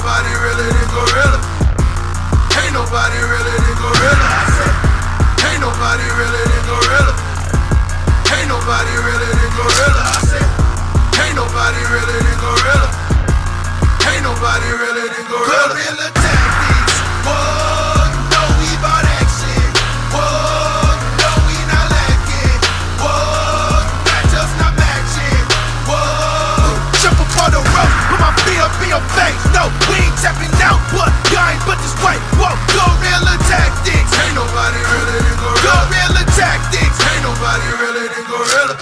nobody really than Gorilla. Ain't nobody really than Gorilla. I said, ain't nobody really than Gorilla. Ain't nobody really than Gorilla. I said, ain't nobody really than Gorilla. Ain't nobody really than Gorilla. Gorilla tactics. Whoa, you know we bout action. Whoa, you know we not lacking. Whoa, matchups not matching. Whoa, jump up on the rope, put my feet up in your face. No, we ain't tapping out, but y'all ain't but this way. Whoa, Gorilla tactics. Ain't nobody really than Gorilla. Gorilla tactics. Ain't nobody really than Gorilla.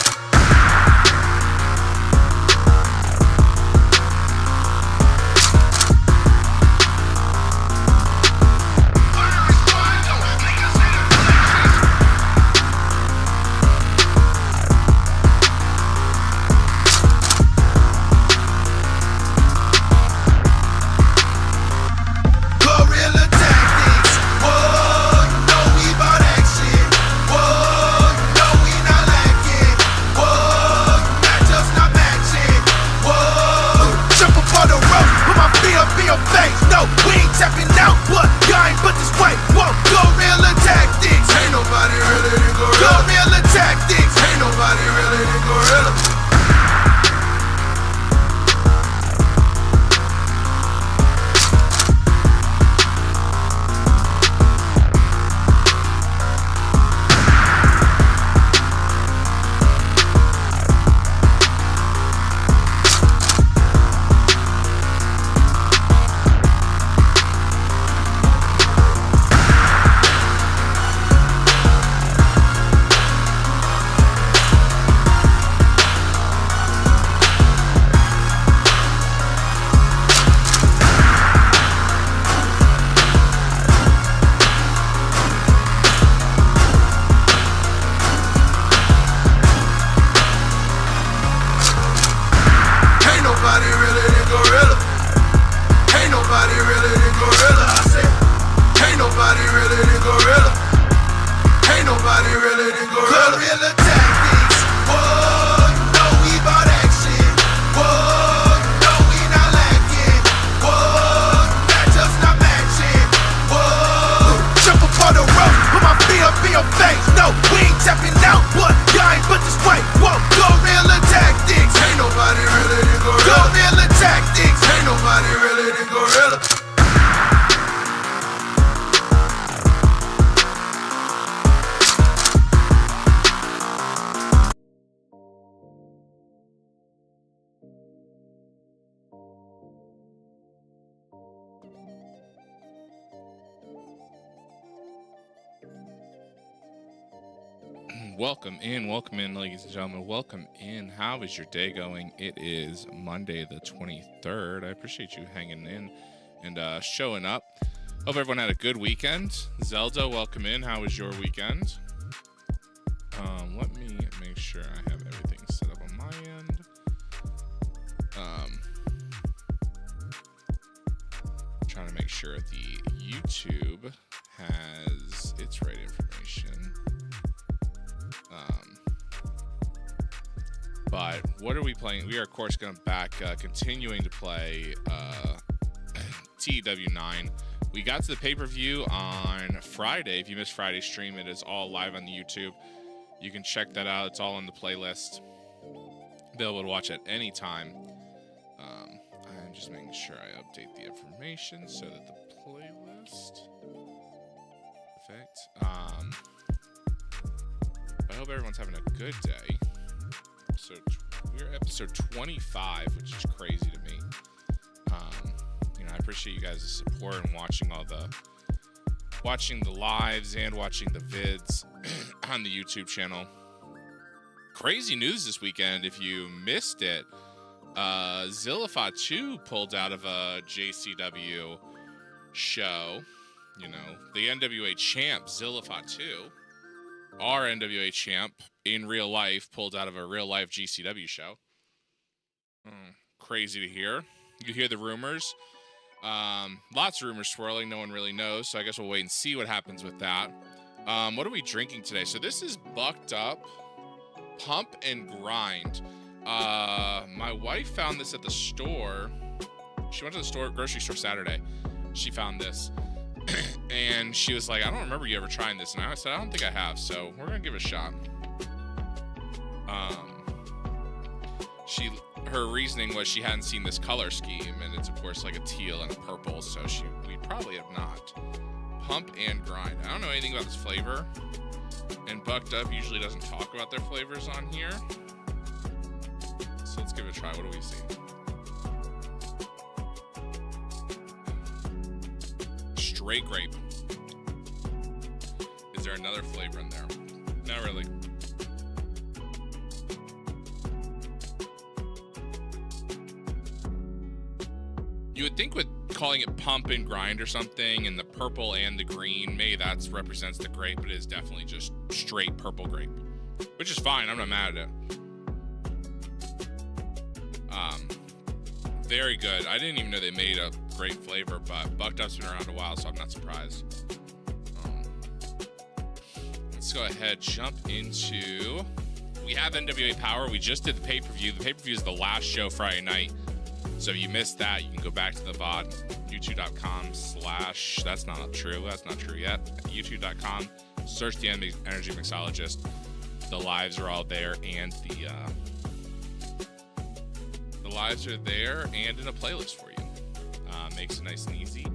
Welcome in, ladies and gentlemen. Welcome in. How is your day going? It is Monday the 23rd. I appreciate you hanging in and showing up. Hope everyone had a good weekend. Zelda, welcome in. How was your weekend? Let me make sure I have everything set up on my end. Trying to make sure the YouTube has its right information. But what are we playing? We are, of course, going back, continuing to play TEW 9. We got to the pay-per-view on Friday. If you missed Friday's stream, it is all live on the YouTube. You can check that out. It's all on the playlist. Be able to watch at any time. I'm just making sure I update the information so that the playlist... Perfect. I hope everyone's having a good day. So we're episode 25, which is crazy to me. I appreciate you guys' support and watching the lives and watching the vids on the YouTube channel. Crazy news this weekend. If you missed it, Zillify 2 pulled out of a JCW show. You know, the NWA champ, Zillify 2. Our NWA champ in real life pulled out of a real life GCW show. Crazy to hear. You hear the rumors. Lots of rumors swirling. No one really knows. So I guess we'll wait and see what happens with that. What are we drinking today? So this is Bucked Up Pump and Grind. My wife found this at the store She went to the grocery store Saturday. She found this. And she was like, I don't remember you ever trying this. And I said, I don't think I have. So we're going to give it a shot. Her reasoning was she hadn't seen this color scheme. And it's, of course, like a teal and a purple. So we probably have not. Pump and grind. I don't know anything about this flavor. And Bucked Up usually doesn't talk about their flavors on here. So let's give it a try. What do we see? Straight grape. Is there another flavor in there? Not really. You would think with calling it pump and grind or something, and the purple and the green, maybe that represents the grape, but it is definitely just straight purple grape, which is fine. I'm not mad at it. Very good. I didn't even know they made a great flavor, but Bucked Up's been around a while, so I'm not surprised. Let's go ahead, jump into... We have NWA Power. We just did the pay-per-view. The pay-per-view is the last show Friday night. So if you missed that, you can go back to the VOD. YouTube.com/ That's not true. That's not true yet. YouTube.com. Search the Energy Mixologist. The lives are all there, and the lives are there and in a playlist for you. Makes it nice and easy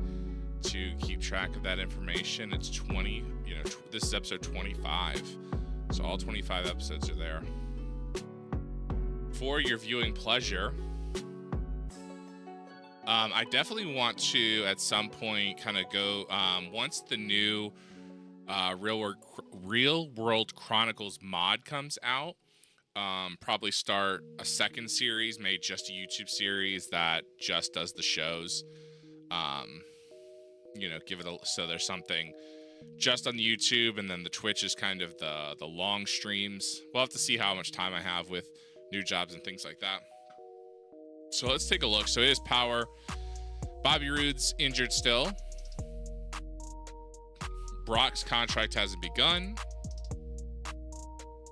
to keep track of that information. It's 20, this is episode 25. So all 25 episodes are there. For your viewing pleasure, I definitely want to, at some point, kind of go, once the new Real World Chronicles mod comes out, probably start a second series, made just a YouTube series that just does the shows. Give it so there's something just on the YouTube, and then the Twitch is kind of the long streams. We'll have to see how much time I have with new jobs and things like that. So let's take a look. So it is Power. Bobby Roode's injured still. Brock's contract hasn't begun.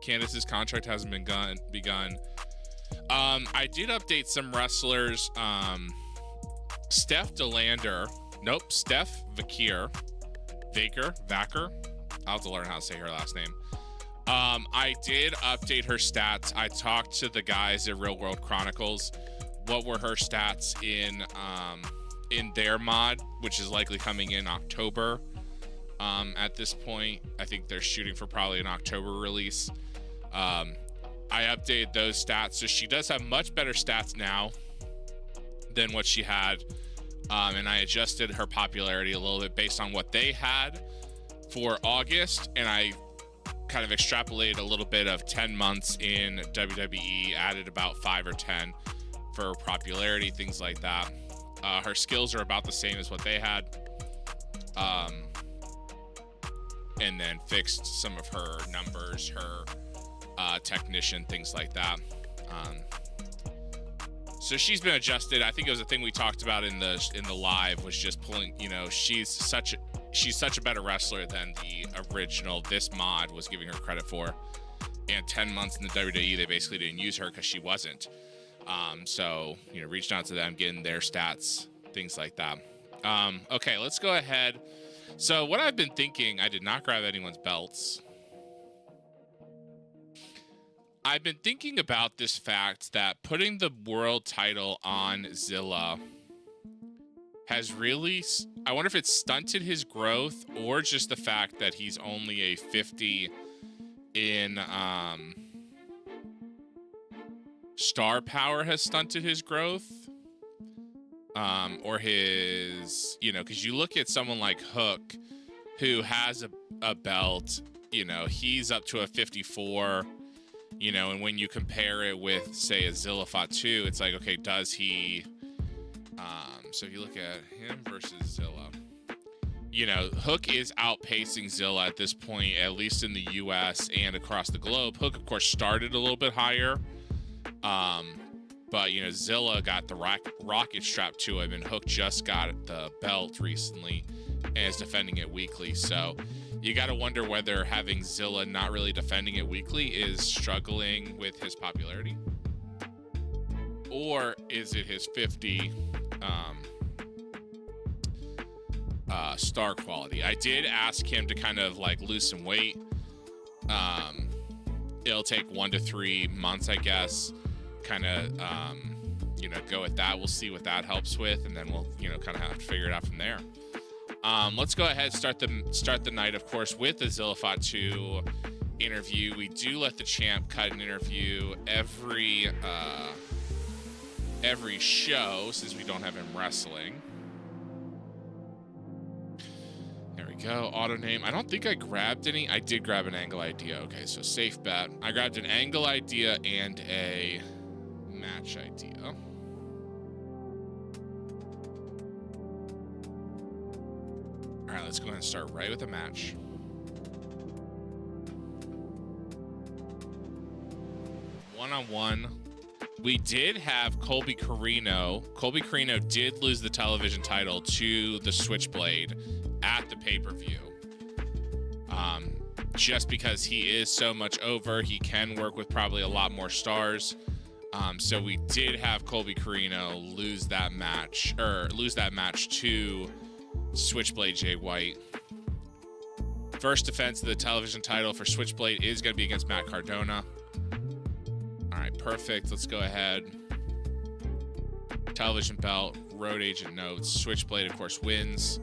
Candace's contract hasn't begun. I did update some wrestlers. Steph Vaker. I'll have to learn how to say her last name. I did update her stats. I talked to the guys at Real World Chronicles. What were her stats in their mod, which is likely coming in October. At this point, I think they're shooting for probably an October release. I updated those stats, so she does have much better stats now than what she had. And I adjusted her popularity a little bit based on what they had for August, and I kind of extrapolated a little bit of 10 months in WWE, added about 5 or 10 for popularity, things like that. Her skills are about the same as what they had. And then fixed some of her numbers, her technician, things like that. So she's been adjusted. I think it was a thing we talked about in the live, was just pulling, she's such a better wrestler than the original this mod was giving her credit for. And 10 months in the WWE, they basically didn't use her because she wasn't. So, reached out to them, getting their stats, things like that. Okay, let's go ahead. So what I've been thinking, I did not grab anyone's belts. I've been thinking about this fact that putting the world title on Zilla has really, I wonder if it's stunted his growth, or just the fact that he's only a 50 in star power has stunted his growth. Or his, because you look at someone like Hook, who has a belt, he's up to a 54, and when you compare it with, say, a Zilla Fatu, it's like, okay, does he, so if you look at him versus Zilla, Hook is outpacing Zilla at this point, at least in the US and across the globe. Hook, of course, started a little bit higher, but, Zilla got the rocket strapped to him, and Hook just got the belt recently and is defending it weekly. So you got to wonder whether having Zilla not really defending it weekly is struggling with his popularity. Or is it his 50 star quality. I did ask him to kind of like lose some weight. It'll take 1 to 3 months, I guess. Kind of, you know, go with that. We'll see what that helps with, and then we'll, you know, kind of have to figure it out from there. Let's go ahead and start the night, of course, with the Zillafat 2 interview. We do let the champ cut an interview every show since we don't have him wrestling. There we go. Auto name. I don't think I grabbed any. I did grab an angle idea. Okay, so safe bet. I grabbed an angle idea and a match idea. All right, let's go ahead and start right with a match. One-on-one. We did have Colby Carino. Colby Carino did lose the television title to the Switchblade at the pay-per-view. Just because he is so much over, he can work with probably a lot more stars. So we did have Colby Carino lose that match to Switchblade Jay White. First defense of the television title for Switchblade is going to be against Matt Cardona. All right, perfect. Let's go ahead. Television belt, road agent notes. Switchblade, of course, wins.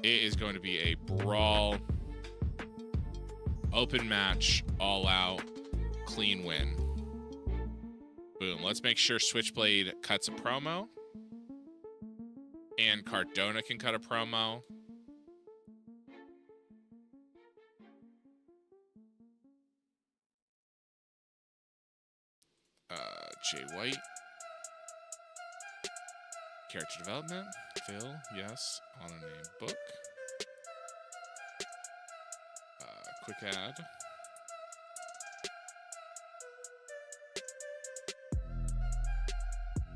It is going to be a brawl. Open match, all out, clean win. Boom. Let's make sure Switchblade cuts a promo. And Cardona can cut a promo. Jay White. Character development. Phil, yes. On a name book. Quick ad.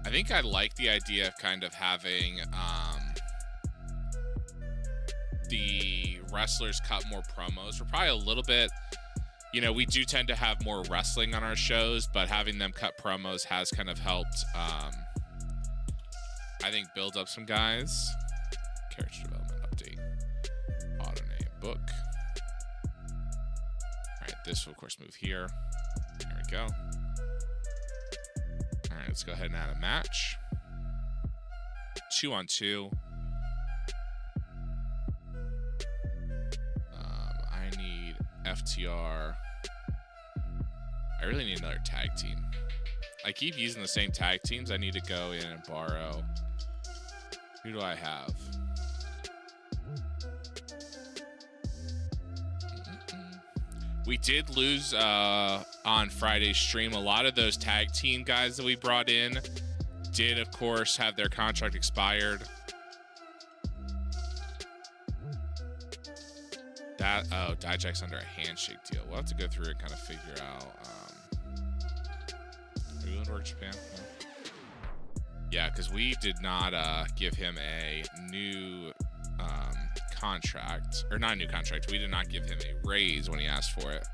I think I like the idea of kind of having the wrestlers cut more promos. We're probably a little bit, you know, we do tend to have more wrestling on our shows, but having them cut promos has kind of helped, I think, build up some guys. Character development update. Auto name book. All right, this will, of course, move here. There we go. All right, let's go ahead and add a match. 2-on-2. I need FTR. I really need another tag team. I keep using the same tag teams. I need to go in and borrow. Who do I have? We did lose on Friday's stream. A lot of those tag team guys that we brought in did, of course, have their contract expired. Dijak's under a handshake deal. We'll have to go through and kind of figure out. Are we going to work Japan? No. Yeah, because we did not give him a new contract. Or not a new contract. We did not give him a raise when he asked for it.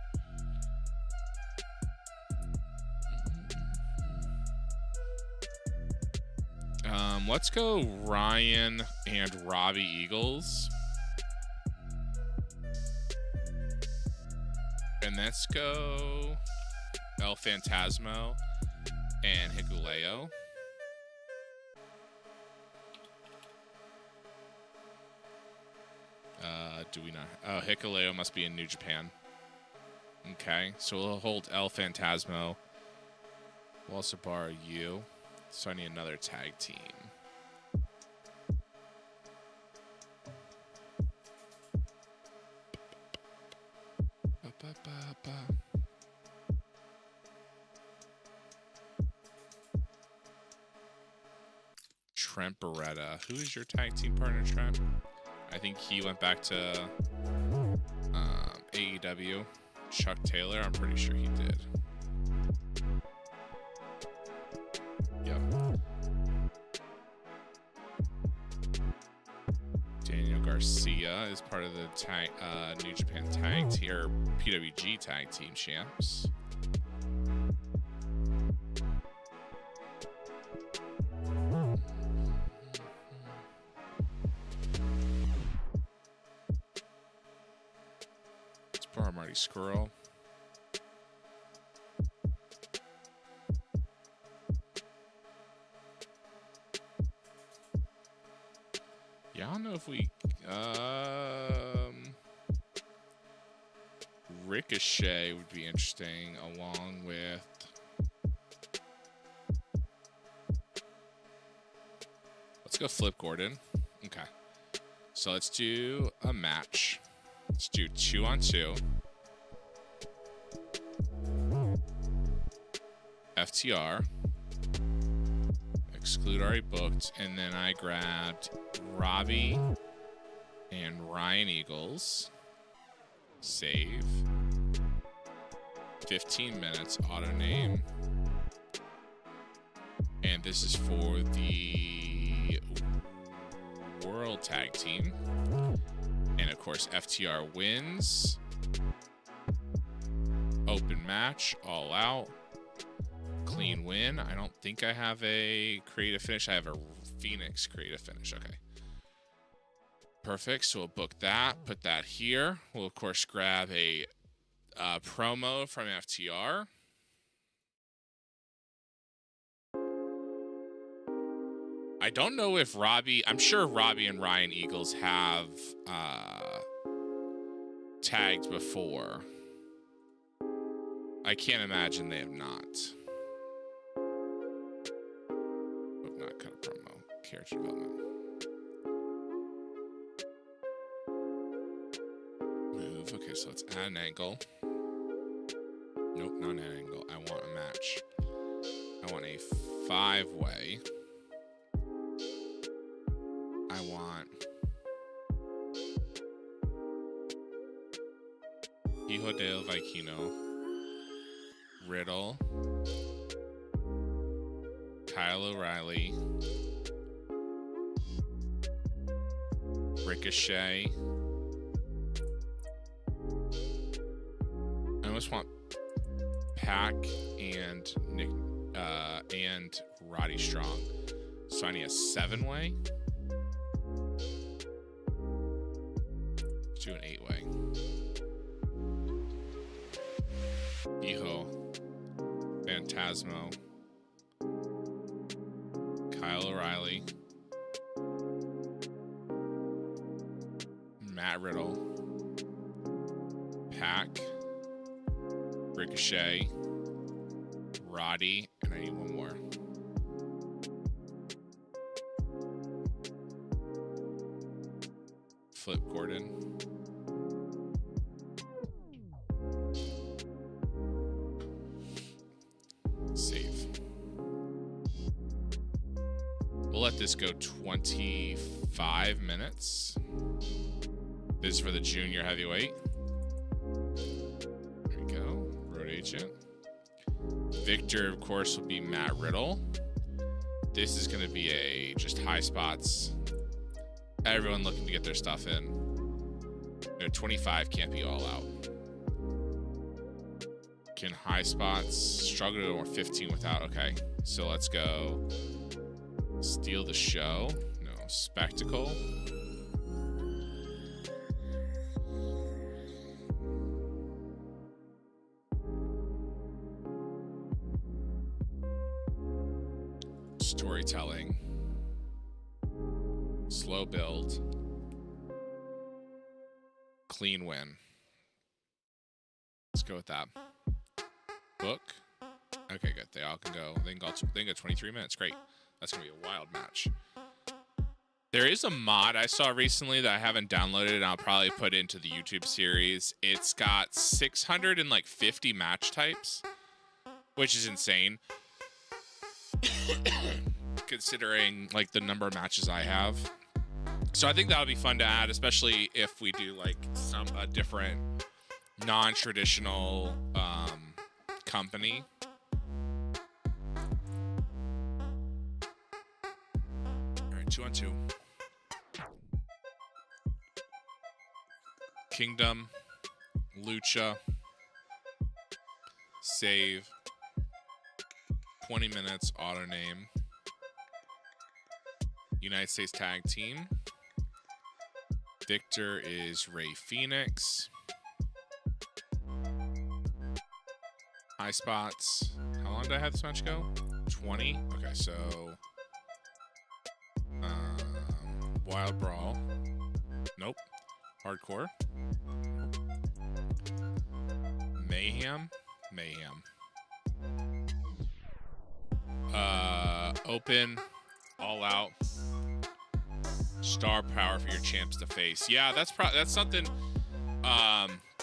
Let's go Ryan and Robbie Eagles. And let's go El Phantasmo and Hikuleo. Do we not? Oh, Hikuleo must be in New Japan. Okay, so we'll hold El Phantasmo. We'll also borrow you. So I need another tag team. Trent Beretta. Who is your tag team partner, Trent? I think he went back to AEW. Chuck Taylor, I'm pretty sure he did. Yep. Daniel Garcia is part of the New Japan Tag Team, or PWG Tag Team Champs. Squirrel. Yeah, I don't know if we Ricochet would be interesting along with let's go Flip Gordon. Okay. So let's do a match. Let's do 2-on-2. FTR. Exclude already booked. And then I grabbed Robbie and Ryan Eagles. Save. 15 minutes. Auto name. And this is for the World Tag Team. And of course, FTR wins. Open match, all out. Clean win. I don't think I have a creative finish. I have a Phoenix creative finish. Okay. Perfect. So we'll book that. Put that here. We'll, of course, grab a promo from FTR. I don't know if Robbie... I'm sure Robbie and Ryan Eagles have tagged before. I can't imagine they have not. Oh, not cut a promo. Character development. Move. Okay, so let's add an angle. Nope, not an angle. I want a match. I want a 5-way. I want Hijo del Viquino, Riddle, Kyle O'Reilly, Ricochet. I almost want Pac and Nick and Roddy Strong. So I need a 7-way. Do an 8-way. Hijo, Phantasmo, Kyle O'Reilly, Matt Riddle, Pac, Ricochet, Roddy, and I need one more. Flip Gordon. Save. We'll let this go 25 minutes. This is for the junior heavyweight. There we go. Road agent. Victor, of course, will be Matt Riddle. This is going to be a just high spots. Everyone looking to get their stuff in. You know, 25 can't be all out. Can high spots struggle to more 15 without? Okay, so let's go. Steal the show. No, spectacle. Storytelling. Slow build. Clean win. Let's go with that. Book. Okay, good. They all can go. They can go 23 minutes. Great. That's going to be a wild match. There is a mod I saw recently that I haven't downloaded, and I'll probably put into the YouTube series. It's got 650 match types, which is insane. Considering like the number of matches I have. So I think that'll be fun to add, especially if we do like some different non-traditional company. All right, 2-on-2. Kingdom, Lucha, save, 20 minutes, auto name, United States Tag Team. Victor is Ray Phoenix. high spots. How long did I have this match go? 20? Okay, so... Wild Brawl. Nope. Hardcore. Mayhem. Mayhem. Open. All out. Star power for your champs to face. Yeah, that's something.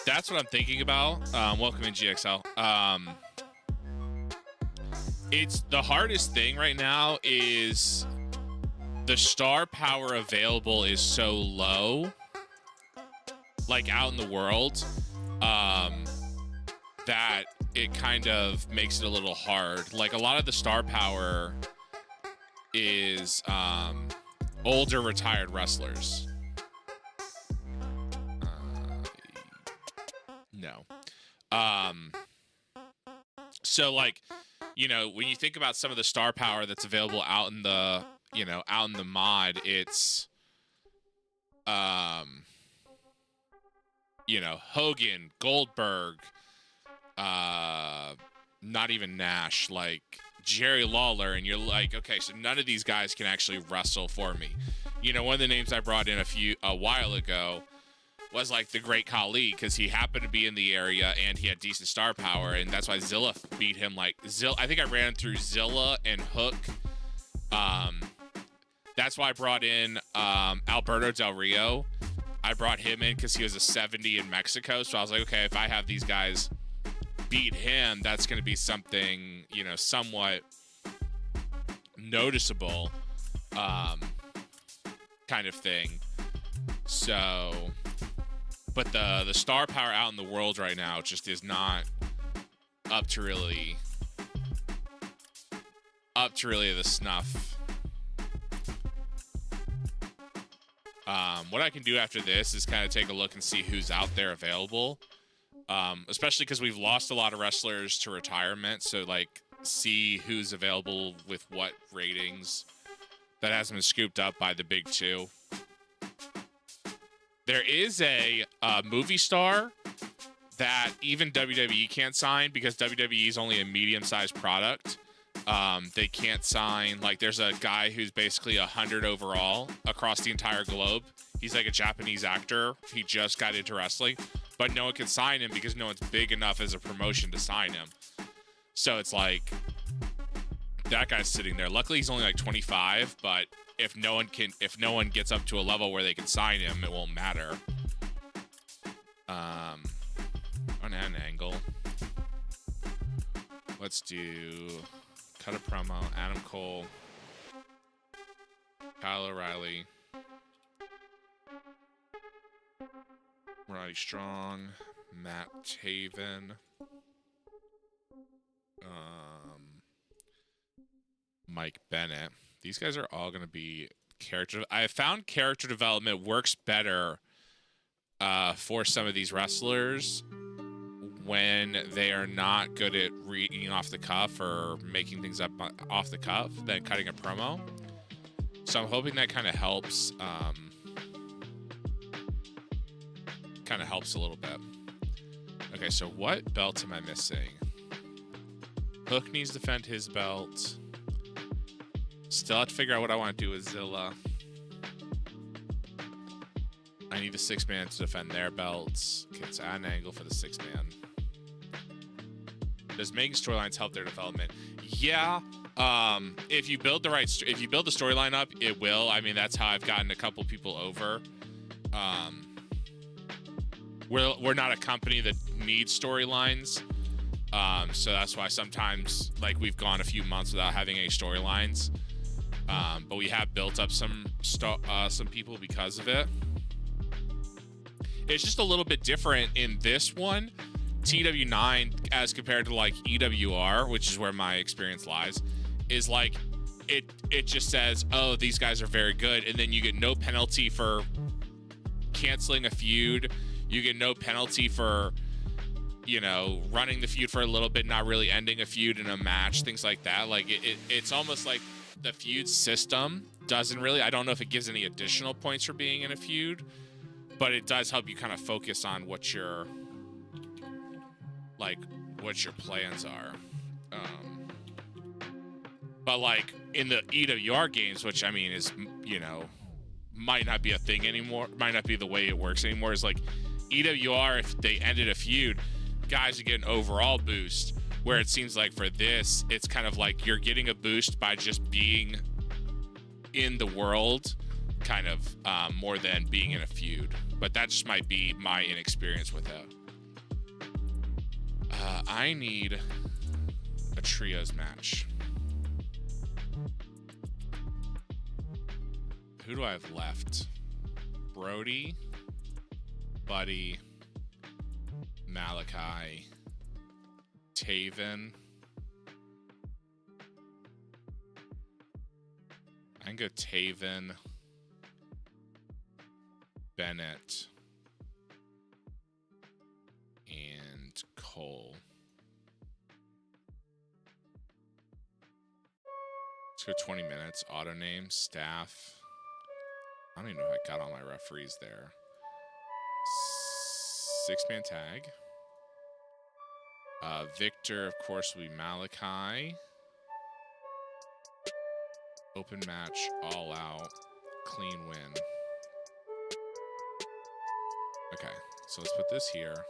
That's what I'm thinking about. Welcome in GXL. It's the hardest thing right now is the star power available is so low, like out in the world, that it kind of makes it a little hard. Like a lot of the star power is older retired wrestlers. No. So like, you know, when you think about some of the star power that's available out in the, you know, out in the mod, it's, you know, Hogan, Goldberg, not even Nash, like Jerry Lawler, and you're like, okay, so none of these guys can actually wrestle for me. You know, one of the names I brought in a while ago was like the Great Khali, because he happened to be in the area and he had decent star power, and that's why Zilla beat him. Like I think I ran him through Zilla and Hook. That's why I brought in Alberto Del Rio. I brought him in because he was a 70 in Mexico, so I was like, okay, if I have these guys beat him, that's going to be something, you know, somewhat noticeable, kind of thing. So, but the star power out in the world right now just is not up to really the snuff. What I can do after this is kind of take a look and see who's out there available. Especially because we've lost a lot of wrestlers to retirement, so like see who's available with what ratings that hasn't been scooped up by the big two. There is a movie star that even WWE can't sign because WWE is only a medium-sized product. They can't sign, like there's a guy who's basically 100 overall across the entire globe. He's like a Japanese actor. He just got into wrestling, but no one can sign him because no one's big enough as a promotion to sign him. So it's like that guy's sitting there. Luckily he's only like 25, but if no one gets up to a level where they can sign him, it won't matter. On an angle. Let's do cut a promo. Adam Cole, Kyle O'Reilly, Roddy Strong, Matt Taven, Mike Bennett. These guys are all going to be character. I found character development works better for some of these wrestlers when they are not good at reading off the cuff or making things up off the cuff than cutting a promo. So I'm hoping that kind of helps. Kind of helps a little bit. Okay, so what belt am I missing? Hook needs to defend his belt. Still have to figure out what I want to do with Zilla. I need the 6-man to defend their belts. Okay, let's add an angle for the 6-man. Does making storylines help their development? Yeah. If you build the storyline up, it will. I mean, that's how I've gotten a couple people over. We're not a company that needs storylines. So that's why sometimes, like, we've gone a few months without having any storylines. But we have built up some people because of it. It's just a little bit different in this one. TW9 as compared to like EWR, which is where my experience lies, is like it just says, oh, these guys are very good, and then you get no penalty for canceling a feud. You get no penalty for, you know, running the feud for a little bit, not really ending a feud in a match, things like that. Like it's almost like the feud system doesn't really, I don't know if it gives any additional points for being in a feud, but it does help you kind of focus on what what your plans are. But like in the EWR games, which I mean is, you know, might not be a thing anymore, might not be the way it works anymore, is like EWR, if they ended a feud, guys would get an overall boost, where it seems like for this, it's kind of like you're getting a boost by just being in the world, kind of more than being in a feud. But that just might be my inexperience with it. I need a trios match. Who do I have left? Brody, Buddy, Malachi, Taven. I can go Taven, Bennett, and Cole. Let's go 20 minutes. Auto name, staff. I don't even know if I got all my referees there. 6-man tag. Victor, of course, will be Malachi. Open match, all out, clean win. Okay, so let's put this here.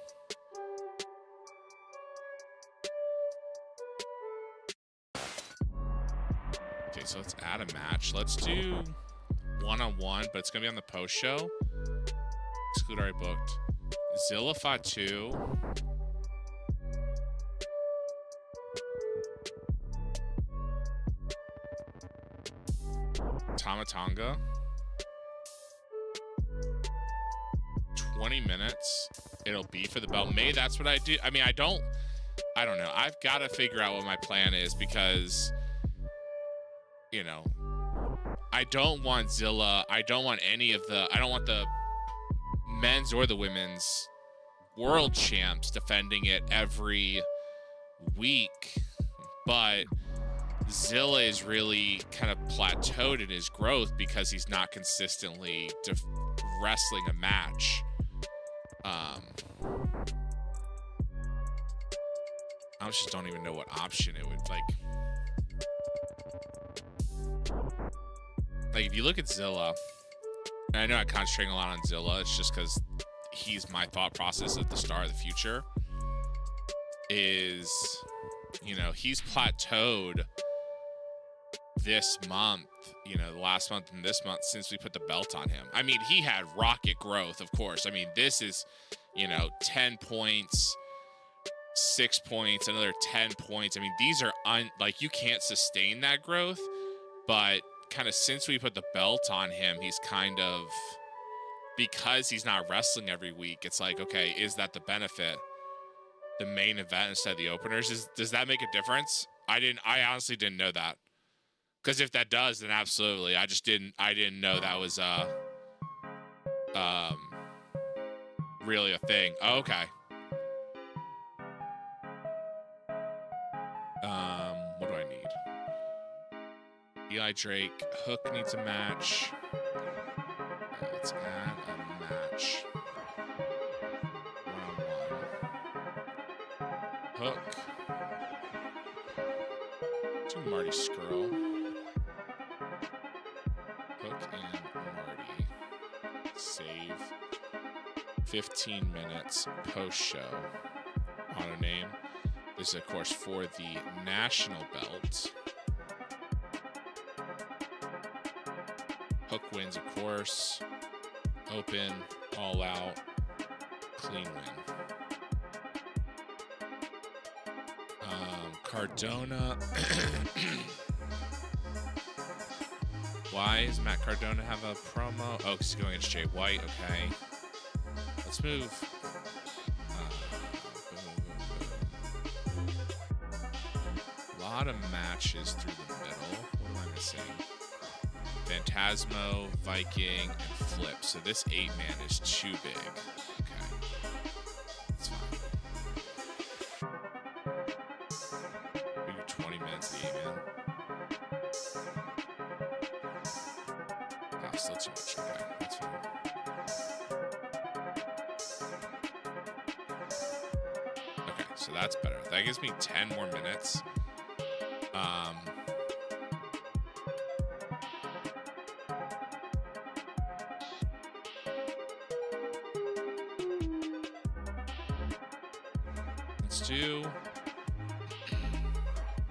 Okay, so let's add a match. Let's do one-on-one, but it's gonna be on the post show. Exclude already booked. Zillify 2. Tamatanga. 20 minutes. It'll be for the belt. Maybe that's what I do. I mean, I don't know. I've got to figure out what my plan is because, you know, I don't want Zilla. I don't want any of the, I don't want the men's or the women's world champs defending it every week. But Zilla is really kind of plateaued in his growth because he's not consistently wrestling a match. I just don't even know what option it would like if you look at Zilla, and I know I'm concentrating a lot on Zilla, it's just because he's my thought process at the star of the future, is, you know, he's plateaued this month, you know, the last month and this month since we put the belt on him. I mean, he had rocket growth, of course. I mean, this is, you know, 10 points, 6 points, another 10 points. I mean, these are like, you can't sustain that growth, but kind of since we put the belt on him, he's kind of, because he's not wrestling every week, it's like, okay, is that the benefit? The main event instead of the openers, does that make a difference? I honestly didn't know that. Because if that does, then absolutely. I didn't know that was really a thing. Oh, okay. What do I need? Eli Drake. Hook needs a match. Let's add a match. One-on-one. Hook. To Marty Skrull. Hook and Marty. Save. 15 minutes post-show. Auto name. This is, of course, for the national belt. Hook wins, of course. Open, all out, clean win. Cardona. Why does Matt Cardona have a promo? Oh, he's going against Jay White. Okay. Let's move. A lot of matches through the middle. What am I missing? Phantasmo, Viking, and Flip. So this 8-man is too big. Okay. That's fine. We do 20 minutes of the 8-man. Oh, still too much. Okay, that's fine. Okay, so that's better. That gives me 10 more minutes.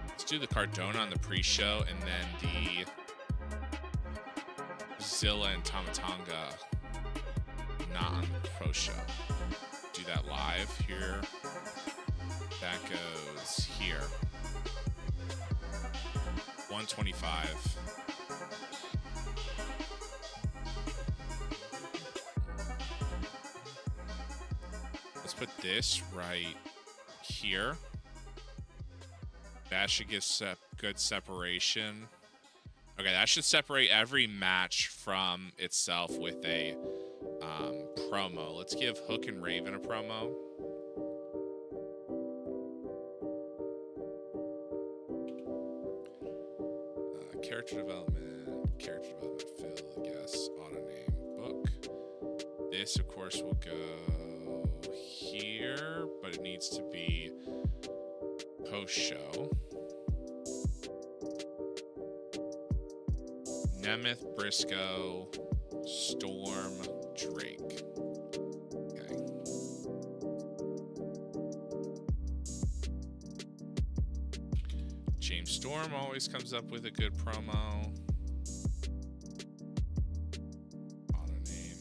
Let's do the Cardona on the pre-show, and then the Zilla and Tamatanga not on the pro show. Do that live here. That goes here. 125. Let's put this right here. That should give good separation. Okay, that should separate every match from itself with a promo. Let's give Hook and Raven a promo. Character development, fill, I guess, auto name, book. This, of course, will go here, but it needs to be post-show. Nemeth, Briscoe, Storm, Drake. Okay. James Storm always comes up with a good promo. Auto name.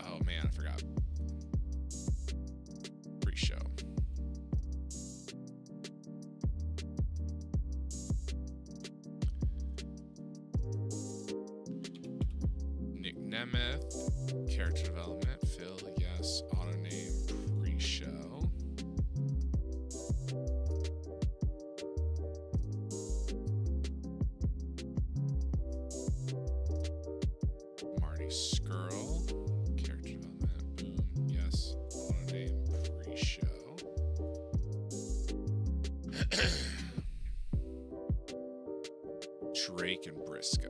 Oh man, I forgot. Pre-show. Nick Nemeth. Character development. Phil, yes. Auto name. Pre-show. Drake and Briscoe.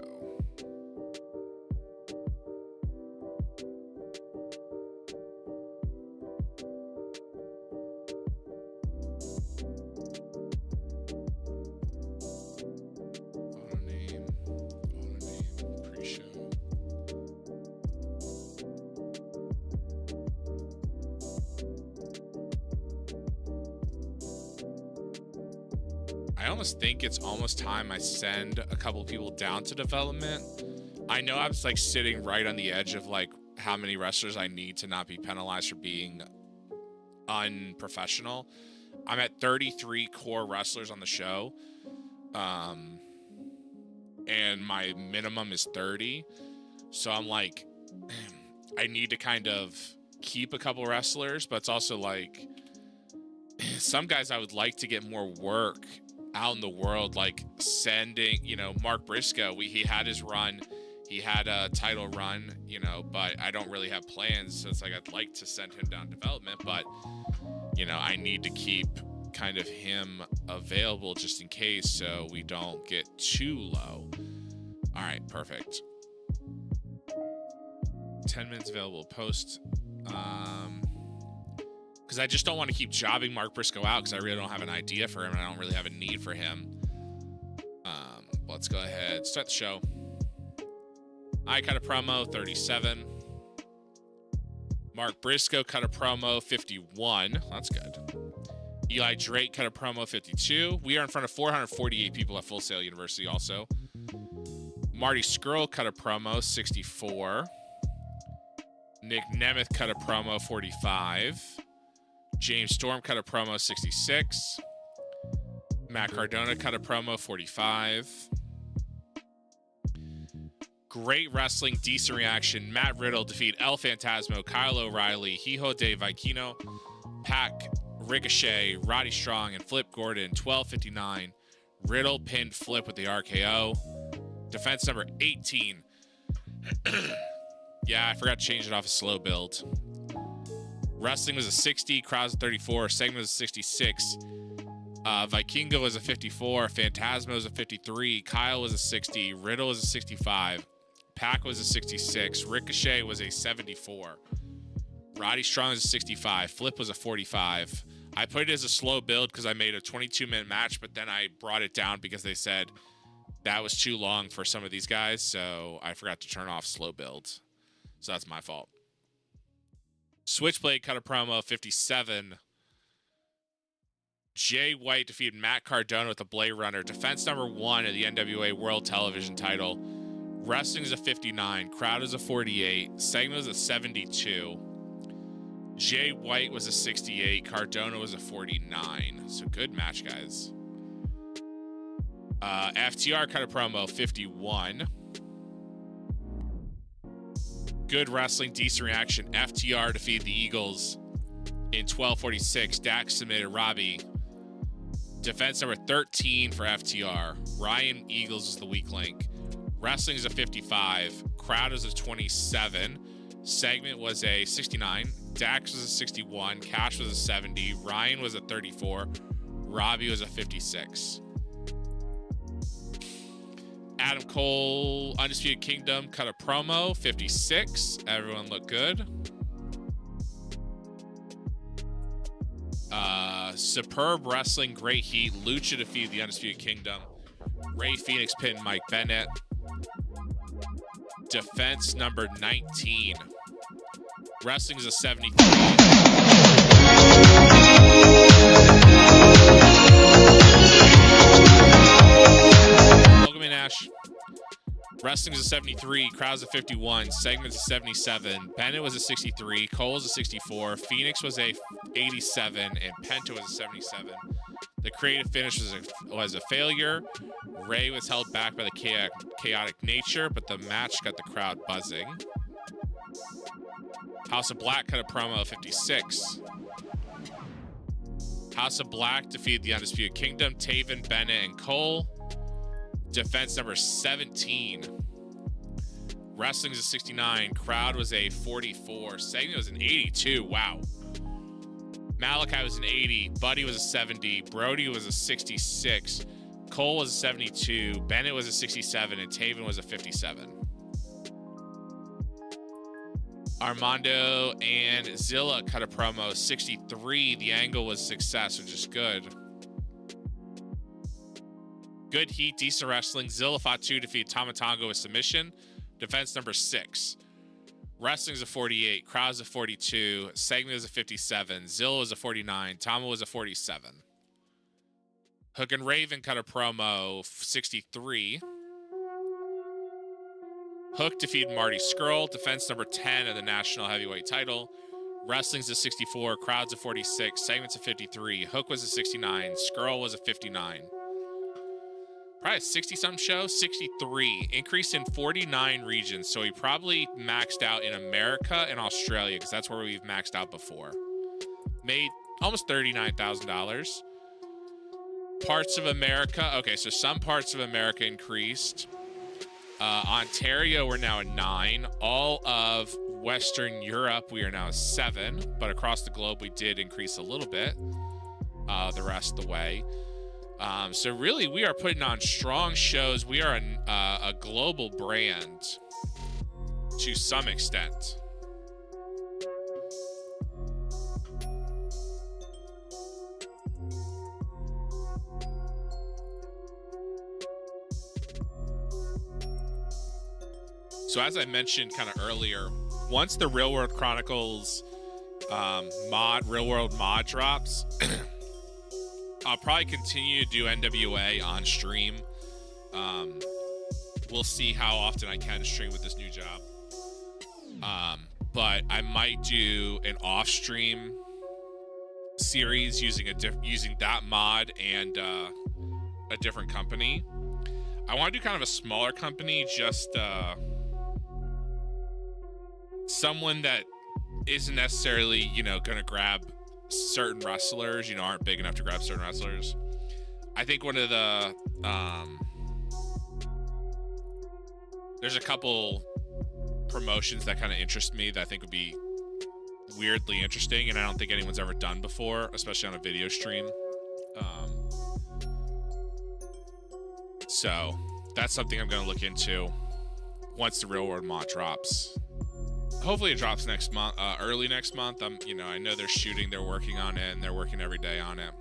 Auto name, pre-show. I almost think it's almost time I send a couple people down to development. I know I was like sitting right on the edge of like how many wrestlers I need to not be penalized for being unprofessional. I'm at 33 core wrestlers on the show. And my minimum is 30. So I'm like, I need to kind of keep a couple wrestlers, but it's also like some guys I would like to get more work out in the world, like sending, Mark Briscoe, he had his run, he had a title run, but I don't really have plans, so it's like I'd like to send him down development, but I need to keep kind of him available just in case so we don't get too low. All right, perfect. 10 minutes available post. Because I just don't want to keep jobbing Mark Briscoe out because I really don't have an idea for him and I don't really have a need for him. Let's go ahead. Start the show. I cut a promo, 37. Mark Briscoe cut a promo, 51. That's good. Eli Drake cut a promo, 52. We are in front of 448 people at Full Sail University also. Marty Scurll cut a promo, 64. Nick Nemeth cut a promo, 45. James Storm cut a promo, 66. Matt Cardona cut a promo, 45. Great wrestling, decent reaction. Matt Riddle defeat El Phantasmo, Kyle O'Reilly, Hijo de Vikino, Pac, Ricochet, Roddy Strong, and Flip Gordon, 12:59. Riddle pinned Flip with the RKO. Defense number 18. Yeah, I forgot to change it off a slow build. Wrestling was a 60, crowd was a 34, segment was a 66. Vikingo was a 54, Phantasmo was a 53, Kyle was a 60, Riddle was a 65, Pac was a 66, Ricochet was a 74, Roddy Strong was a 65, Flip was a 45, I put it as a slow build because I made a 22-minute match, but then I brought it down because they said that was too long for some of these guys, so I forgot to turn off slow build. So that's my fault. Switchblade cut a promo, 57. Jay White defeated Matt Cardona with a Blade Runner. Defense number 1 of the NWA World Television title. Wrestling is a 59. Crowd is a 48. Segment is a 72. Jay White was a 68. Cardona was a 49. So good match, guys. FTR cut a promo, 51. Good wrestling, decent reaction. FTR defeated the Eagles in 12:46. Dax submitted Robbie. Defense number 13 for FTR. Ryan Eagles is the weak link. Wrestling is a 55. Crowd is a 27. Segment was a 69. Dax was a 61. Cash was a 70. Ryan was a 34. Robbie was a 56. Adam Cole, Undisputed Kingdom, cut a promo, 56. Everyone looked good. Superb wrestling, great heat. Lucha defeated the Undisputed Kingdom. Ray Phoenix pinned Mike Bennett. Defense number 19. Wrestling is a 73. Welcome in, Ash. Wrestling is a 73. Crowd's a 51. Segment's a 77. Bennett was a 63. Cole was a 64. Phoenix was a 87. And Penta was a 77. The creative finish was a failure. Ray was held back by the chaotic nature, but the match got the crowd buzzing. House of Black cut a promo of 56. House of Black defeated the Undisputed Kingdom, Taven, Bennett, and Cole. Defense number 17. Wrestling is a 69. Crowd was a 44. Segment was an 82. Wow. Malachi was an 80. Buddy was a 70. Brody was a 66. Cole was a 72. Bennett was a 67. And Taven was a 57. Armando and Zilla cut a promo, 63. The angle was success, which is good. Good heat, decent wrestling. Zilla fought 2, defeated Tama Tonga with submission. Defense number 6. Wrestling's a 48. Crowd's a 42. Segment was a 57. Zilla was a 49. Tama was a 47. Hook and Raven cut a promo, 63. Hook defeated Marty Scurll. Defense number 10 of the National Heavyweight title. Wrestling's a 64. Crowd's a 46. Segment's a 53. Hook was a 69. Scurll was a 59. Probably a 60-something show. 63. Increase in 49 regions. So he probably maxed out in America and Australia because that's where we've maxed out before. Made almost $39,000. Parts of America. Okay, so some parts of America increased. Ontario, we're now at 9. All of Western Europe, we are now at 7. But across the globe, we did increase a little bit the rest of the way. So really, we are putting on strong shows. We are a global brand to some extent. So as I mentioned kind of earlier, once the Real World Chronicles Real World mod drops, I'll probably continue to do NWA on stream. We'll see how often I can stream with this new job. But I might do an off-stream series using that mod and a different company. I want to do kind of a smaller company, just someone that isn't necessarily, going to grab certain wrestlers, aren't big enough to grab certain wrestlers. I think one of the, there's a couple promotions that kind of interest me that I think would be weirdly interesting, and I don't think anyone's ever done before, especially on a video stream. So that's something I'm going to look into once the Real World mod drops. hopefully it drops next month, early next month. You know, I know they're shooting, they're working on it, and they're working every day on it.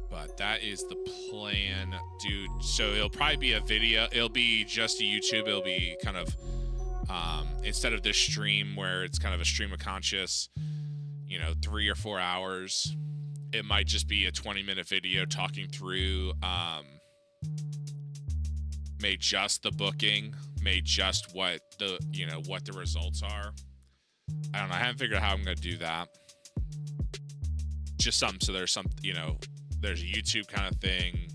But that is the plan, dude. So it'll probably be a video. It'll be just a YouTube. It'll be kind of, instead of this stream where it's kind of a stream of conscious, you know, 3 or 4 hours, it might just be a 20-minute video talking through, made just the booking, made just what the, you know, what the results are. I don't know. I haven't figured out how I'm going to do that. Just so there's some, you know, there's a YouTube kind of thing,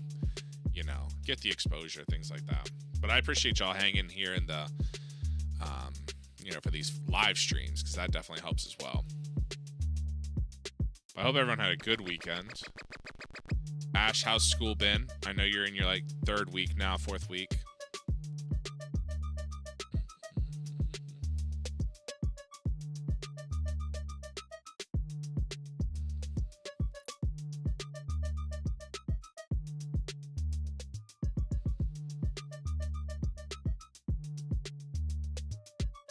you know, get the exposure, things like that. But I appreciate y'all hanging here in the, you know, for these live streams, because that definitely helps as well. I hope everyone had a good weekend. Ash, how's school been? I know you're in your, like, 3rd week now, 4th week.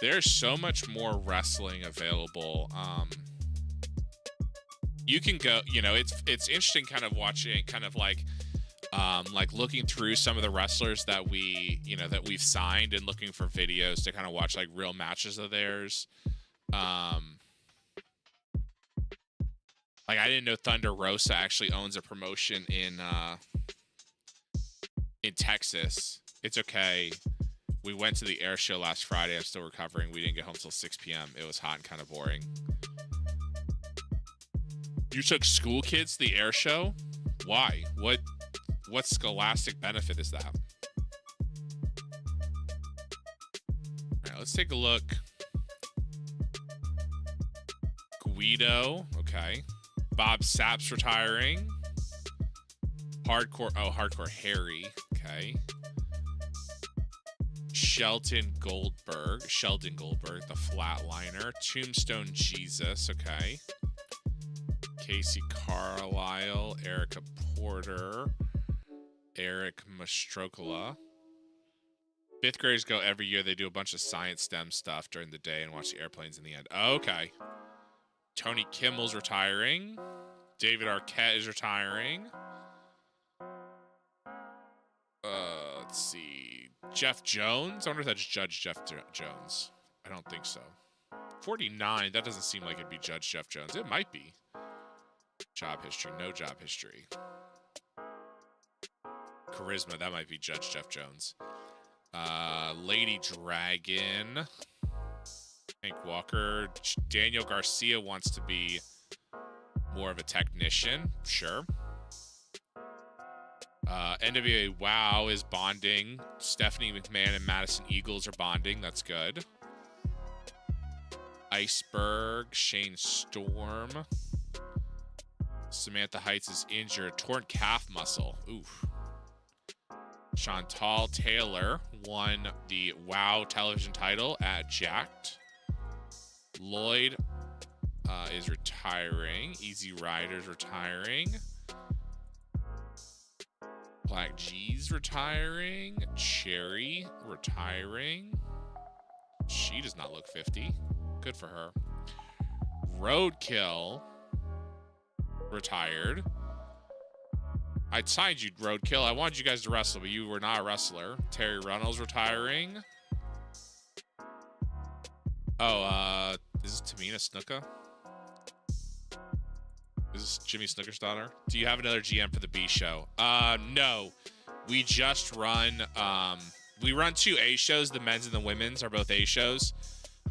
There's so much more wrestling available. You can go, you know, it's interesting kind of watching, kind of like looking through some of the wrestlers that we, you know, that we've signed, and looking for videos to kind of watch like real matches of theirs. Like I didn't know Thunder Rosa actually owns a promotion in Texas. It's okay. We went to the air show last Friday. I'm still recovering. We didn't get home till 6 p.m. It was hot and kind of boring. You took school kids to the air show? Why? What scholastic benefit is that? All right, let's take a look. Guido, okay. Bob Sapp's retiring. Hardcore Harry, okay. Sheldon Goldberg, the Flatliner. Tombstone Jesus, okay. Casey Carlisle, Erica Porter, Eric Mastrocola. 5th graders go every year. They do a bunch of science STEM stuff during the day and watch the airplanes in the end. Okay. Tony Kimmel's retiring. David Arquette is retiring. Let's see. Jeff Jones? I wonder if that's Judge Jeff Jones. I don't think so. 49, that doesn't seem like it'd be Judge Jeff Jones. It might be. Job history, no job history. Charisma, that might be Judge Jeff Jones. Lady Dragon. Hank Walker. Daniel Garcia wants to be more of a technician. Sure. NWA WOW is bonding. Stephanie McMahon and Madison Eagles are bonding. That's good. Iceberg. Shane Storm. Samantha Heights is injured. Torn calf muscle. Oof. Chantal Taylor won the WOW television title at Jacked. Lloyd is retiring. Easy Rider's retiring. Black G's retiring. Cherry retiring. She does not look 50. Good for her. Roadkill retired. I signed you, Roadkill. I wanted you guys to wrestle, but you were not a wrestler. Terry Runnels retiring. Oh, is this Tamina Snuka? Is this Jimmy Snooker's daughter? Do you have another GM for the B show? No. We just run, we run 2 A shows. The men's and the women's are both A shows.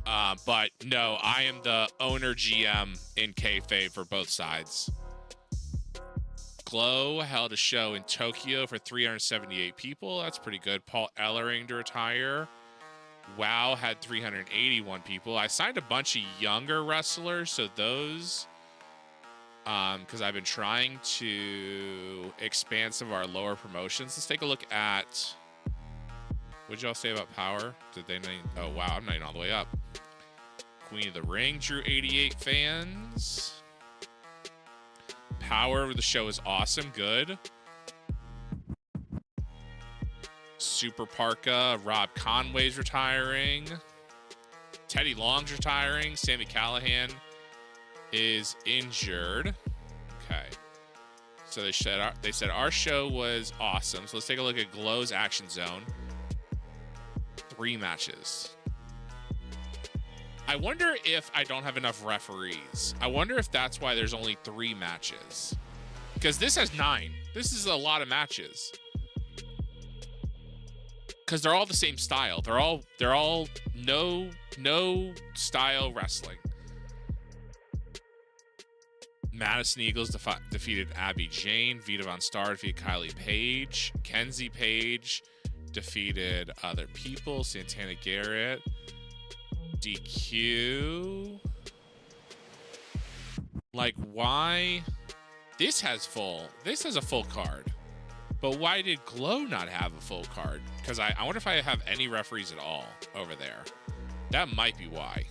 But no, I am the owner GM in kayfabe for both sides. Glow held a show in Tokyo for 378 people. That's pretty good. Paul Ellering to retire. WOW had 381 people. I signed a bunch of younger wrestlers, so those, because I've been trying to expand some of our lower promotions. Let's take a look at, what'd y'all say about Power? Did they name? Oh, wow, I'm not even all the way up. Queen of the Ring drew 88 fans. Power of the show is awesome. Good. Super Parka, Rob Conway's retiring. Teddy Long's retiring. Sammy Callahan is injured. Okay. So they said our show was awesome. So let's take a look at Glow's Action Zone. 3 matches. I wonder if I don't have enough referees. I wonder if that's why there's only 3 matches. Because this has 9. This is a lot of matches. Because they're all the same style. They're all no style wrestling. Madison Eagles defeated Abby Jane. Vita Von Star defeated Kylie Page. Kenzie Page defeated other people. Santana Garrett. DQ. Like, why? This has a full card. But why did Glow not have a full card? Because I wonder if I have any referees at all over there. That might be why.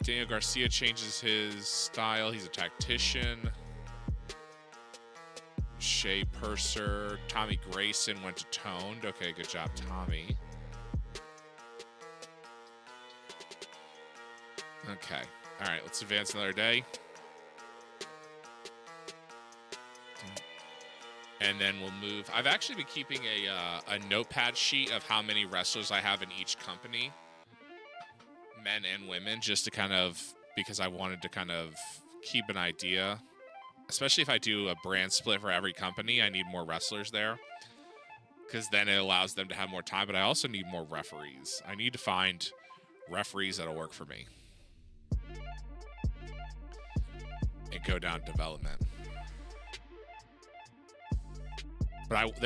Daniel Garcia changes his style. He's a tactician. Shea Purser. Tommy Grayson went to Toned. Okay, good job, Tommy. Okay. All right, let's advance another day. And then we'll move. I've actually been keeping a notepad sheet of how many wrestlers I have in each company, men and women, just to kind of, because I wanted to kind of keep an idea, especially if I do a brand split for every company. I need more wrestlers there because then it allows them to have more time, but I also need more referees. I need to find referees that'll work for me and go down development. But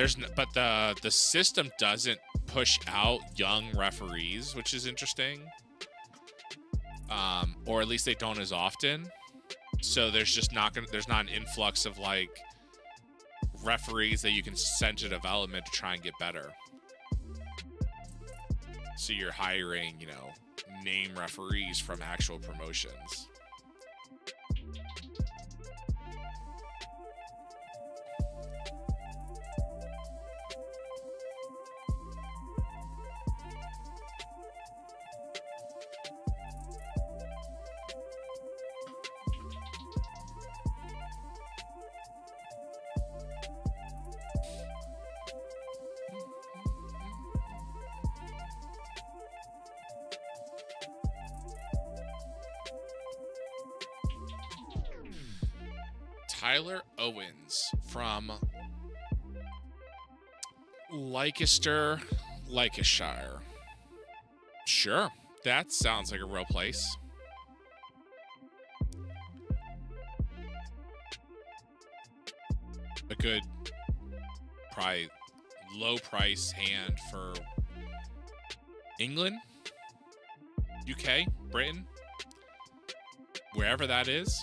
the system doesn't push out young referees, which is interesting. Or at least they don't as often. So there's not an influx of like referees that you can send to development to try and get better. So you're hiring, name referees from actual promotions. Tyler Owens from Leicester, Lancashire. Sure, that sounds like a real place. A good, probably low price hand for England, UK, Britain, wherever that is.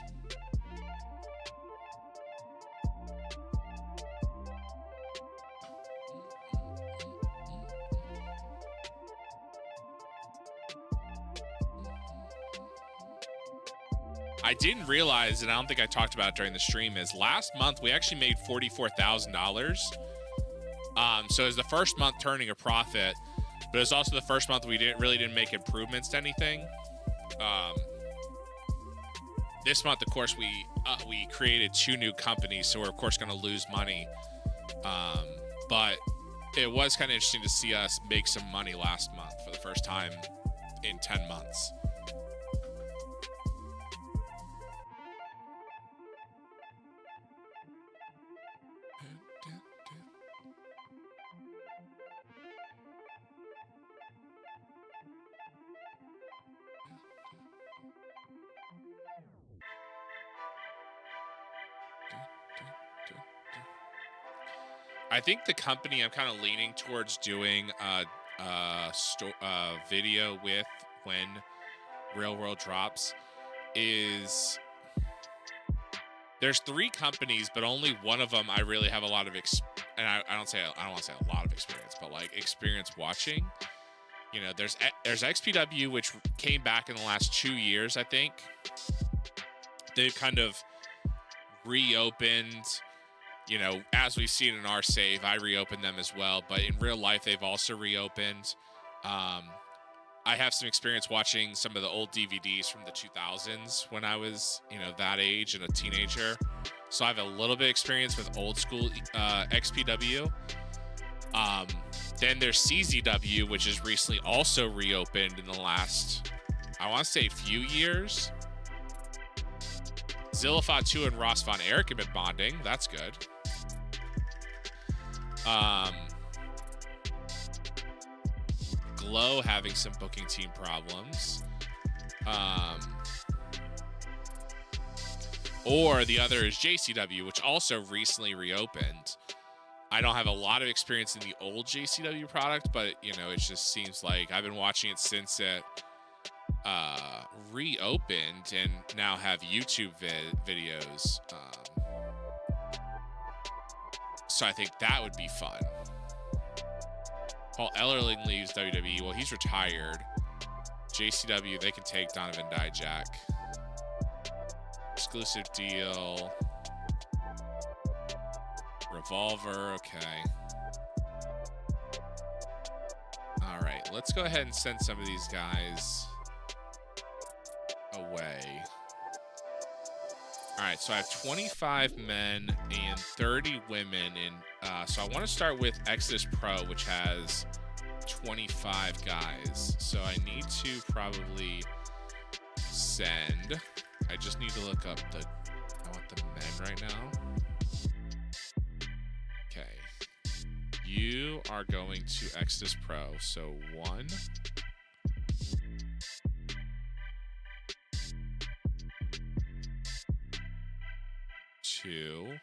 I didn't realize, and I don't think I talked about it during the stream, is last month we actually made $44,000. So it was the first month turning a profit, but it was also the first month we didn't make improvements to anything. This month, of course, we created 2 new companies, so we're of course going to lose money. But it was kind of interesting to see us make some money last month for the first time in 10 months. I think the company I'm kind of leaning towards doing a video with when Real World drops is there's 3 companies, but only one of them I really have a lot of and I don't want to say a lot of experience, but like experience watching. There's XPW, which came back in the last 2 years, I think. They've kind of reopened you know, as we've seen in our save, I reopened them as well. But in real life, they've also reopened. I have some experience watching some of the old DVDs from the 2000s when I was, you know, that age and a teenager. So I have a little bit of experience with old school XPW. Then there's CZW, which is recently also reopened in the last, I want to say, few years. Zillifot 2 and Ross Von Erich have been bonding. That's good. Glow having some booking team problems. Or the other is JCW, which also recently reopened. I don't have a lot of experience in the old JCW product, but, you know, it just seems like I've been watching it since it reopened and now have YouTube videos. So I think that would be fun. Paul Ellerling leaves WWE. Well, he's retired. JCW, they can take Donovan Dijak. Exclusive deal. Revolver, okay. All right, let's go ahead and send some of these guys away. All right, so I have 25 men and 30 women. And so I want to start with Exodus Pro, which has 25 guys. So I need to probably send. I just need to look up I want the men right now. Okay. You are going to Exodus Pro. So 1. 2.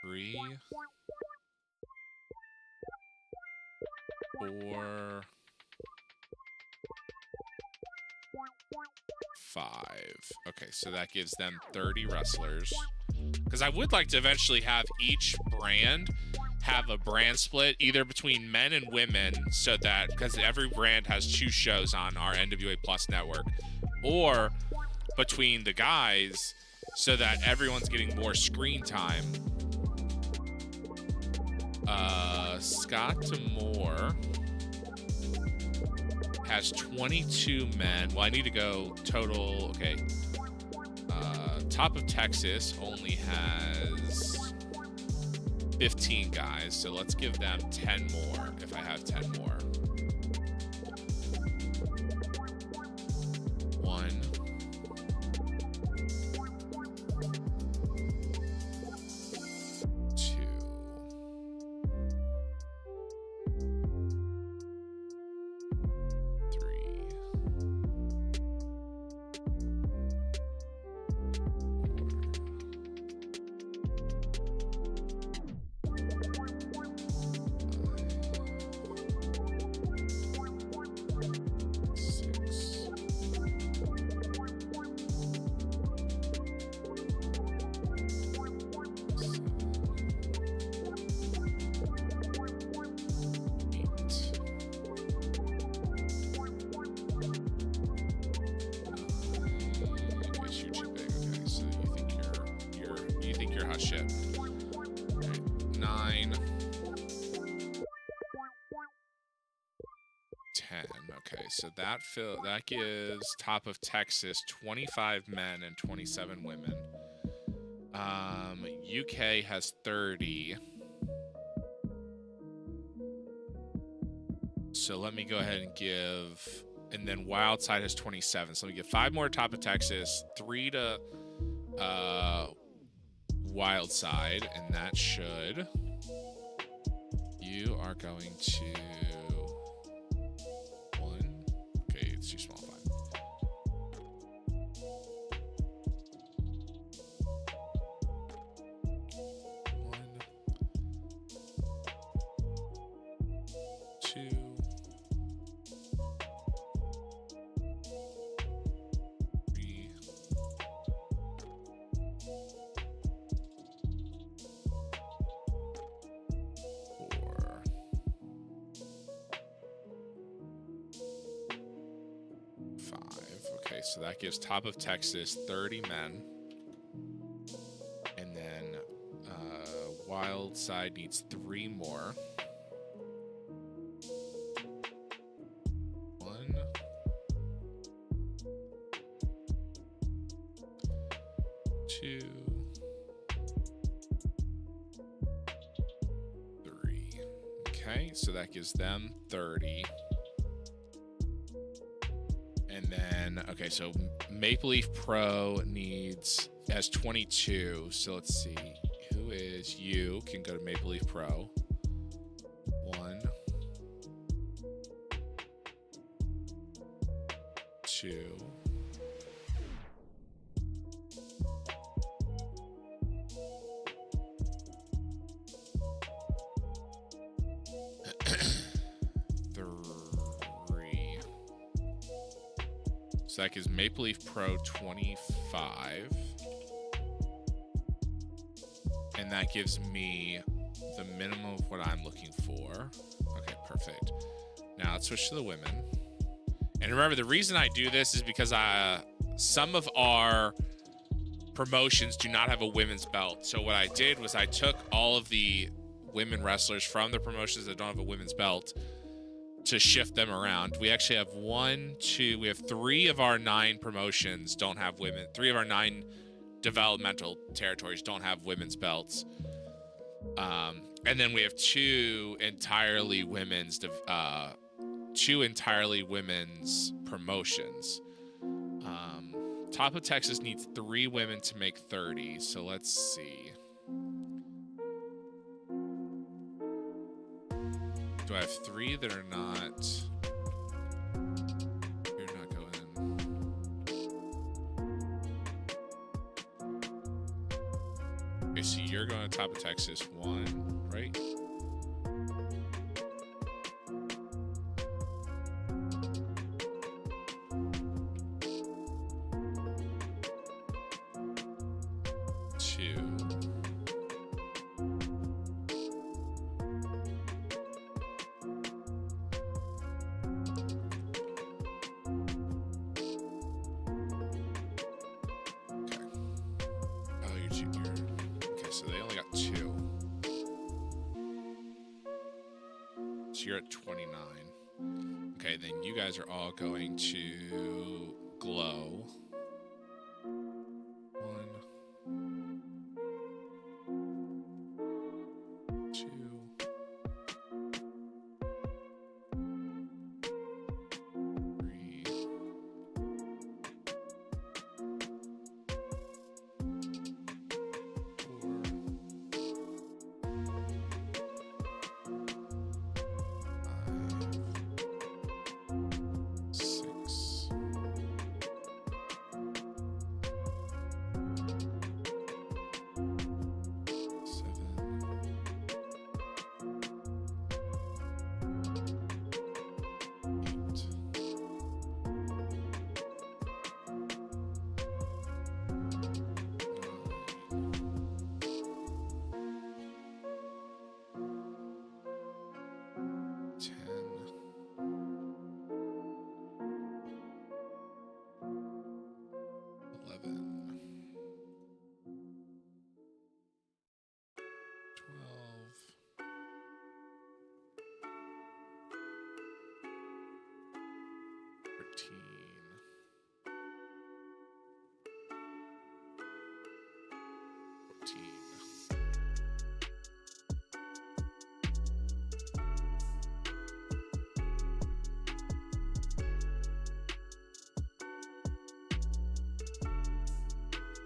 3. 4. 5. Okay, so that gives them 30 wrestlers. Because I would like to eventually have each brand have a brand split either between men and women, so that, because every brand has 2 shows on our NWA Plus network, or between the guys, so that everyone's getting more screen time. Scott Moore has 22 men. Well, I need to go total. Okay. Top of Texas only has 15 guys, so let's give them 10 more if I have 10 more. 1. 2. 3. 9. 10. Okay, so that gives Top of Texas 25 men and 27 women. UK has 30. So let me go ahead and give, and then Wildside has 27. So let me give 5 more Top of Texas, 3 to Wildside, and that should. You are going to 1. Okay, it's too small. 5. 1, 2. 3. 4. so that gives top of Texas 30 men. And then Wild Side needs 3 more. 1, 2, 3. Okay, so that gives them 30. And then, okay, so Maple Leaf Pro has 22. So let's see. Who is you? Can go to Maple Leaf Pro. 1, 2. So that gives Maple Leaf Pro 25. And that gives me the minimum of what I'm looking for. Okay, perfect. Now let's switch to the women. And remember, the reason I do this is because some of our promotions do not have a women's belt. So what I did was I took all of the women wrestlers from the promotions that don't have a women's belt to shift them around. We actually have 3 of our 9 promotions don't have women. 3 of our 9 developmental territories don't have women's belts. And then we have 2 entirely women's promotions. Top of Texas needs 3 women to make 30. So let's see. Do I have 3 that are not? You're not going in. Okay, so you're going to Top of Texas 1, right? You're at 29. Okay, then you guys are all going to Glow. 1, 2, 3, 4, 6,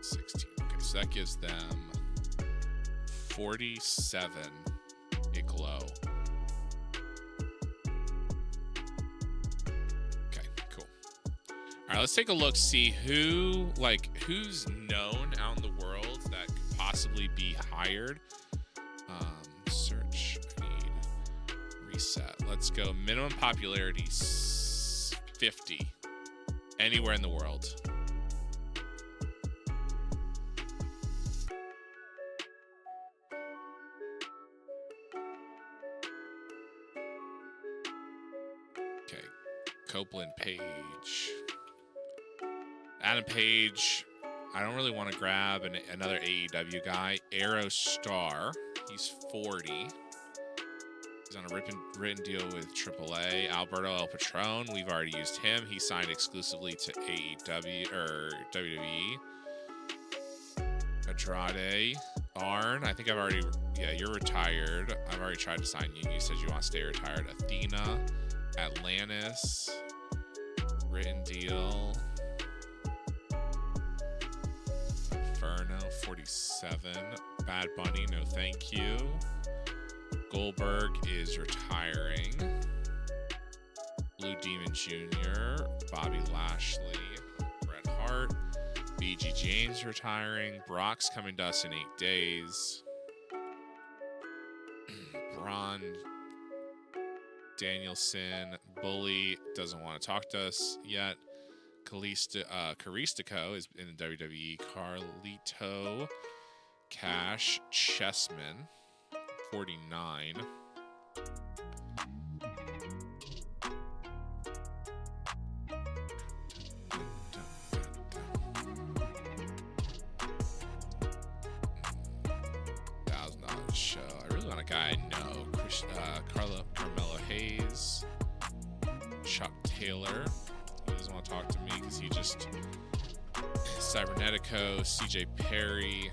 16. Okay, so that gives them 47 at Glow. Okay, cool. All right, let's take a look, see who's known out in the world that could possibly be hired. Search, I need reset. Let's go minimum popularity 50. Anywhere in the world. Okay, Copeland Page. Adam Page. I don't really want to grab another AEW guy. Arrow Star. He's 40. He's on a written deal with AAA. Alberto El Patron. We've already used him. He signed exclusively to AEW or WWE. Andrade. Arn. I think I've already... Yeah, you're retired. I've already tried to sign you. You said you want to stay retired. Athena. Atlantis. Written deal. Inferno. 47. Bad Bunny. No thank you. Goldberg is retiring. Blue Demon Jr., Bobby Lashley, Bret Hart, BG James retiring. Brock's coming to us in 8 days. Braun Danielson, Bully doesn't want to talk to us yet. Karistico is in the WWE. Carlito Cash Chessman. 49. $1,000 show. I really want a guy I know. Carmelo Hayes. Chuck Taylor. He doesn't want to talk to me because he just... Cybernetico. CJ Perry.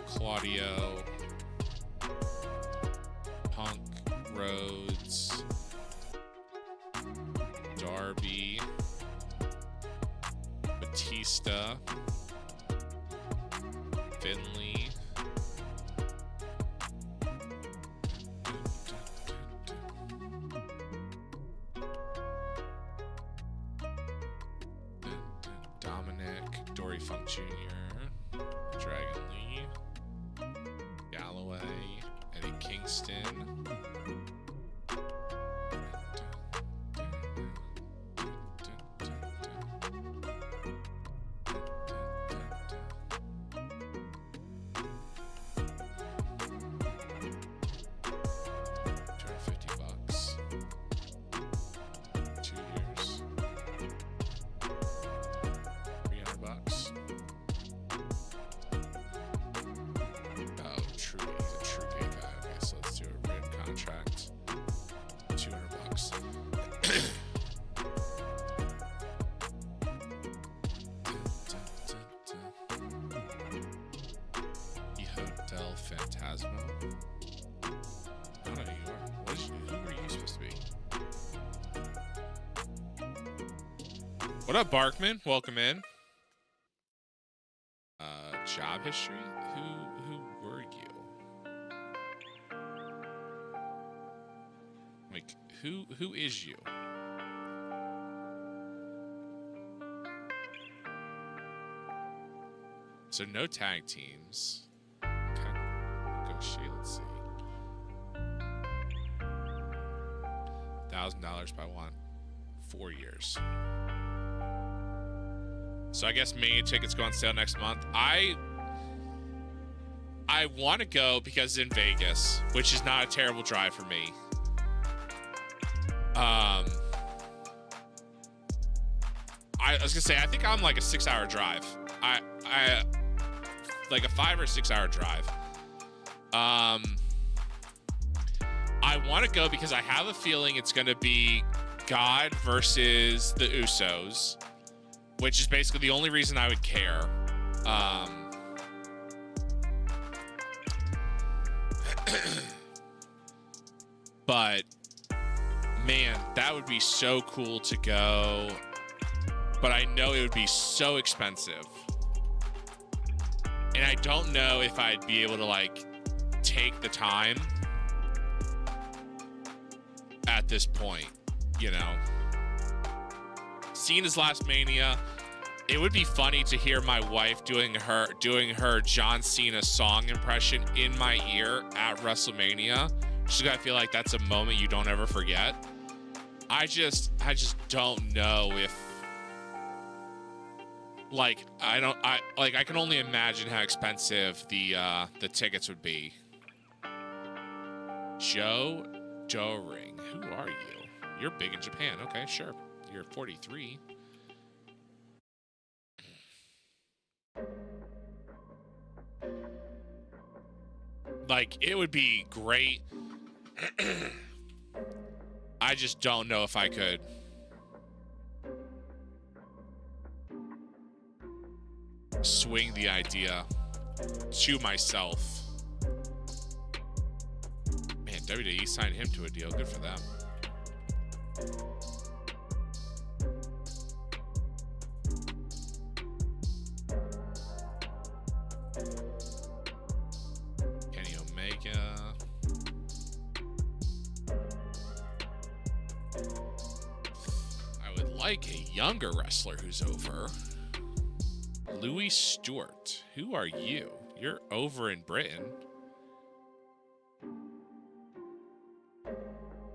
Claudio. Punk, Rhodes, Darby, Batista, Finley, Dominic, Dory Funk Jr., Dragon Lee, Galloway, Eddie Kingston. $250. 2 years. $300. Oh, true. He's a true gay guy. Okay, so let's do a written contract. $200. E Hotel Phantasmo. I don't know who you are. Who are you supposed to be? What up, Barkman? Welcome in. Job history? Who were you? Like, who is you? So no tag teams. Okay. Negotiate, let's see. $1,000 by one. 4 years. So I guess Mania tickets go on sale next month. I want to go because it's in Vegas, which is not a terrible drive for me. I was gonna say, I think I'm like a 6-hour drive. I like a 5 or 6 hour drive. I want to go because I have a feeling it's gonna be God versus the Usos, which is basically the only reason I would care. But man, that would be so cool to go. But I know it would be so expensive. And I don't know if I'd be able to like take the time at this point, you know. Cena's last Mania, it would be funny to hear my wife doing her John Cena song impression in my ear at WrestleMania. She's gotta feel like that's a moment you don't ever forget. I just don't know if like I can only imagine how expensive the tickets would be. Joe Doring, who are you? You're big in Japan. Okay, sure. You're 43. Like, it would be great. I just don't know if I could. Swing the idea to myself. Man, WWE signed him to a deal. Good for them. Kenny Omega. I would like a younger wrestler who's over. Louis Stewart. Who are you? You're over in Britain.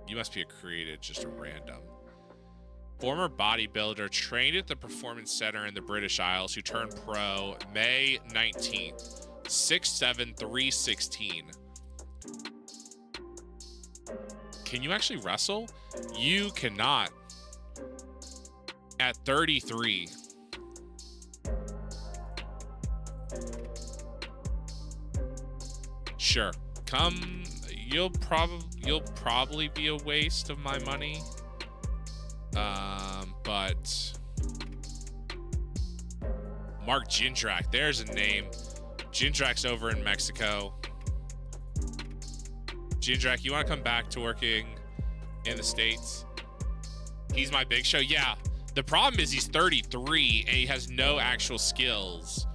You must be created just a random. Former bodybuilder trained at the Performance Center in the British Isles who turned pro May 19th. 6'7", 316. Can you actually wrestle? You cannot. At 33. Sure. Come. You'll probably be a waste of my money. But Mark Jindrak, there's a name. Jindrak's over in Mexico. Jindrak, you want to come back to working in the States? He's my Big Show. Yeah. The problem is he's 33 and he has no actual skills.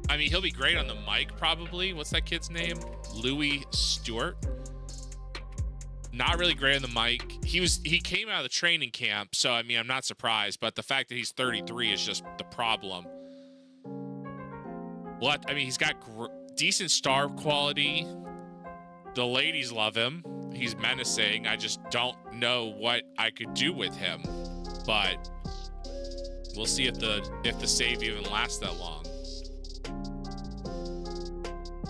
I mean, he'll be great on the mic, probably. What's that kid's name? Louis Stewart. Not really great on the mic. He came out of the training camp, so I mean, I'm not surprised. But the fact that he's 33 is just the problem. What? I mean, he's got decent star quality. The ladies love him. He's menacing. I just don't know what I could do with him. But we'll see if the save even lasts that long.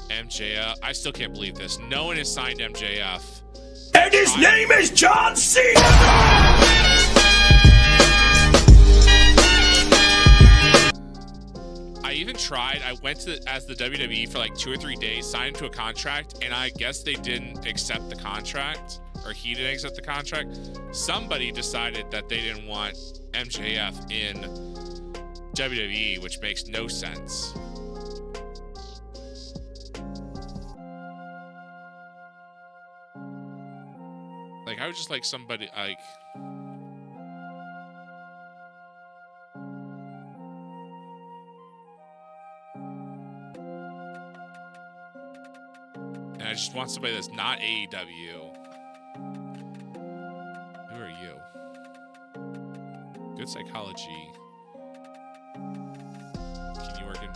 MJF. I still can't believe this. No one has signed MJF. And his name is John Cena! I even tried. I went as the WWE for like 2 or 3 days, signed to a contract, and I guess they didn't accept the contract, or he didn't accept the contract. Somebody decided that they didn't want MJF in WWE, which makes no sense. Like, I would just like somebody, like... And I just want somebody that's not AEW. Who are you? Good psychology. Can you work in...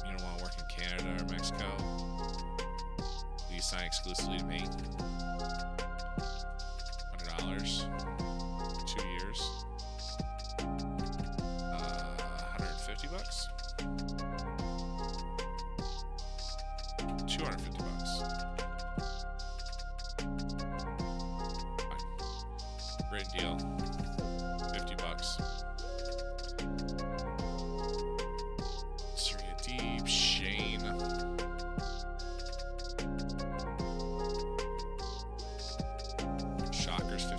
You don't want to work in Canada or Mexico? Will you sign exclusively to me? $100. 2 years. $150. $250. Fine. Written deal. $50. Surya Deep, Shane. Shockers 53.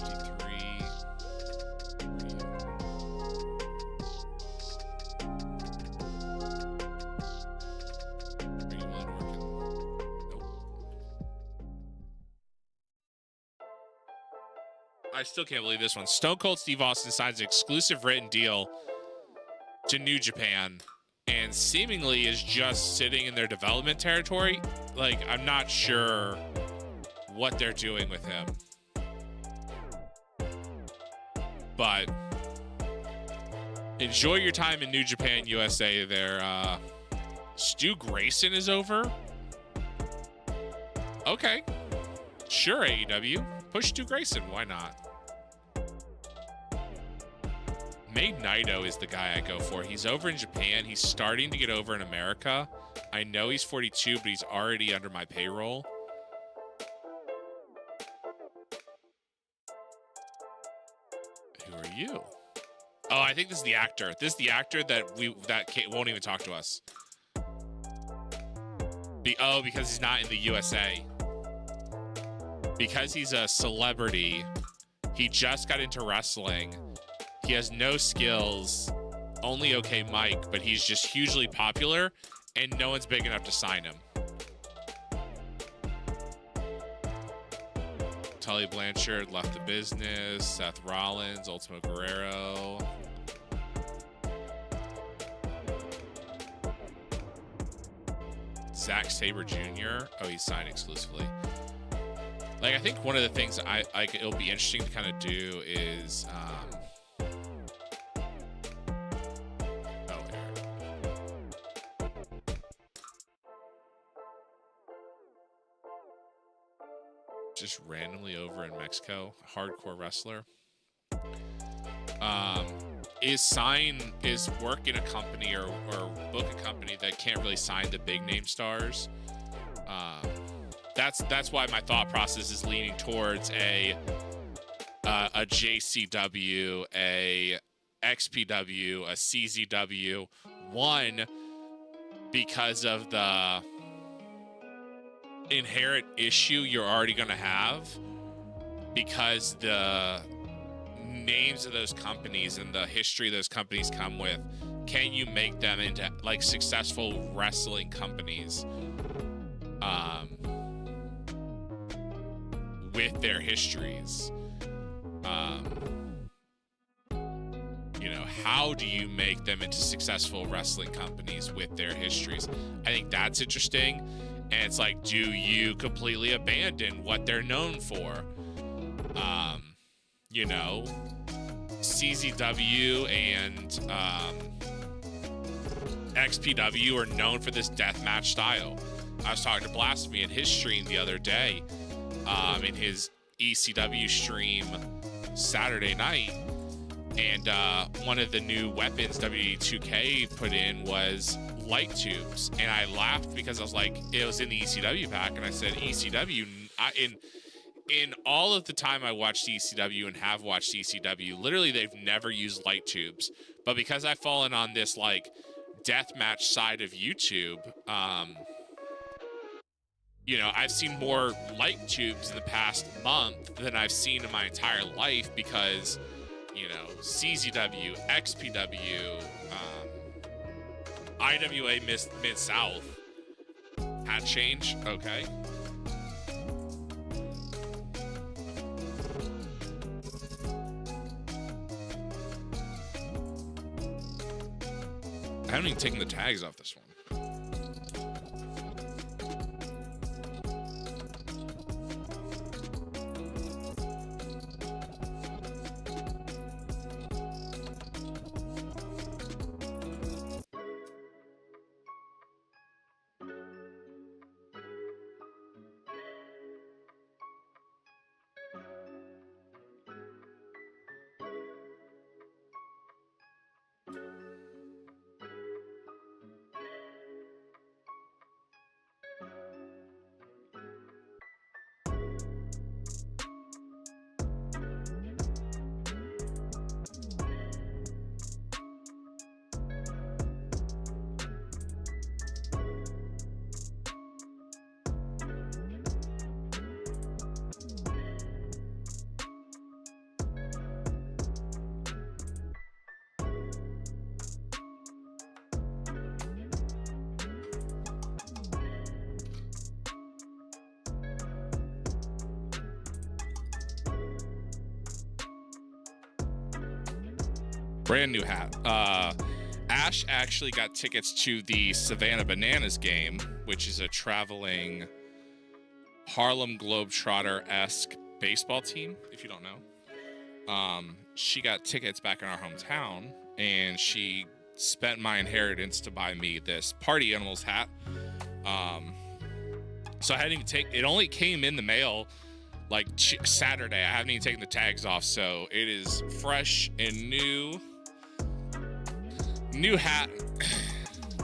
Are you willing to work in? Nope. I still can't believe this one. Stone Cold Steve Austin signs an exclusive written deal to New Japan and seemingly is just sitting in their development territory. Like, I'm not sure what they're doing with him. But enjoy your time in New Japan USA there. Stu Grayson is over. Okay. Sure, AEW. Push Stu Grayson. Why not? May Naito is the guy I go for. He's over in Japan. He's starting to get over in America. I know he's 42, but he's already under my payroll. Who are you? Oh, I think this is the actor. This is the actor that won't even talk to us. Because he's not in the USA. Because he's a celebrity, he just got into wrestling. He has no skills, only okay mic, but he's just hugely popular, and no one's big enough to sign him. Tully Blanchard left the business. Seth Rollins, Ultimo Guerrero. Zack Sabre Jr. Oh, he's signed exclusively. Like, I think one of the things it'll be interesting to kind of do is, just randomly over in Mexico, hardcore wrestler, is work in a company or book a company that can't really sign the big name stars. That's why my thought process is leaning towards a JCW, a XPW, a CZW. One, because of the inherent issue you're already going to have, because the names of those companies and the history those companies come with, can you make them into like successful wrestling companies with their histories? How do you make them into successful wrestling companies with their histories? I think that's interesting. And it's like, do you completely abandon what they're known for? CZW and XPW are known for this deathmatch style. I was talking to Blasphemy in his stream the other day, in his ECW stream Saturday night, and one of the new weapons WWE2K put in was light tubes, and I laughed because I was like, it was in the ECW pack, and I said, ECW, in all of the time I watched ECW and have watched ECW, literally they've never used light tubes. But because I've fallen on this like deathmatch side of YouTube, I've seen more light tubes in the past month than I've seen in my entire life, because CZW, XPW, IWA Mid-South had change. Okay. I haven't even taken the tags off this one. Brand new hat. Ash actually got tickets to the Savannah Bananas game, which is a traveling Harlem Globetrotter-esque baseball team, if you don't know. She got tickets back in our hometown, and she spent my inheritance to buy me this Party Animals hat. So I hadn't even it only came in the mail like Saturday. I haven't even taken the tags off, so it is fresh and new. New hat,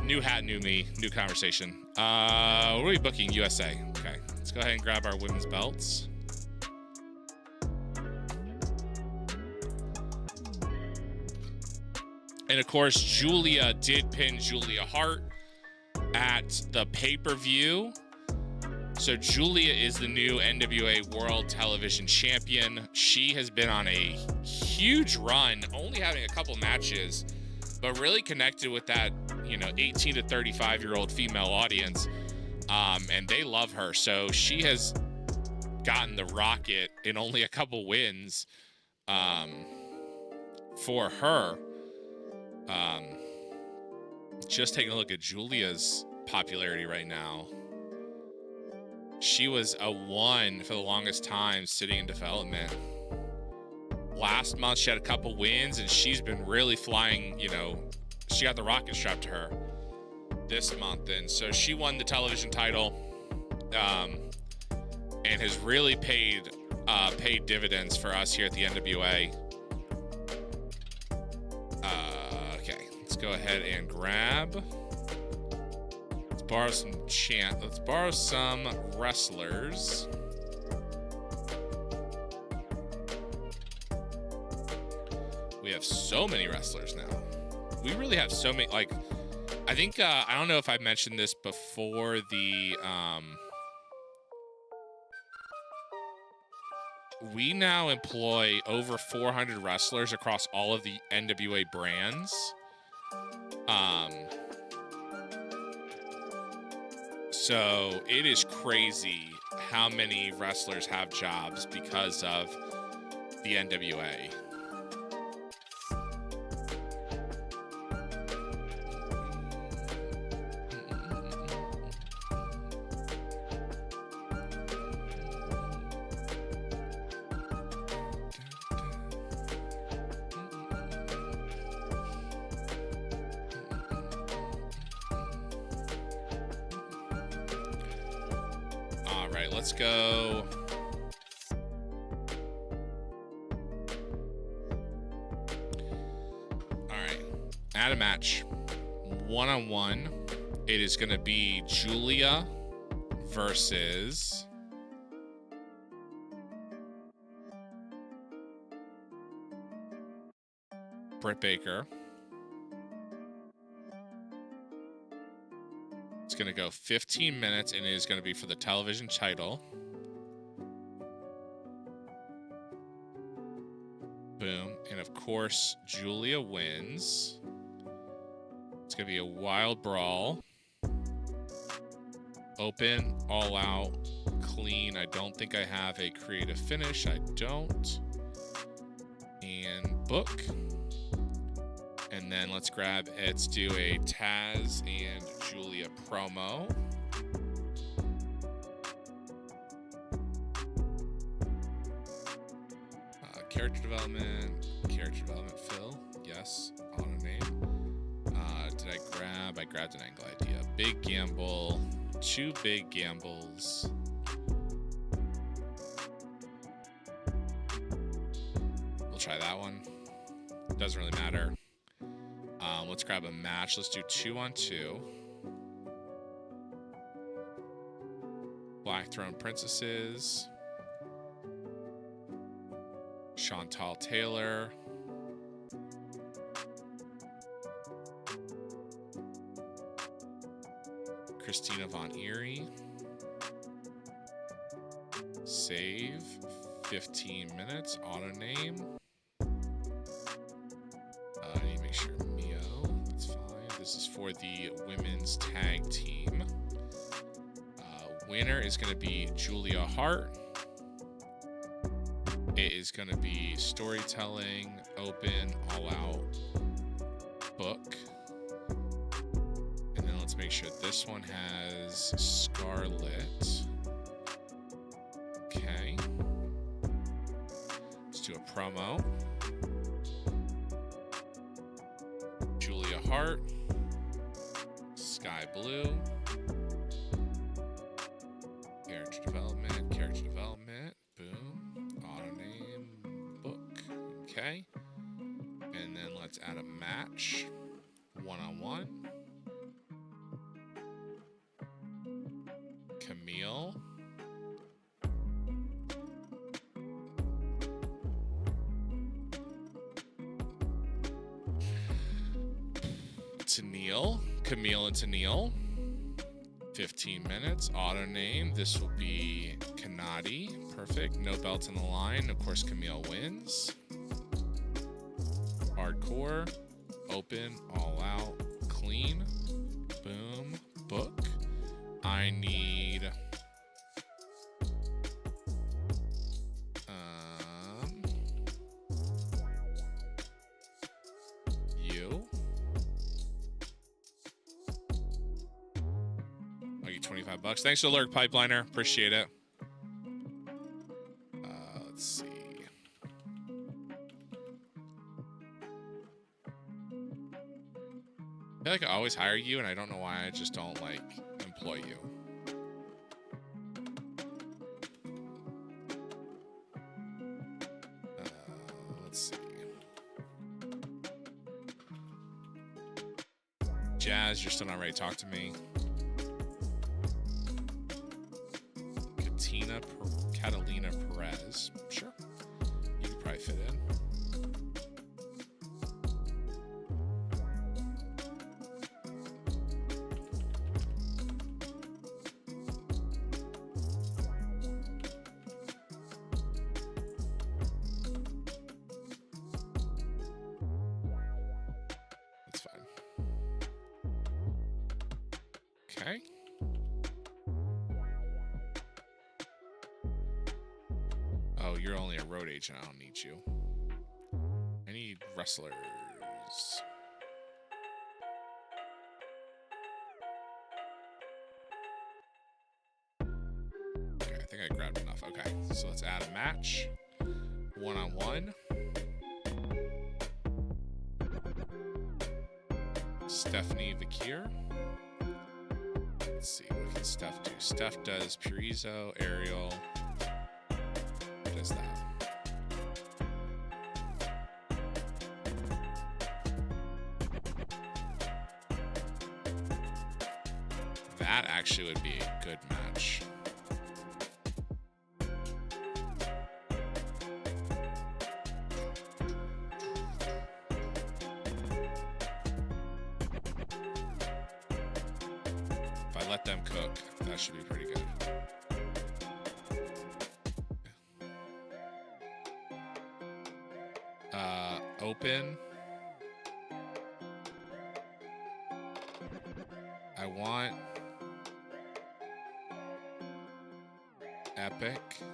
new me, new conversation. What are we booking? USA. Okay, let's go ahead and grab our women's belts. And of course, Julia did pin Julia Hart at the pay-per-view. So Julia is the new NWA World Television Champion. She has been on a huge run, only having a couple matches, but really connected with that, 18 to 35-year-old female audience. And they love her. So she has gotten the rocket in only a couple wins for her. Just taking a look at Julia's popularity right now. She was a 1 for the longest time sitting in development. Last month, she had a couple wins, and she's been really flying, she got the rocket strapped to her this month. And so she won the television title and has really paid dividends for us here at the NWA. Okay, let's go ahead and grab... Let's borrow some wrestlers. We have so many wrestlers now. We really have so many. Like, I think I don't know if I mentioned this before. We now employ over 400 wrestlers across all of the NWA brands. So it is crazy how many wrestlers have jobs because of the NWA. Let's go. All right. Add a match. 1-on-1. It is going to be Julia versus Britt Baker. It's going to go 15 minutes, and it is going to be for the television title. Boom. And of course, Julia wins. It's going to be a wild brawl. Open, all out, clean. I don't think I have a creative finish. I don't. And book. And then let's do a Taz and Julia promo. Character development fill. Yes, auto name. I grabbed an angle idea. Big gamble, 2 big gambles. We'll try that one. Doesn't really matter. Let's grab a match. Let's do 2-on-2. Black Throne Princesses. Chantal Taylor. Christina Von Eerie. Save. 15 minutes. Auto name. I need to make sure Mio. That's fine. This is for the women's tag team. Winner is going to be Julia Hart. It is going to be storytelling, open, all out, book. And then let's make sure this one has Scarlet. Okay. Let's do a promo. Julia Hart. Sky Blue. Character development. Boom. Auto name. Book. Okay. And then let's add a match. 1-on-1. Camille. Tennille. Camille and Tennille. 15 minutes. Auto name. This will be Kanadi. Perfect. No belt in the line. Of course, Camille wins. Hardcore. Open. All out. Clean. Boom. Book. I need... you. I'll get 25 bucks. Thanks for the lurk, Pipeliner. Appreciate it. Let's see. I feel like I always hire you, and I don't know why I just don't, like, employ you. Let's see. Jazz, you're still not ready to talk to me. Catalina Perez. Sure. You could probably fit in. That's fine. Okay. Oh, you're only a road agent. I don't need you. I need wrestlers. Okay, I think I grabbed enough. Okay, so let's add a match. One-on-one. Stephanie Vakir. Let's see, what can Steph do? Steph does Purizo, Aerial. Does that. That actually would be a good match. If I let them cook, that should be pretty good. Open. I want epic. I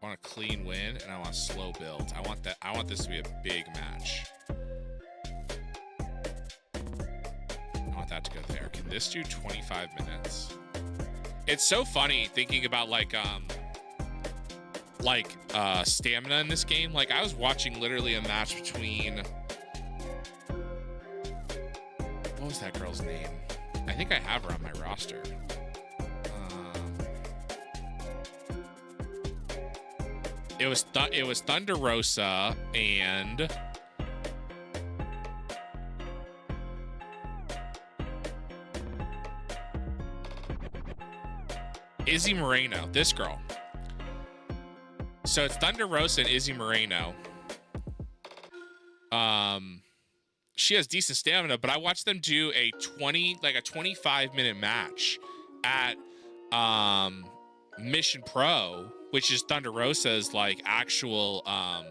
want a clean win, and I want a slow build. I want this to be a big match. I want that to go there. Can this do 25 minutes? It's so funny thinking about stamina in this game. Like, I was watching literally a match between... What was that girl's name? I think I have her on my roster. It was Thunder Rosa and... Izzy Moreno. This girl. So it's Thunder Rosa and Izzy Moreno. She has decent stamina, but I watched them do a 25-minute match at Mission Pro, which is Thunder Rosa's actual I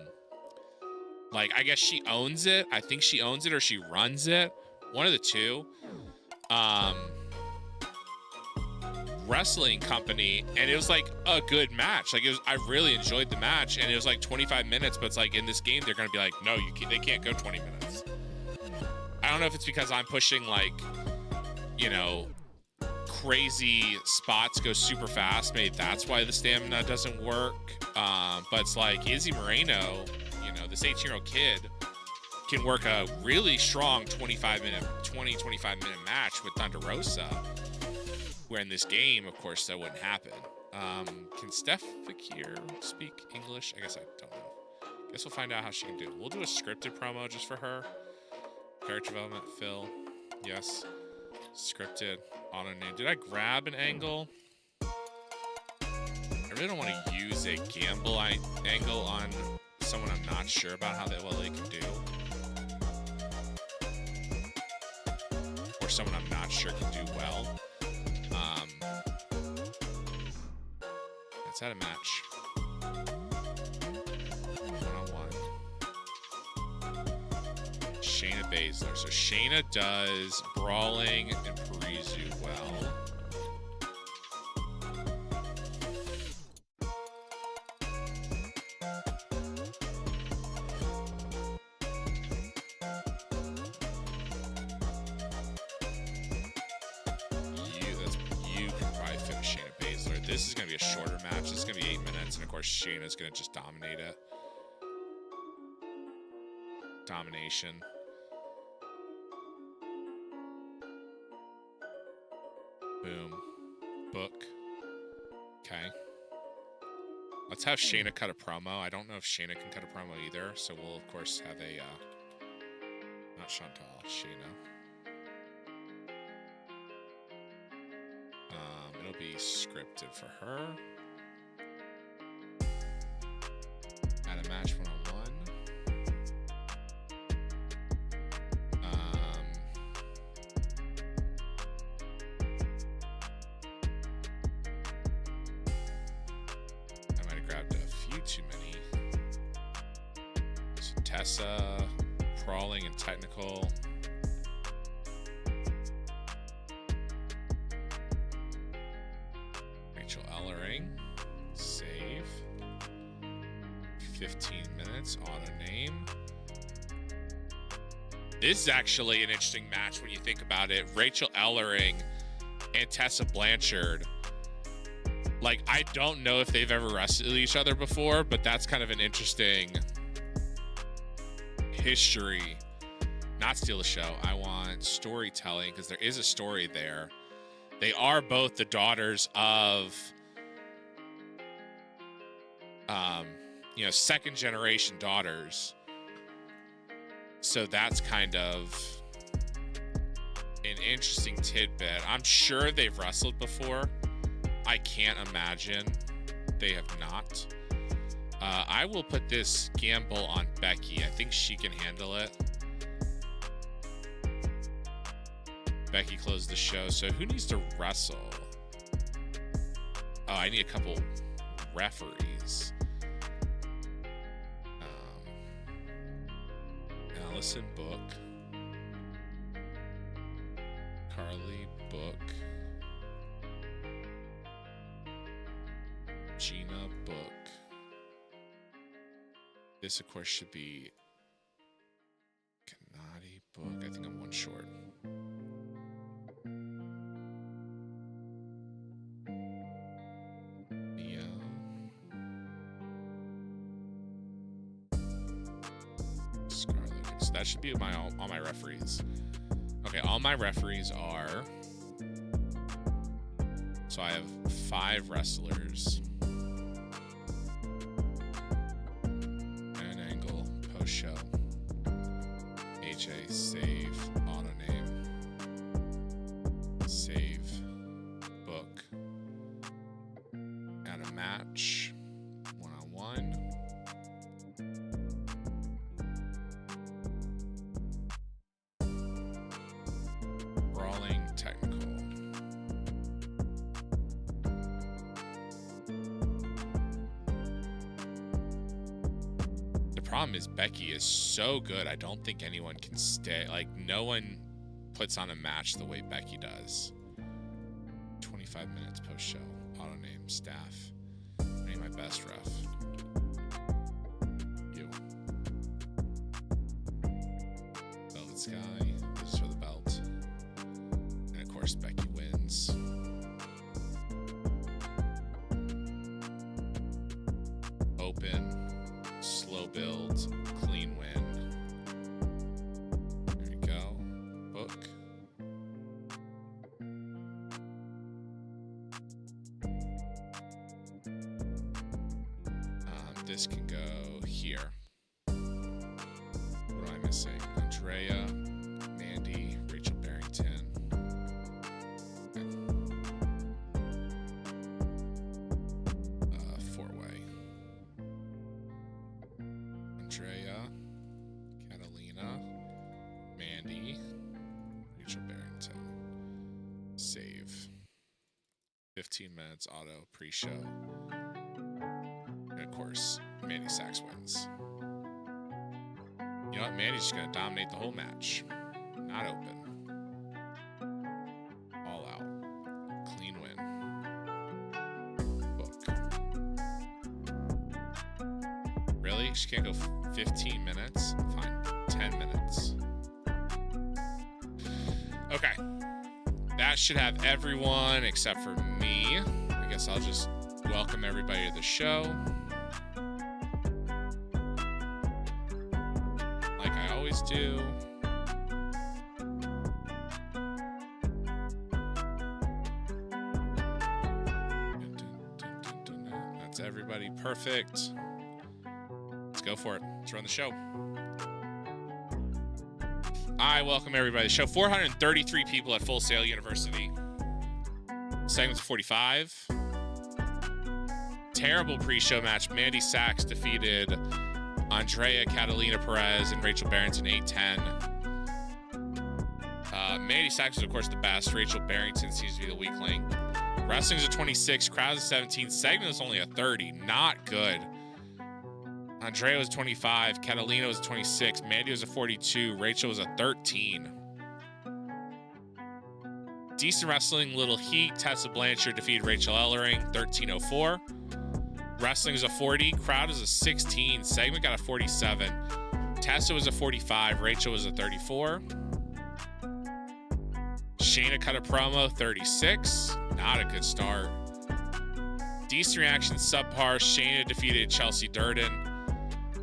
guess she owns it. I think she owns it or she runs it. One of the two. Wrestling company, and it was like a good match. I really enjoyed the match, and it was like 25 minutes, but it's like in this game they're gonna be like, no, they can't go 20 minutes. I don't know if it's because I'm pushing crazy spots, go super fast. Maybe that's why the stamina doesn't work. But it's like Izzy Moreno, this 18-year-old kid can work a really strong 25 minute match with Thunder Rosa. Where in this game, of course, that wouldn't happen. Can Steph Fakir speak English? I guess I don't know. Guess we'll find out how she can do it. We'll do a scripted promo just for her. Character development, Phil. Yes. Scripted. Auto name. Did I grab an angle? I really don't want to use a gamble angle on someone I'm not sure about what they can do. someone I'm not sure can do well. Let's add a match. One-on-one. Shayna Baszler. So Shayna does Brawling and Parizu well. You can probably finish Shayna Baszler. This is going to be a shorter match. This is going to be 8 minutes, and of course Shayna's going to just dominate it. Domination. Boom. Book. Okay. Let's have Shayna cut a promo. I don't know if Shayna can cut a promo either, so we'll of course have a not Chantal, Shayna. It'll be scripted for her. Add a match one-on-one. I might have grabbed a few too many. So Tessa, Crawling and Technical. Rachel Ellering, save. 15 minutes, auto name. This is actually an interesting match when you think about it. Rachel Ellering and Tessa Blanchard. Like, I don't know if they've ever wrestled each other before, but that's kind of an interesting history. Not steal the show. I want storytelling because there is a story there. They are both the daughters of, second generation daughters. So that's kind of an interesting tidbit. I'm sure they've wrestled before. I can't imagine they have not. I will put this gamble on Becky. I think she can handle it. Becky closed the show. So who needs to wrestle? Oh, I need a couple referees. Allison Book. Carly Book. Gina Book. This, of course, should be Kanati Book. I think I'm one short. Mia. Scarlet. So that should be all my referees. Okay, all my referees are. So I have 5 wrestlers. Show. AJ, save, auto name, save, book, add a match, one-on-one. Brawling, technical. Problem is Becky is so good. I don't think anyone can stay. Like, no one puts on a match the way Becky does. 25 minutes post show. Auto name, staff. I need my best ref. You. Velvet Sky. This is for the belt. And of course Becky wins. Open. Slow build, clean win. There we go. Book. This can go here. What am I missing? Andrea, Mandy, Rachel Barrington. Four-way. Andrea, Catalina, Mandy, Rachel Barrington. 15 minutes auto pre-show. And of course, Mandy Sachs wins. You know what? Mandy's just going to dominate the whole match. Not open. All out. Clean win. Book. Really? She can't go 15 minutes? Fine. 10 minutes. Okay. That should have everyone except for me. I guess I'll just welcome everybody to the show. Like I always do. That's everybody. Perfect. Let's go for it. Let's run the show. I welcome everybody to the show. 433 people at Full Sail University. Segments 45. Terrible pre-show match. Mandy Sachs defeated Andrea Catalina Perez and Rachel Barrington 8-10. Mandy Sachs is, of course, the best. Rachel Barrington seems to be the weak link. Wrestling's a 26. Crowd's a 17. Segment was only a 30. Not good. Andrea was 25, Catalina was 26, Mandy was a 42, Rachel was a 13. Decent wrestling, little heat. Tessa Blanchard defeated Rachel Ellering, 13:04. Wrestling is a 40, crowd is a 16, segment got a 47. Tessa was a 45, Rachel was a 34. Shayna cut a promo, 36. Not a good start. Decent reaction, subpar. Shayna defeated Chelsea Durden.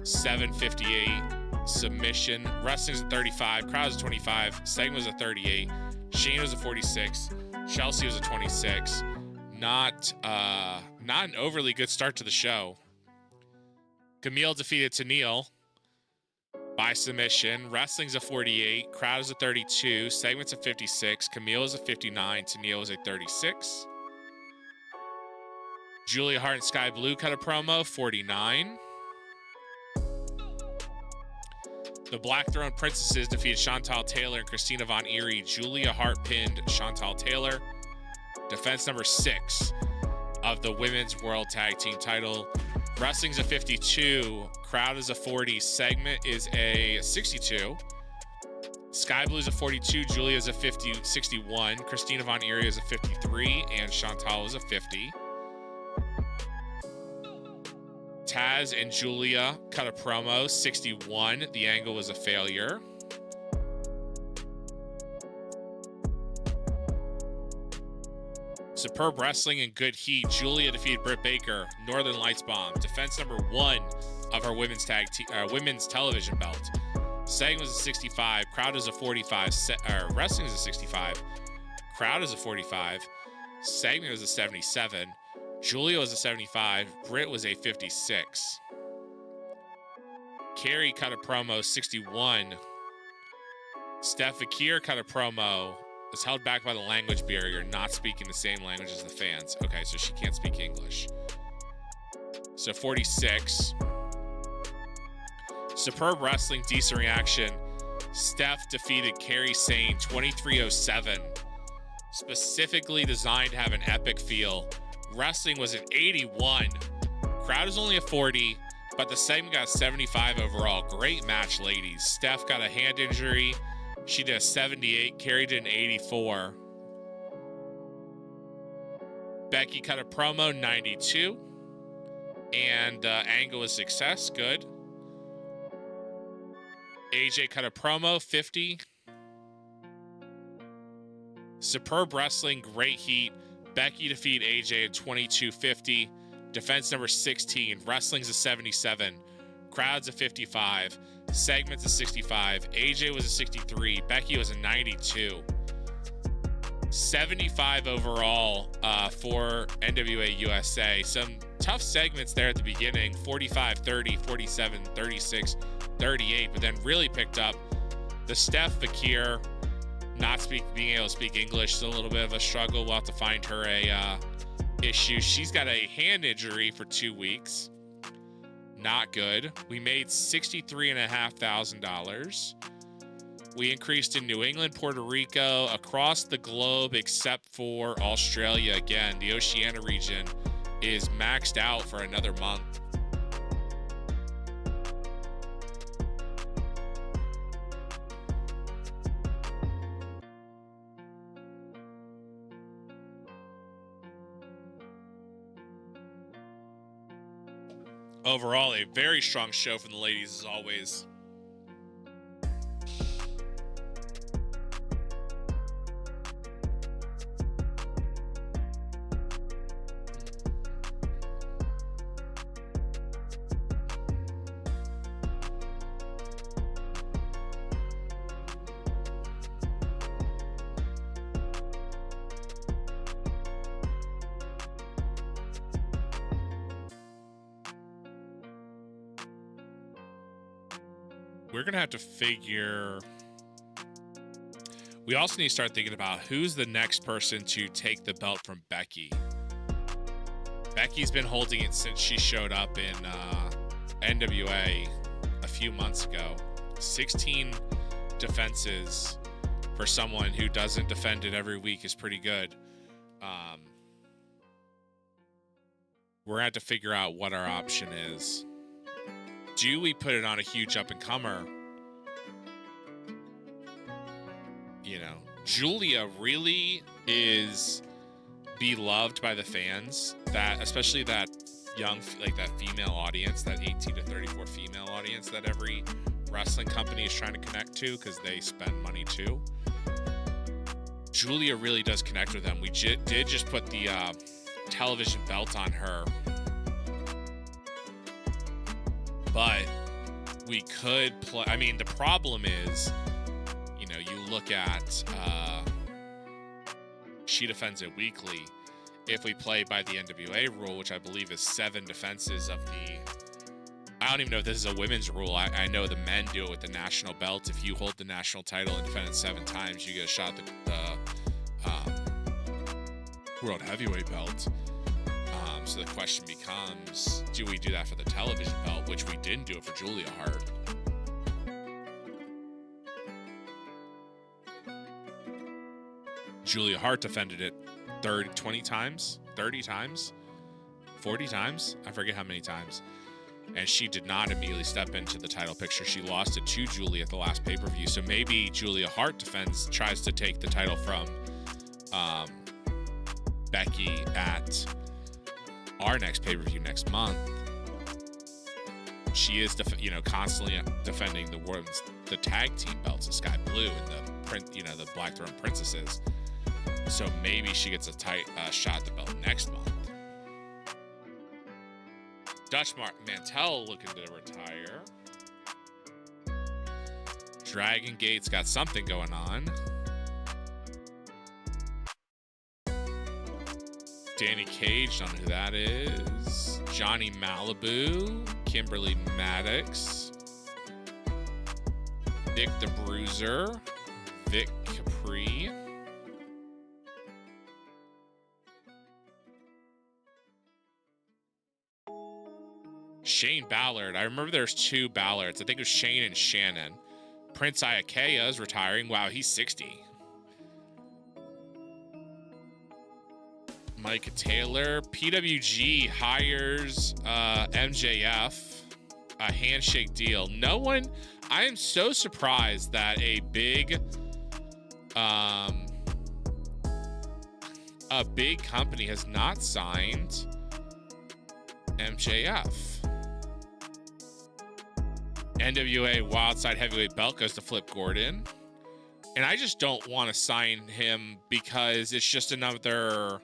7:58 submission. Wrestling's a 35. Crowd is 25. Segment was a 38. Shane was a 46. Chelsea was a 26. Not an overly good start to the show. Camille defeated Tennille by submission. Wrestling's a 48. Crowd is a 32. Segment's a 56. Camille is a 59. Tennille is a 36. Julia Hart and Sky Blue cut a promo, 49. The Black Throne Princesses defeated Chantal Taylor and Christina Von Eerie. Julia Hart pinned Chantal Taylor. Defense number 6 of the Women's World Tag Team title. Wrestling's a 52. Crowd is a 40. Segment is a 62. Sky Blue is a 42. Julia is a 61. Christina Von Eerie is a 53. And Chantal is a 50. Taz and Julia cut a promo, 61. The angle was a failure. Superb wrestling and good heat. Julia defeated Britt Baker. Northern Lights Bomb. Defense number 1 of her women's television belt. Segment was a 65. Crowd is a 45. Wrestling is a 65. Crowd is a 45. Segment was a 77. Julia was a 75. Britt was a 56. Carrie cut a promo, 61. Steph Vakir cut a promo. Was held back by the language barrier, not speaking the same language as the fans. Okay, so she can't speak English. So 46. Superb wrestling, decent reaction. Steph defeated Carrie Sane, 23:07. Specifically designed to have an epic feel. Wrestling was an 81. Crowd is only a 40, but the segment got 75 overall. Great match, ladies. Steph got a hand injury. She did a 78. Carrie did an 84. Becky cut a promo, 92. And angle was success. Good. AJ cut a promo, 50. Superb wrestling, great heat. Becky defeated AJ at 22:50. Defense number 16. Wrestling's a 77. Crowd's a 55. Segment's a 65. AJ was a 63. Becky was a 92. 75 overall for NWA USA. Some tough segments there at the beginning. 45, 30, 47, 36, 38. But then really picked up the Steph Vakir being able to speak English is a little bit of a struggle. We'll have to find her a issue. She's got a hand injury for 2 weeks. Not good. We made $63,500. We increased in New England, Puerto Rico, across the globe, except for Australia. Again, the Oceania region is maxed out for another month. Overall, a very strong show from the ladies as always. We're going to have to figure... We also need to start thinking about who's the next person to take the belt from Becky. Becky's been holding it since she showed up in NWA a few months ago. 16 defenses for someone who doesn't defend it every week is pretty good. We're going to have to figure out what our option is. Do we put it on a huge up-and-comer? You know, Julia really is beloved by the fans, that especially that young, like that female audience, that 18 to 34 female audience that every wrestling company is trying to connect to because they spend money too. Julia really does connect with them. We did just put the television belt on her. But we could play. I mean, the problem is, you know, you look at she defends it weekly. If we play by the NWA rule, which I believe is 7 defenses of the... I don't even know if this is a women's rule. I know the men do it with the national belt. If you hold the national title and defend it 7 times, you get a shot at the World Heavyweight belt. So the question becomes, do we do that for the television belt, which we didn't do it for Julia Hart? Julia Hart defended it 20 times, 30 times, 40 times. I forget how many times. And she did not immediately step into the title picture. She lost it to Julia at the last pay-per-view. So maybe Julia Hart tries to take the title from Becky at our next pay-per-view next month. She is, constantly defending the tag team belts of Sky Blue and the Black-Throne Princesses. So maybe she gets a shot at the belt next month. Dutch Mantel looking to retire. Dragon Gate's got something going on. Danny Cage, don't know who that is. Johnny Malibu, Kimberly Maddox, Vic the Bruiser, Vic Capri. Shane Ballard. I remember there's 2 Ballards. I think it was Shane and Shannon. Prince Iakea is retiring. Wow, he's 60. Micah Taylor. PWG hires MJF. A handshake deal. No one... I am so surprised that a big company has not signed MJF. NWA Wildside Heavyweight belt goes to Flip Gordon. And I just don't want to sign him because it's just another...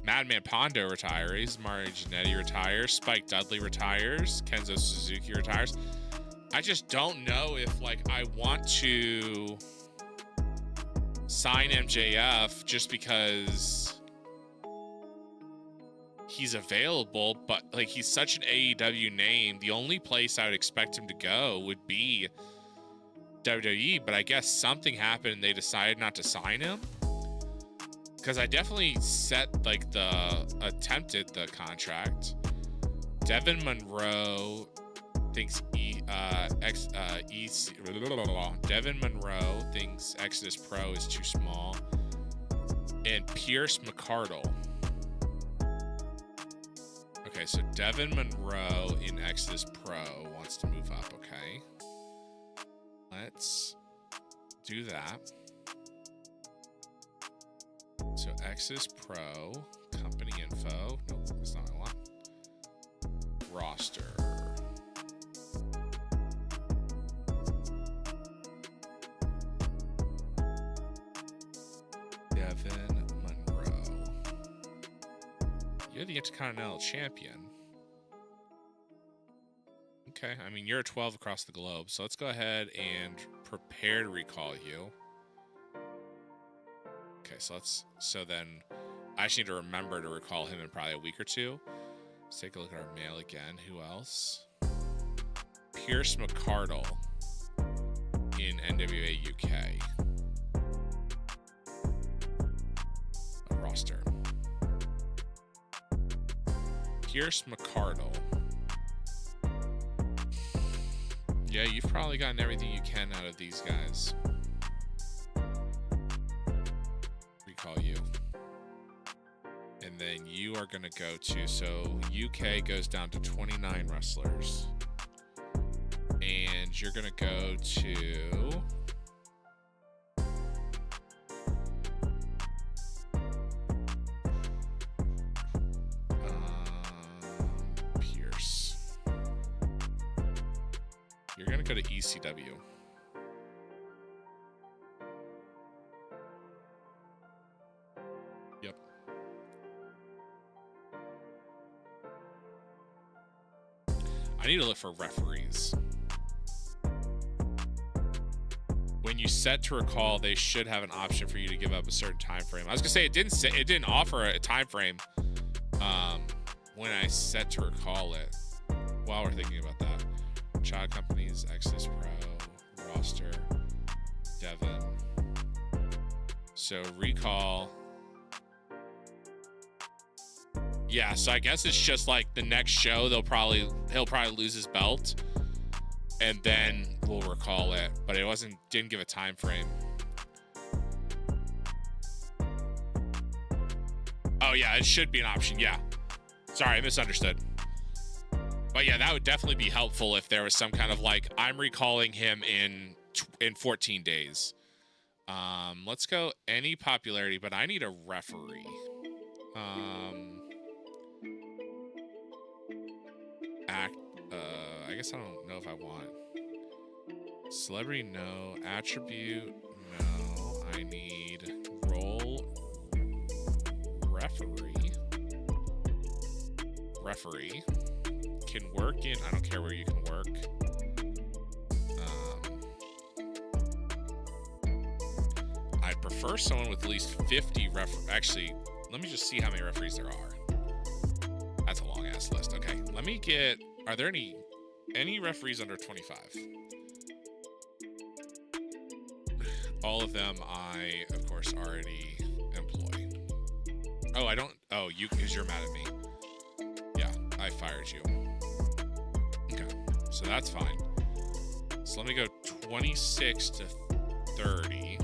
Madman Pondo retires. Mario Jannetty retires. Spike Dudley retires. Kenzo Suzuki retires. I just don't know if, I want to sign MJF just because he's available, but, he's such an AEW name. The only place I would expect him to go would be WWE, but I guess something happened and they decided not to sign him. Because I definitely attempted the contract. Devin Monroe thinks Devin Monroe thinks Exodus Pro is too small. And Pierce McCardle. Okay, so Devin Monroe in Exodus Pro wants to move up, okay? Let's do that. So Exodus Pro, company info. Nope, that's not what I want. Roster. Devin Monroe. You're the Intercontinental Champion. Okay, I mean, you're a 12 across the globe, so let's go ahead and prepare to recall you. Okay, so then I just need to remember to recall him in probably a week or two. Let's take a look at our mail again. Who else? Pierce McCardle in NWA UK. A roster. Pierce McCardle. Yeah, you've probably gotten everything you can out of these guys. Recall you. And then you are going to go to, so UK goes down to 29 wrestlers. And you're going to go to... Pierce. You're going to go to ECW. Yep. I need to look for referees. When you set to recall, they should have an option for you to give up a certain time frame. I was gonna say it didn't offer a time frame when I set to recall it. While we're thinking about that, child companies, Exodus Pro, roster, Devin. So recall. Yeah, so I guess it's just like the next show he'll probably lose his belt, and then we'll recall it. But it didn't give a time frame. Oh yeah, it should be an option. Yeah, sorry, I misunderstood. But yeah, that would definitely be helpful if there was some kind of like, I'm recalling him in 14 days. Let's go any popularity, but I need a referee. I guess I don't know if I want celebrity. No. Attribute. No. I need role. Referee. Can work in, I don't care where you can work. I'd prefer someone with at least 50 actually, let me just see how many referees there are. That's a long ass list. Okay, let me get, are there any referees under 25? All of them I, of course, already employ. Oh, I don't, oh, because you're mad at me. Yeah, I fired you. Okay, so that's fine. So let me go 26 to 30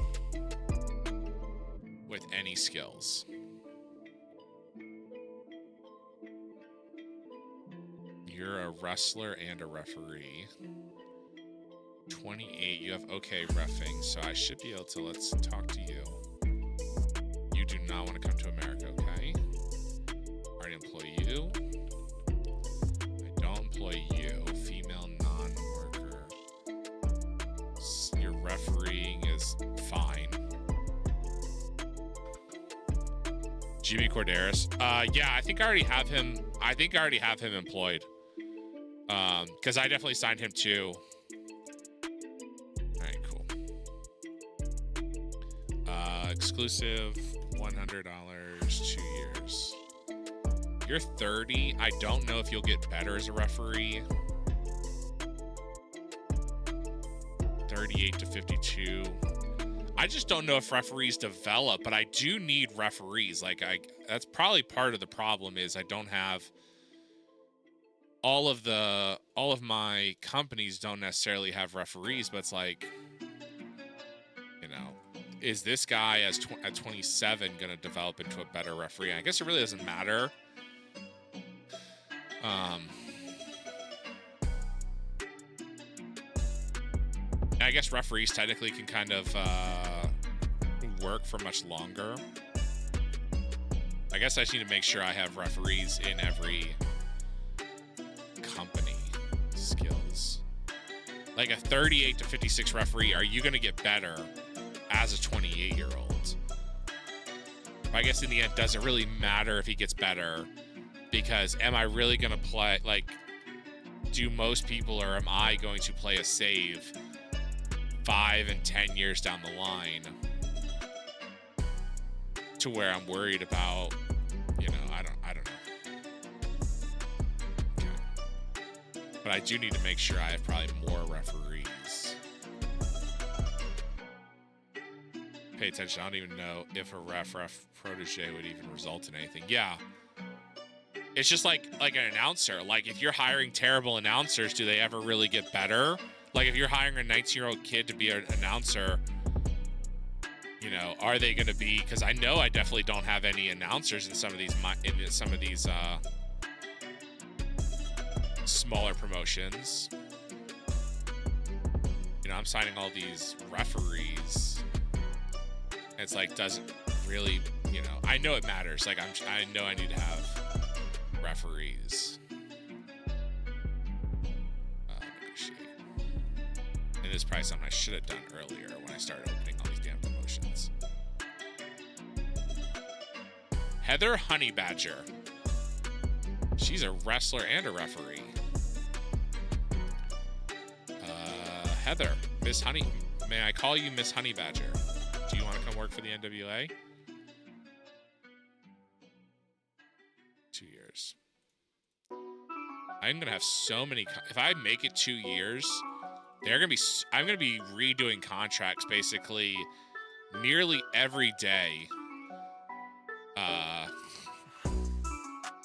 with any skills. You're a wrestler and a referee. 28, you have okay reffing, so I should be able to, let's talk to you. You do not want to come to America, okay? Already employ you. I don't employ you. Female non-worker. Your refereeing is fine. Jimmy Corderas. Yeah, I think I already have him. I think I already have him employed. Because I definitely signed him too. All right, cool. Exclusive, $100, 2 years. You're 30. I don't know if you'll get better as a referee. 38 to 52. I just don't know if referees develop, but I do need referees. Like that's probably part of the problem is I don't have all of my companies don't necessarily have referees, but it's like, you know, is this guy at 27 going to develop into a better referee? I guess it really doesn't matter. I guess referees technically can kind of work for much longer. I guess I just need to make sure I have referees in every company. Skills. Like a 38 to 56 referee, are you going to get better as a 28-year-old? I guess in the end, does it really matter if he gets better? Because am I really going to play, like, do most people, or am I going to play a save 5 and 10 years down the line to where I'm worried about, you know, I don't know. Okay. But I do need to make sure I have probably more referees. Pay attention. I don't even know if a ref protege would even result in anything. Yeah. It's just like an announcer. Like, if you're hiring terrible announcers, do they ever really get better? Like, if you're hiring a 19-year-old kid to be an announcer, you know, are they going to be? Because I know I definitely don't have any announcers in some of these smaller promotions. You know, I'm signing all these referees. It's like, doesn't really, you know, I know it matters. Like, I know I need to have referees. And this is probably something I should have done earlier when I started opening all these damn promotions. Heather Honeybadger. She's a wrestler and a referee. Heather, Miss Honey, may I call you Miss Honeybadger? Do you want to come work for the NWA? 2 years. I'm going to have so many... If I make it 2 years, I'm going to be redoing contracts basically nearly every day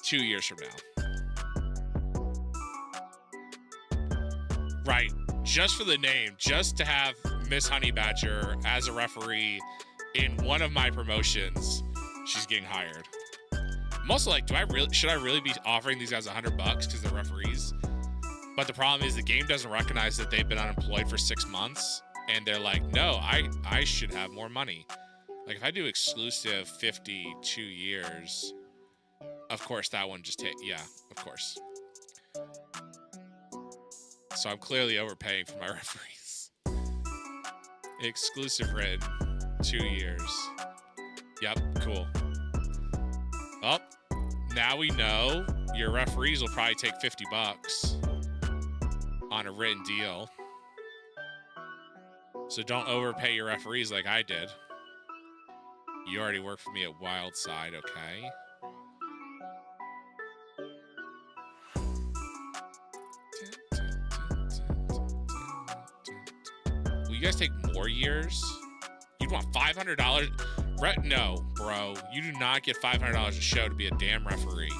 2 years from now. Right. Just for the name, just to have Miss Honeybadger as a referee in one of my promotions, she's getting hired. I'm also like, should I really be offering these guys $100 because they're referees? But the problem is the game doesn't recognize that they've been unemployed for 6 months, and they're like, no, I should have more money. Like, if I do exclusive 52 years, of course that one just yeah, of course. So I'm clearly overpaying for my referees. Exclusive written, 2 years. Yep, cool. Well, now we know your referees will probably take $50 on a written deal. So don't overpay your referees like I did. You already work for me at Wildside, okay? Will you guys take more years? You'd want $500? No, bro. You do not get $500 a show to be a damn referee.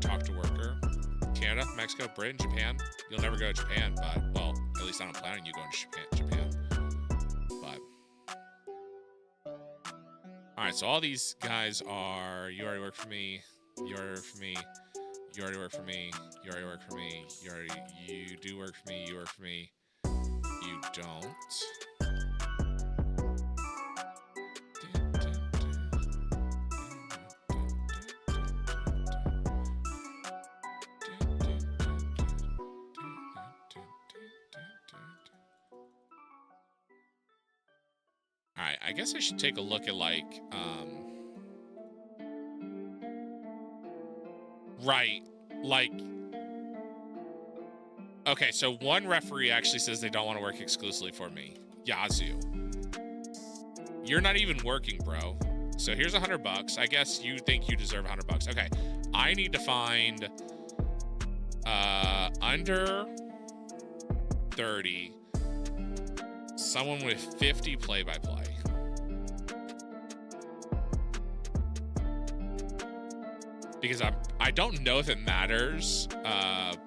Talk to worker. Canada, Mexico, Britain, Japan. You'll never go to Japan, but, well, at least I don't plan on you going to Japan. But, all right, so all these guys are, you already work for me, you already work for me, you already work for me, you already work for me, you do work for me, you work for me, you don't. Alright, I guess I should take a look at, like, right, like, okay, so one referee actually says they don't want to work exclusively for me. Yazoo. You're not even working, bro. So here's $100. I guess you think you deserve $100. Okay, I need to find under 30, someone with 50 play-by-play. because I don't know if it matters, but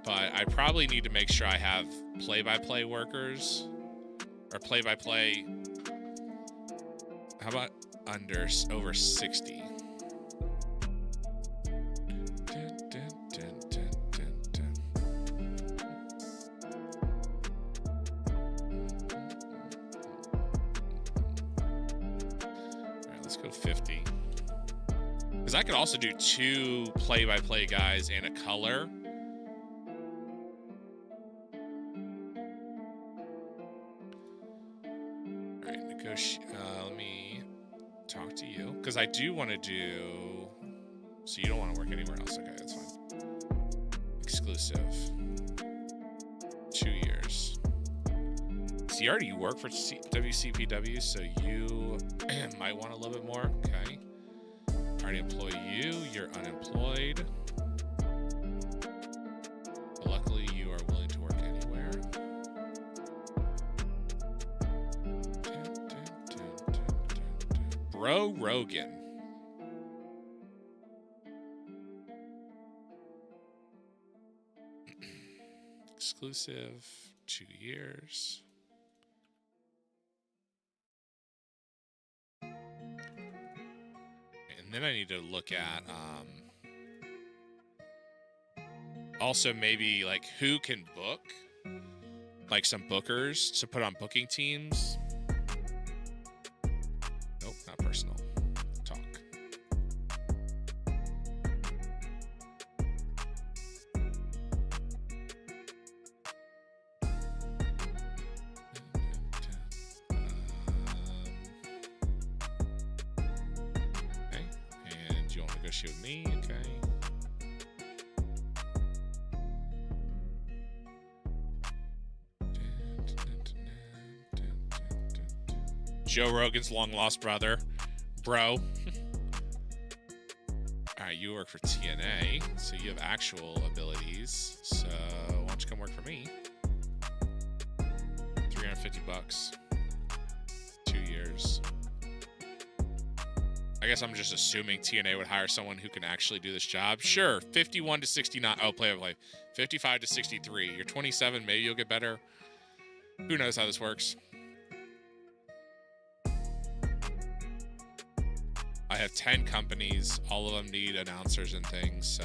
I probably need to make sure I have play-by-play workers or play-by-play. How about over 60? Let's go 50. Because I could also do 2 play-by-play guys and a color. All right, negotiate. Let me talk to you. Because I do want to do... So you don't want to work anywhere else. Okay, that's fine. Exclusive. 2 years. See, already you work for WCPW, so you might want a little bit more. Okay. Already employ you. You're unemployed. But luckily, you are willing to work anywhere. Bro Rogan. Exclusive. 2 years. And then I need to look at also maybe like who can book, like some bookers to put on booking teams. Nope, not personal. Talk. With me, okay. Joe Rogan's long lost brother, bro. All right, you work for TNA, so you have actual abilities. So why don't you come work for me? $350, 2 years. I guess I'm just assuming TNA would hire someone who can actually do this job. Sure, 51 to 69. Oh, play-by-play. 55 to 63. You're 27. Maybe you'll get better. Who knows how this works? I have 10 companies. All of them need announcers and things, so...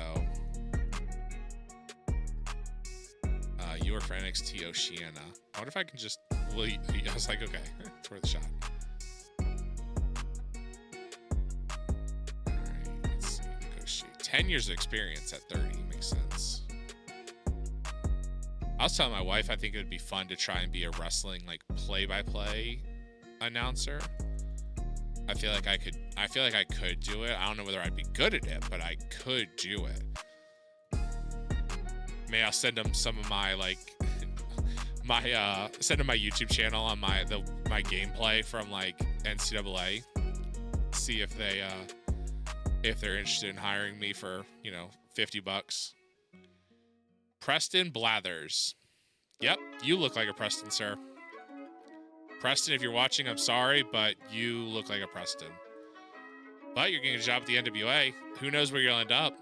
you work for NXT Oceania. I wonder if I can just... Well, I was like, okay, it's worth a shot. 10 years of experience at 30 makes sense. I was telling my wife I think it would be fun to try and be a wrestling like play-by-play announcer. I feel like I could do it. I don't know whether I'd be good at it, but I could do it. Maybe I'll send them some of my like send them my YouTube channel on my gameplay from like NCAA. See if they're interested in hiring me for, you know, $50. Preston Blathers. Yep, you look like a Preston, sir. Preston, if you're watching, I'm sorry, but you look like a Preston. But you're getting a job at the NWA. Who knows where you'll end up?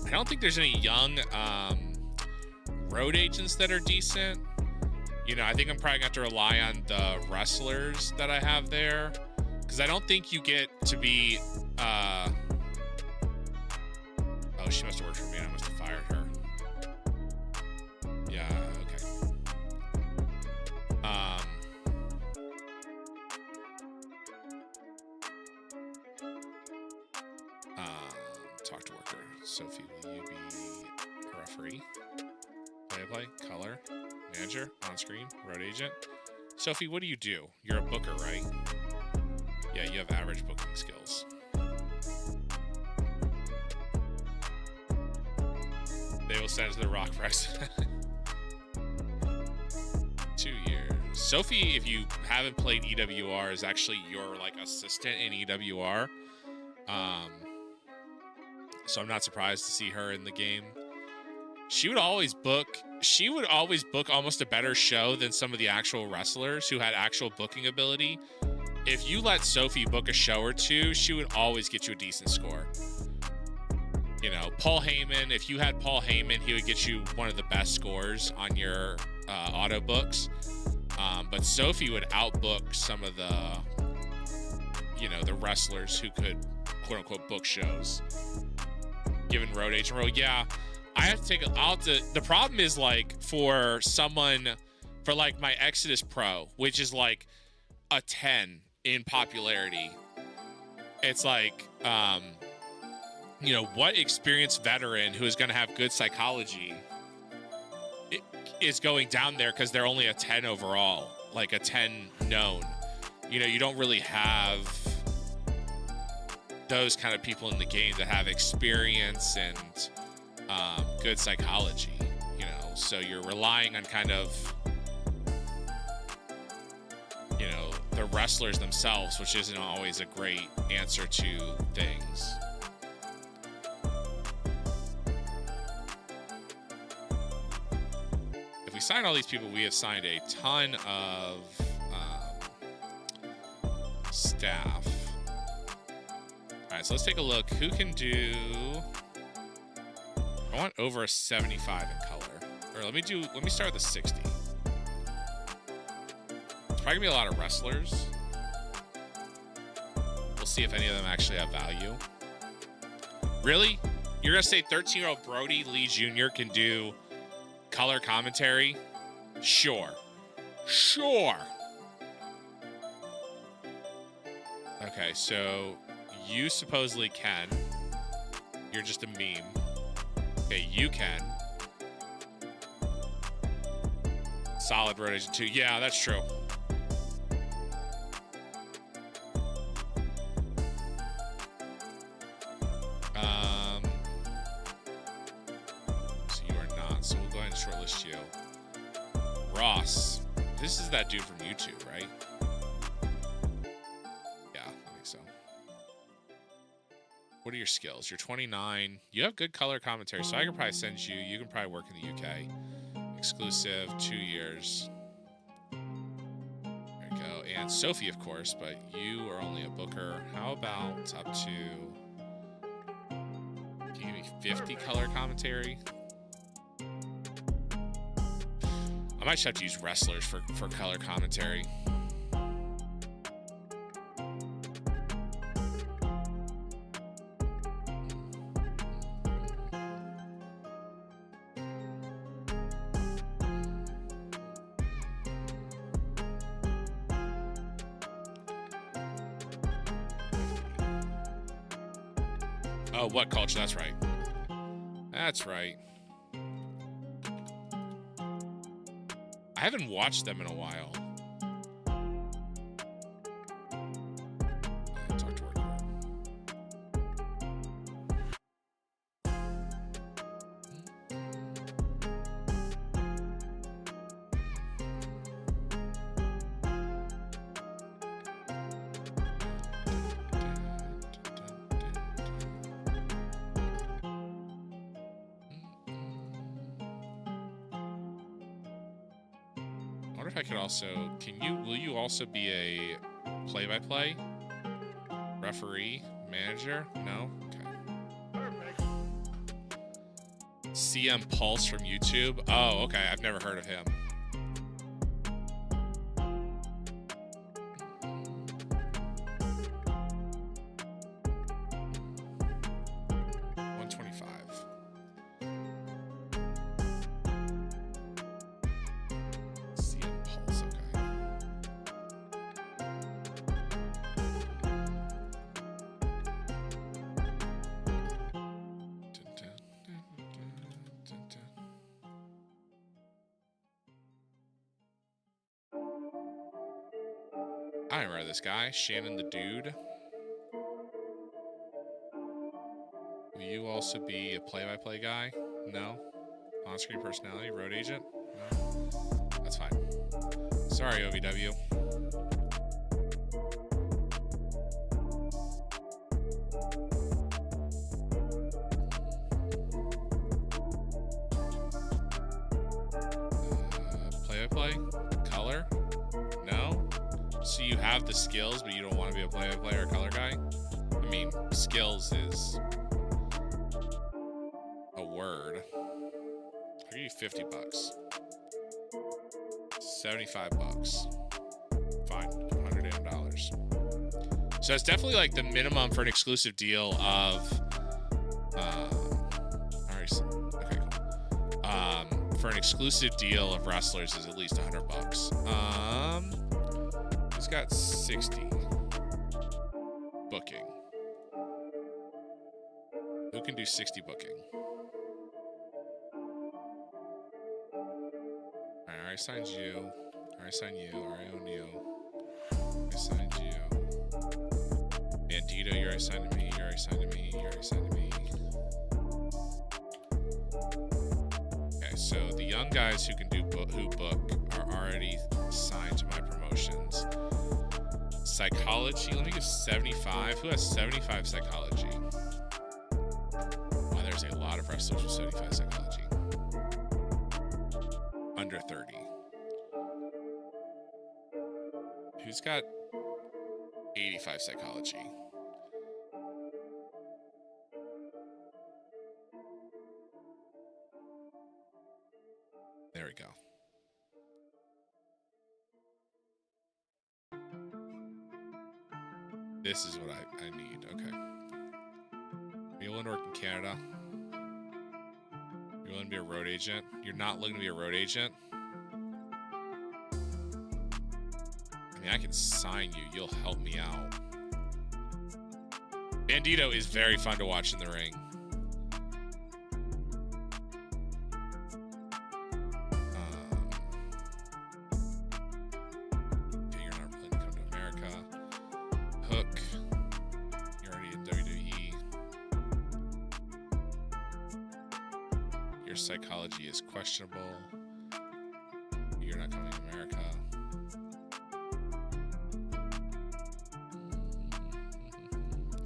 I don't think there's any young road agents that are decent. You know, I think I'm probably going to have to rely on the wrestlers that I have there. Because I don't think you get to be... Oh, she must have worked for me. I must have fired her. Yeah, okay. Talk to worker. Sophie, will you be a referee? Play-by-play, color, manager, on-screen, road agent. Sophie, what do you do? You're a booker, right? Yeah, you have average booking skills. They will send it to the Rock price. 2 years. Sophie, if you haven't played EWR, is actually your like assistant in EWR. So I'm not surprised to see her in the game. she would always book almost a better show than some of the actual wrestlers who had actual booking ability. If you let Sophie book a show or two, she would always get you a decent score. You know, Paul Heyman, if you had Paul Heyman, he would get you one of the best scores on your auto books. But Sophie would outbook some of the, you know, the wrestlers who could, quote unquote, book shows. Given road agent role, yeah. I have to take the problem is, like, for like my Exodus Pro, which is like a 10 in popularity. It's like, you know, what experienced veteran who is going to have good psychology is going down there because they're only a 10 overall, like a 10 known. You know, you don't really have those kind of people in the game that have experience and good psychology, you know, so you're relying on kind of, you know, the wrestlers themselves, which isn't always a great answer to things. If we sign all these people, we have signed a ton of staff. All right, so let's take a look. Who can do... I want over a 75 in color. Or let me start with a 60. It's probably gonna be a lot of wrestlers. We'll see if any of them actually have value. Really? You're gonna say 13-year-old Brody Lee Jr. can do color commentary? Sure. Sure. Okay, so you supposedly can. You're just a meme. Okay, you can. Solid road agent 2. Yeah, that's true. So you are not. So we'll go ahead and shortlist you. Ross. This is that dude from YouTube, right? Yeah, I think so. What are your skills? You're 29. You have good color commentary, so I can probably send you. You can probably work in the UK. Exclusive, 2 years. There you go. And Sophie, of course, but you are only a booker. How about up to... Can you give me 50 color commentary? I might just have to use wrestlers for color commentary. Oh, what culture? That's right. That's right. I haven't watched them in a while. Talk to work. I wonder if I could also, will you also be a play-by-play? Referee? Manager? No? Okay. CM Pulse from YouTube? Oh, okay. I've never heard of him. I remember this guy, Shannon the Dude. Will you also be a play-by-play guy? No? On-screen personality, road agent? No? That's fine. Sorry, OVW. play-by-play? Color? No? So you have the skills, but you don't want to be a play-by-play or color guy? I mean, skills is a word. I'll give you 50 bucks. 75 bucks. Fine, $100 damn. So it's definitely like the minimum for an exclusive deal of okay, cool. For an exclusive deal of wrestlers is at least 100 bucks. Who's got 60 booking? Who can do 60 booking? Alright, I signed you. I signed you. I own you. I signed you. Bandito, you're assigned to me. You're assigned to me. You're assigned to me. Okay, so the young guys who can do who book are already assigned to my promotions. Psychology, let me give 75. Who has 75 psychology? Wow, there's a lot of wrestlers with 75 psychology. Under 30. Who's got 85 psychology? There we go. This is what I need. Okay. Are you willing to work in Canada? You're willing to be a road agent? You're not looking to be a road agent? I mean, I can sign you. You'll help me out. Bandito is very fun to watch in the ring. Okay, you're not willing to come to America. Hook. You're already in WWE. Your psychology is questionable. You're not coming to America.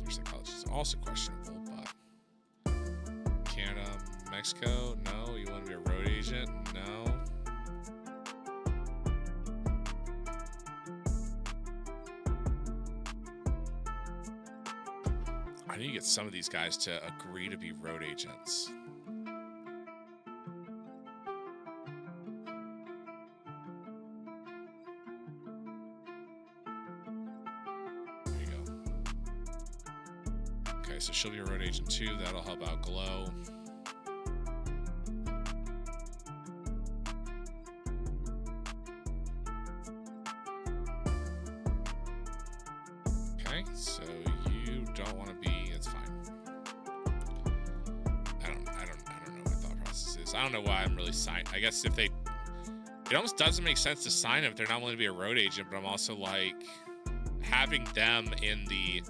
Your psychology is also questionable, but Canada, Mexico, no. You want to be a road agent? No. I need to get some of these guys to agree to be road agents. There you go. Okay, so she'll be a road agent too. That'll help out Glow. Okay, so you don't want to be. It's fine. I don't know what thought process is. I don't know why I'm really signing. I guess if they, it almost doesn't make sense to sign them if they're not willing to be a road agent. But I'm also like having them in the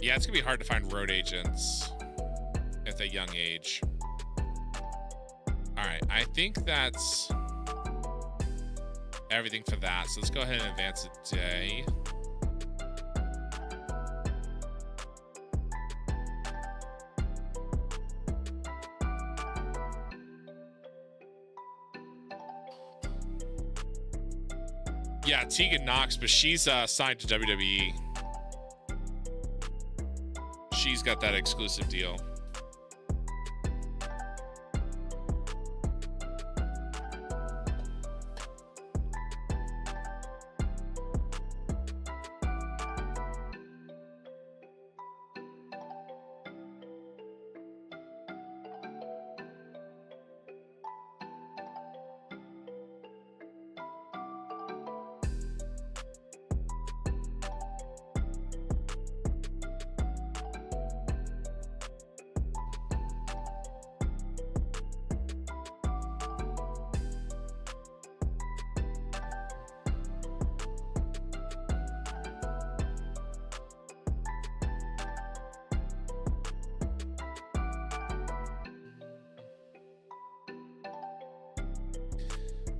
yeah, it's gonna be hard to find road agents at a young age. All right, I think that's everything for that. So let's go ahead and advance a day. Yeah, Tegan Knox, but she's signed to WWE. She's got that exclusive deal.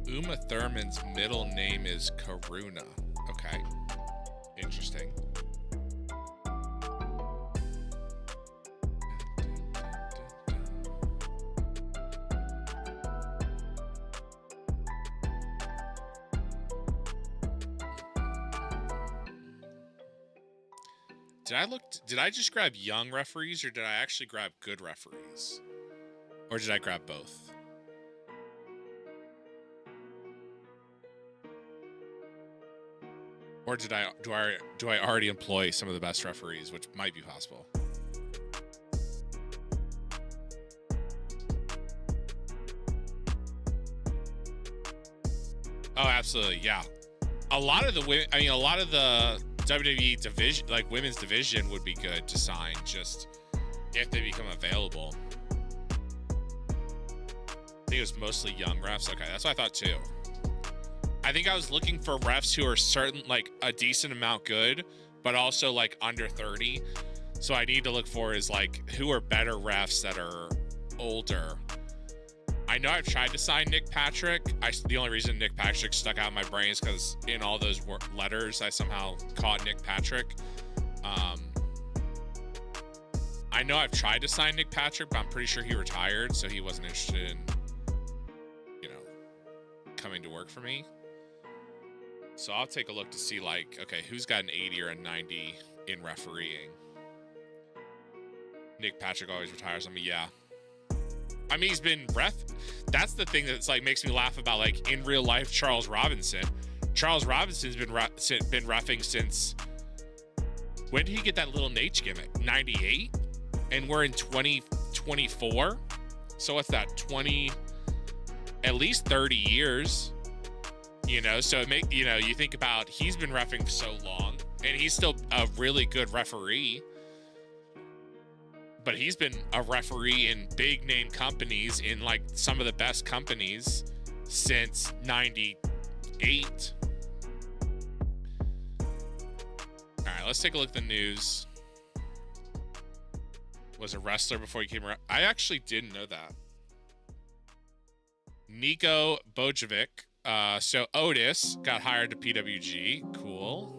Uma Thurman's middle name is Karuna. Okay. Interesting. Did I just grab young referees, or did I actually grab good referees? Or did I grab both? Or do I already employ some of the best referees, which might be possible? Oh, absolutely, yeah. A lot of the WWE division, like women's division, would be good to sign just if they become available. I think it was mostly young refs. Okay, that's what I thought too. I think I was looking for refs who are certain, like a decent amount good, but also like under 30. So I need to look for is like who are better refs that are older. I know I've tried to sign Nick Patrick. The only reason Nick Patrick stuck out in my brain is because in all those letters, I somehow caught Nick Patrick. I know I've tried to sign Nick Patrick, but I'm pretty sure he retired, so he wasn't interested in, coming to work for me. So I'll take a look to see, like, okay, who's got an 80 or a 90 in refereeing? Nick Patrick always retires on me, yeah. I mean, he's been ref. That's the thing that's like makes me laugh about, like, in real life, Charles Robinson. Charles Robinson's been reffing since, when did he get that little Nate gimmick? 98? And we're in 2024. So what's that? At least 30 years. So you think about, he's been reffing for so long, and he's still a really good referee. But he's been a referee in big name companies, in like some of the best companies, since 98. All right, let's take a look at the news. Was a wrestler before he came around. I actually didn't know that. Niko Bojovic. So Otis got hired to PWG. Cool.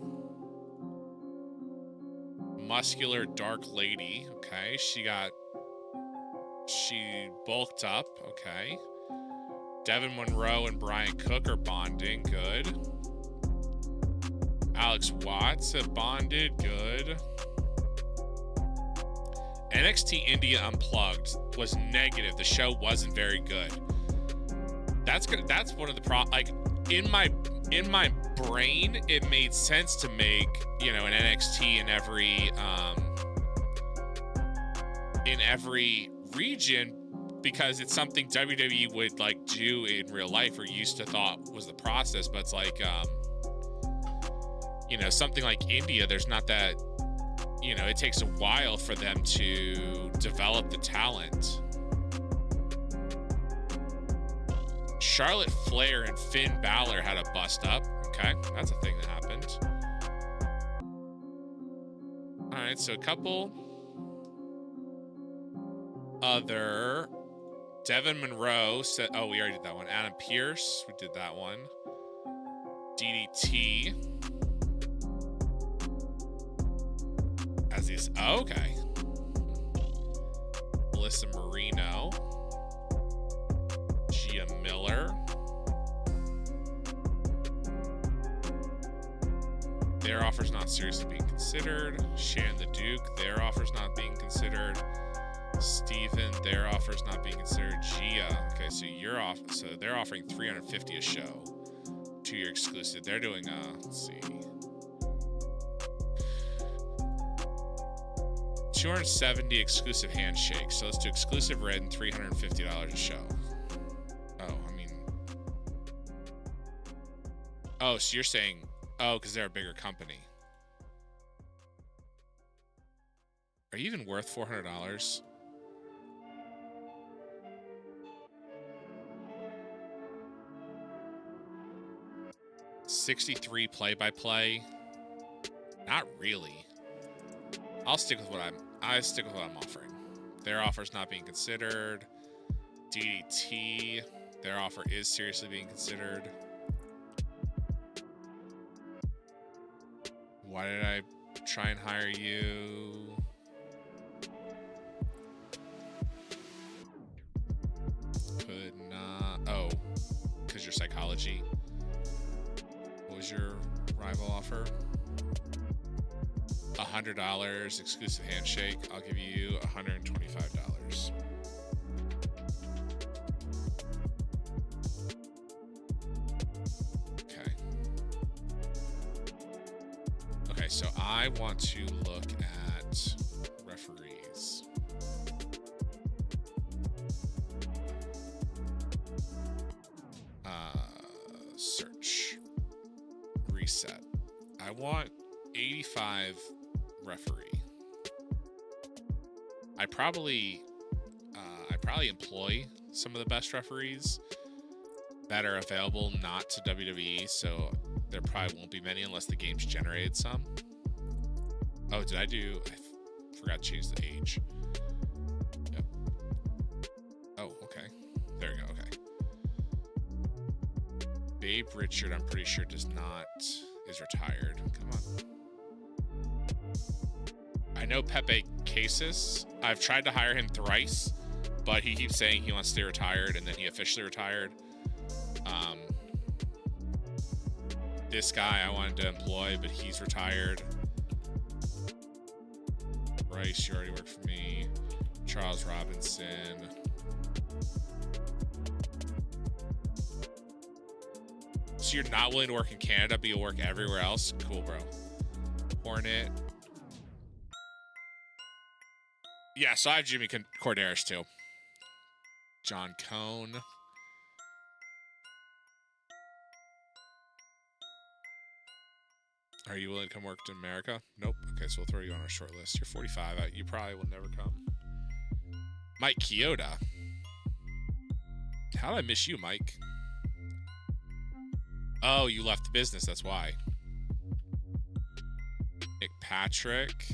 Muscular dark lady. Okay. She bulked up. Okay. Devin Monroe and Brian Cook are bonding. Good. Alex Watts have bonded. Good. NXT India Unplugged was negative. The show wasn't very good. That's one of the like in my brain, it made sense to make, an NXT in every region, because it's something WWE would like do in real life, or used to thought was the process. But it's like something like India, there's not that, it takes a while for them to develop the talent. Charlotte Flair and Finn Balor had a bust up. Okay, that's a thing that happened. All right, so a couple other. Devin Monroe said, oh, we already did that one. Adam Pearce, we did that one. DDT. As is, oh, okay. Melissa Marino. Gia Miller. Their offer's not seriously being considered. Shannon the Duke, their offer's not being considered. Steven, their offer's not being considered. Gia, okay, so you're off. So they're offering $350 a show. 2-year exclusive. They're doing let's see, 270 exclusive handshakes. So let's do exclusive red and $350 a show. Oh, so you're saying, because they're a bigger company. Are you even worth $400? $63 play-by-play. Not really. I stick with what I'm offering. Their offer's not being considered. DDT. Their offer is seriously being considered. Why did I try and hire you? Could not. Oh, because your psychology. What was your rival offer? $100 exclusive handshake. I'll give you $125. Okay. Okay, so I want to look at referees. Search. Reset. I want 85 referee. I probably employ some of the best referees that are available not to WWE, so there probably won't be many unless the game's generated some. Oh, did I do? I forgot to change the age. Yep. Oh, okay. There we go. Okay. Babe Richard, I'm pretty sure is retired. Come on. I know Pepe Casas. I've tried to hire him thrice, but he keeps saying he wants to stay retired, and then he officially retired. This guy I wanted to employ, but he's retired. Bryce, you already worked for me. Charles Robinson. So you're not willing to work in Canada, but you'll work everywhere else? Cool, bro. Hornet. Yeah, so I have Jimmy Corderas, too. John Cone. Are you willing to come work in America? Nope. Okay, so we'll throw you on our short list. You're 45. You probably will never come. Mike Chioda. How did I miss you, Mike? Oh, you left the business. That's why. Nick Patrick.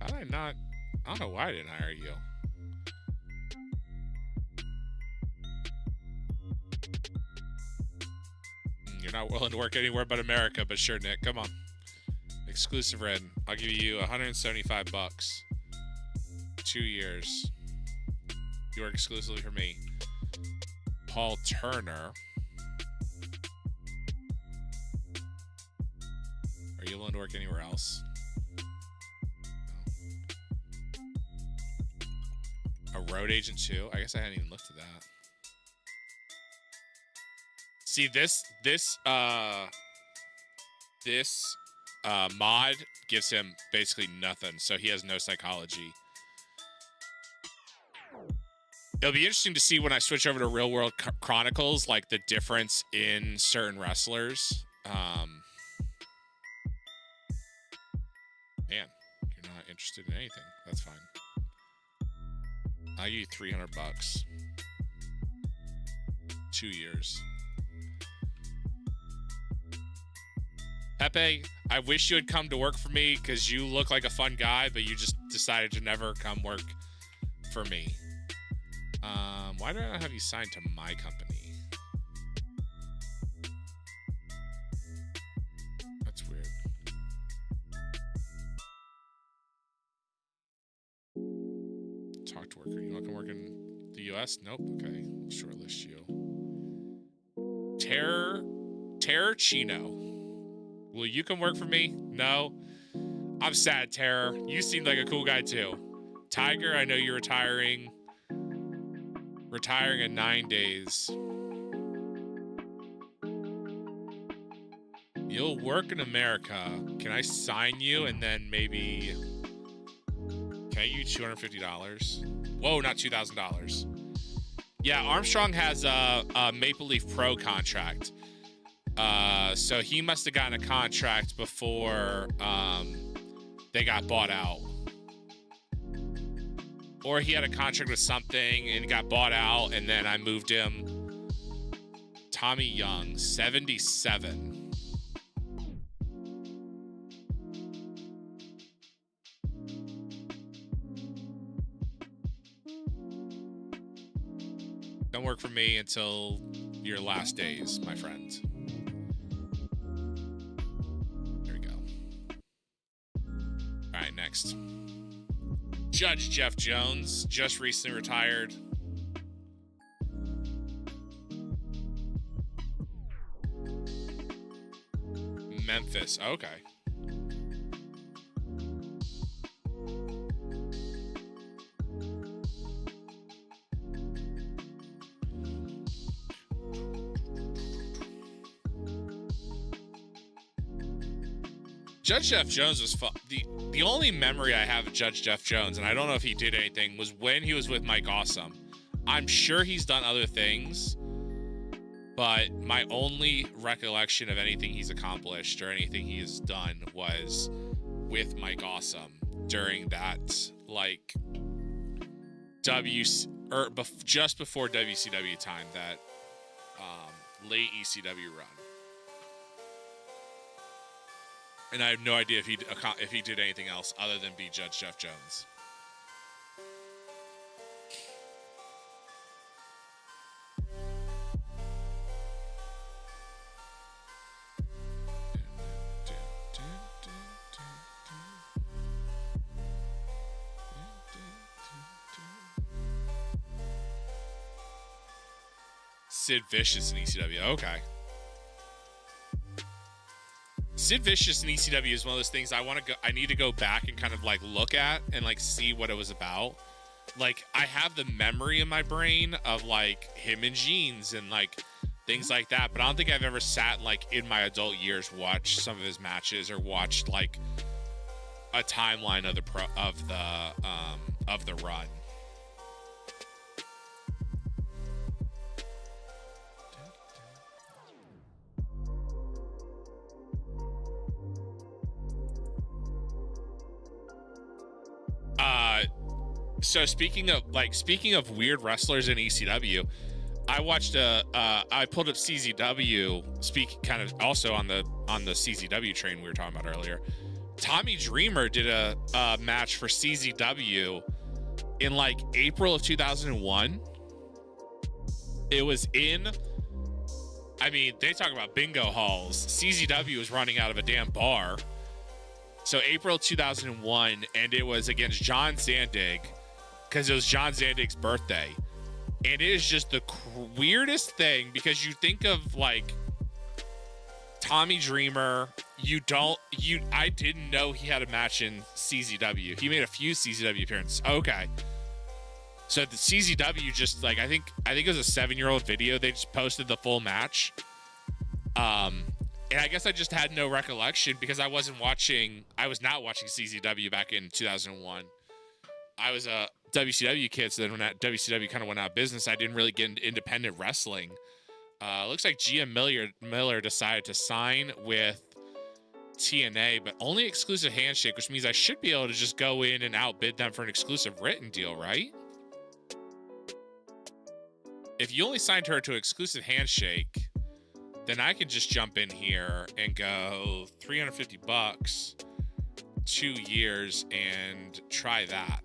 How did I not? I don't know why I didn't hire you. You're not willing to work anywhere but America, but sure, Nick. Come on. Exclusive red. I'll give you $175. 2 years. You work exclusively for me. Paul Turner. Are you willing to work anywhere else? No. A road agent too? I guess I hadn't even looked at that. See, this mod gives him basically nothing, so he has no psychology. It'll be interesting to see when I switch over to Real World Chronicles, like the difference in certain wrestlers. Man, you're not interested in anything. That's fine. I'll give you $300. 2 years. Pepe, I wish you had come to work for me because you look like a fun guy, but you just decided to never come work for me. Why do I not have you signed to my company? That's weird. Talk to worker. You want to come work in the U.S.? Nope. Okay. We'll shortlist you. Terror Chino. Will you come work for me? No. I'm sad, Terror. You seem like a cool guy, too. Tiger, I know you're retiring. Retiring in 9 days. You'll work in America. Can I sign you and then maybe... Can I give you $250? Whoa, not $2,000. Yeah, Armstrong has a Maple Leaf Pro contract. So he must have gotten a contract before they got bought out. Or he had a contract with something and got bought out, and then I moved him. Tommy Young, 77. Don't work for me until your last days, my friend. There we go. All right, next. Judge Jeff Jones just recently retired. Memphis. Okay. Judge Jeff Jones was fun. The only memory I have of Judge Jeff Jones, and I don't know if he did anything, was when he was with Mike Awesome. I'm sure he's done other things, but my only recollection of anything he's accomplished or anything he has done was with Mike Awesome during that, like, just before WCW time, that late ECW run. And I have no idea if he did anything else other than be Judge Jeff Jones. Sid Vicious in ECW. Okay. Sid Vicious in ECW is one of those things I need to go back and kind of like look at and like see what it was about. Like, I have the memory in my brain of like him in jeans and like things like that, but I don't think I've ever sat like in my adult years watched some of his matches or watched like a timeline of the run. So speaking of weird wrestlers in ECW, I pulled up CZW, kind of also on the CZW train we were talking about earlier. Tommy Dreamer did a match for CZW in like April of 2001. It was in, I mean, they talk about bingo halls. CZW was running out of a damn bar. So April 2001, and it was against John Zandig, because it was John Zandig's birthday. And it is just the weirdest thing, because you think of like Tommy Dreamer, I didn't know he had a match in CZW. He made a few CZW appearances. Okay. So the CZW just like, I think it was a 7-year-old video. They just posted the full match. And I guess I just had no recollection because I was not watching CZW back in 2001. I was a WCW kid, so then when that WCW kind of went out of business, I didn't really get into independent wrestling. Looks like GM Miller decided to sign with TNA, but only exclusive handshake, which means I should be able to just go in and outbid them for an exclusive written deal, right? If you only signed her to an exclusive handshake, then I can just jump in here and go $350, 2 years, and try that.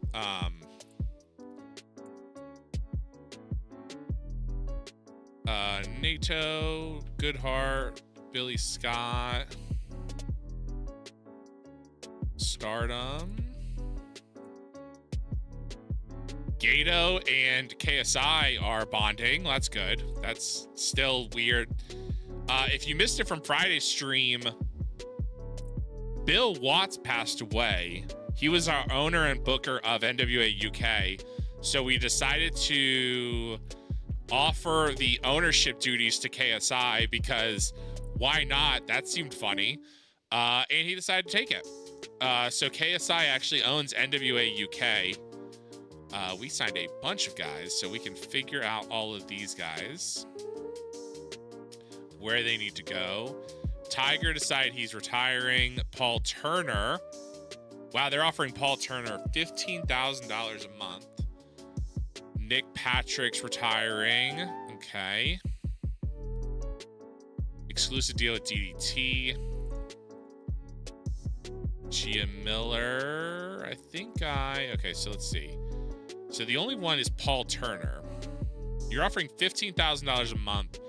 Nato, Goodhart, Billy Scott, Stardom, Gato and KSI are bonding. That's good. That's still weird. If you missed it from Friday's stream, Bill Watts passed away. He was our owner and booker of NWA UK. So we decided to offer the ownership duties to KSI because why not? That seemed funny. And he decided to take it. So KSI actually owns NWA UK. We signed a bunch of guys, so we can figure out all of these guys, where they need to go. Tiger decided he's retiring. Paul Turner. Wow, they're offering Paul Turner $15,000 a month. Nick Patrick's retiring. Okay. Exclusive deal with DDT. Gia Miller. Okay, so let's see. So the only one is Paul Turner. You're offering $15,000 a month.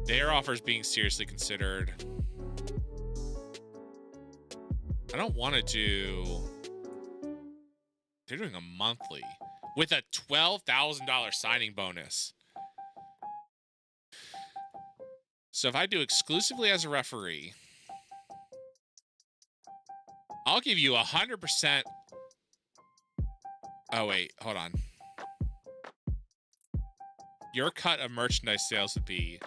Their offer is being seriously considered. I don't want to do... They're doing a monthly with a $12,000 signing bonus. So if I do exclusively as a referee, I'll give you 100%. Oh, wait, hold on. Your cut of merchandise sales would be...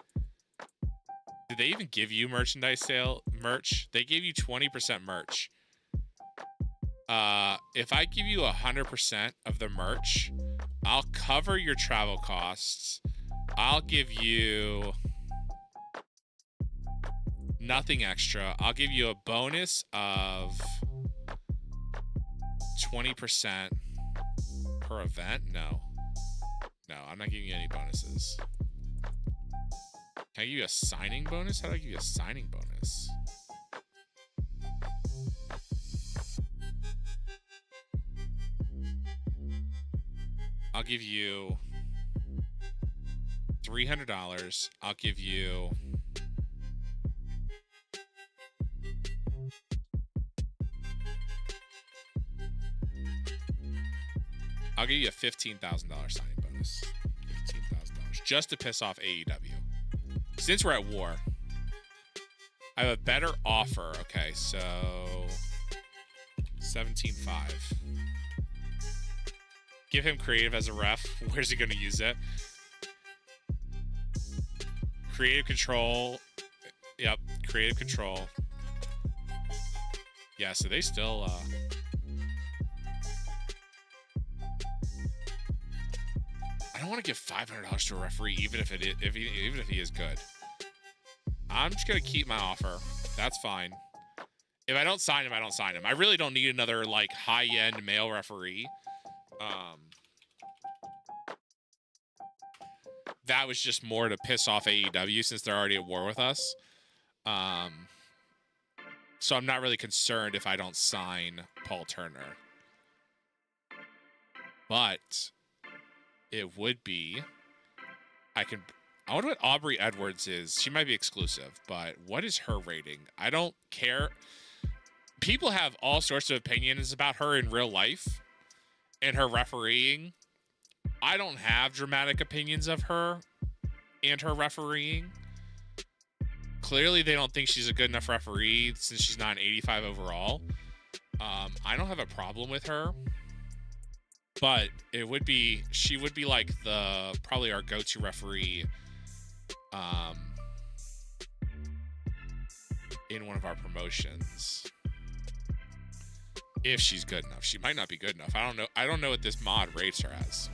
Did they even give you merch? They gave you 20% merch. If I give you 100% of the merch, I'll cover your travel costs. I'll give you nothing extra. I'll give you a bonus of 20% per event. No, I'm not giving you any bonuses. Can I give you a signing bonus? How do I give you a signing bonus? I'll give you $300. I'll give you a $15,000 signing bonus. $15,000 just to piss off AEW. Since we're at war, I have a better offer. Okay, so 17.5. Give him creative as a ref. Where's he going to use it? Creative control. Yep, creative control. Yeah, so they still... I don't want to give $500 to a referee, even if he is good. I'm just gonna keep my offer. That's fine. If I don't sign him, I don't sign him. I really don't need another like high-end male referee. That was just more to piss off AEW since they're already at war with us. So I'm not really concerned if I don't sign Paul Turner. But it would be... I wonder what Aubrey Edwards is. She might be exclusive, but what is her rating? I don't care. People have all sorts of opinions about her in real life and her refereeing. I don't have dramatic opinions of her and her refereeing. Clearly, they don't think she's a good enough referee since she's not an 85 overall. I don't have a problem with her. But she would be like probably our go-to referee in one of our promotions. If she's good enough. She might not be good enough. I don't know what this mod rates her as.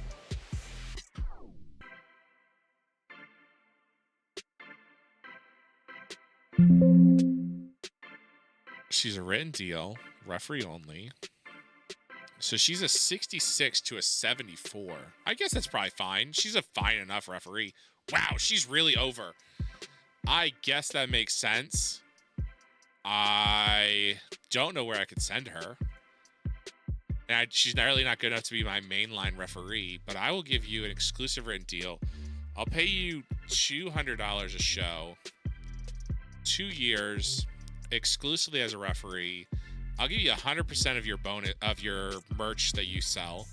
She's a written deal, referee only. So she's a 66 to a 74. I guess that's probably fine. She's a fine enough referee. Wow, she's really over. I guess that makes sense. I don't know where I could send her. And she's really not good enough to be my mainline referee, but I will give you an exclusive written deal. I'll pay you $200 a show, 2 years, exclusively as a referee. I'll give you 100% of your bonus of your merch that you sell.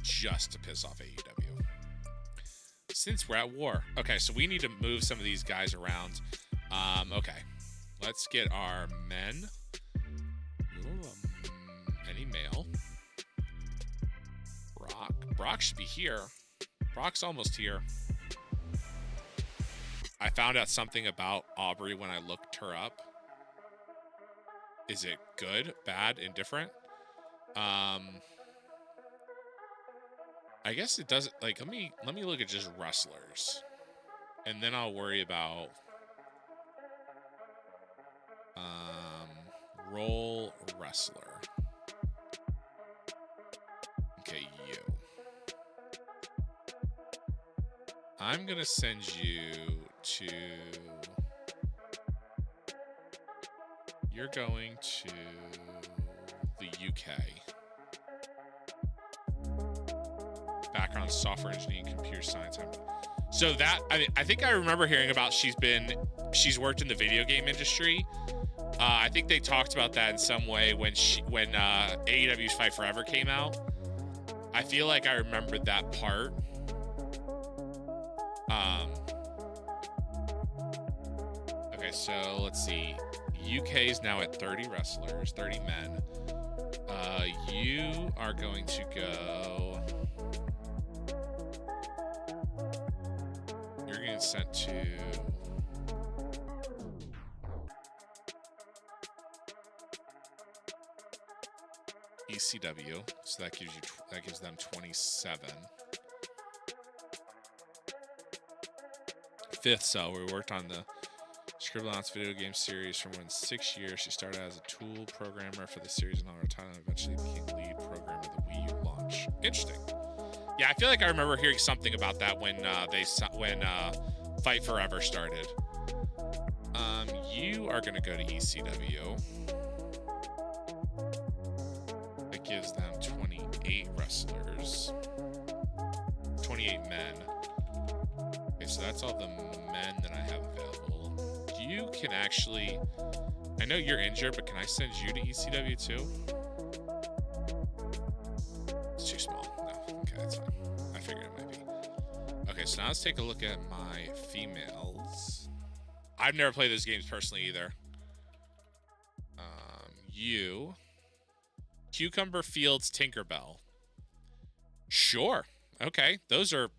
Just to piss off AEW. Since we're at war. Okay, so we need to move some of these guys around. Okay. Let's get our men. Any male. Brock should be here. Brock's almost here. I found out something about Aubrey when I looked her up. Is it good, bad, indifferent? I guess it doesn't. Like, let me look at just wrestlers, and then I'll worry about role wrestler. Okay, you. I'm gonna send you to. You're going to the UK. Background software engineering, computer science. So that I think I remember hearing about she's worked in the video game industry. I think they talked about that in some way when AEW's Fight Forever came out. I feel like I remembered that part. Okay, so let's see. UK is now at 30 wrestlers, 30 men. You are going to go. You're getting sent to. ECW, so that gives them 27. Fifth cell, we worked on the Scribblenauts video game series for more than 6 years. She started as a tool programmer for the series and on her title, and eventually became lead programmer of the Wii U launch. Interesting. Yeah, I feel like I remember hearing something about that when Fight Forever started. You are gonna go to ECW. That gives them 28 wrestlers, 28 men. Okay, so that's all the men that I have available. You can actually, I know you're injured, but can I send you to ECW too? It's too small. No, okay, that's fine. I figured it might be. Okay, so now let's take a look at my females. I've never played those games personally either. You, Cucumber Fields Tinkerbell. Sure. Okay, those are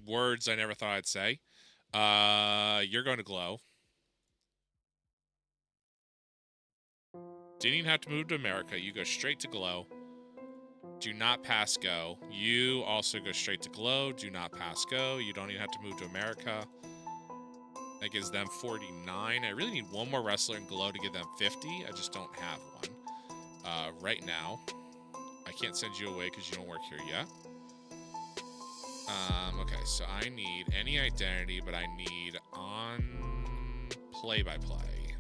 words I never thought I'd say. You're going to Glow. Didn't even have to move to America. You go straight to Glow. Do not pass Go. You also go straight to Glow. Do not pass Go. You don't even have to move to America. That gives them 49. I really need one more wrestler in Glow to give them 50. I just don't have one. Right now. I can't send you away because you don't work here yet. Okay, so I need any identity, but I need on play-by-play.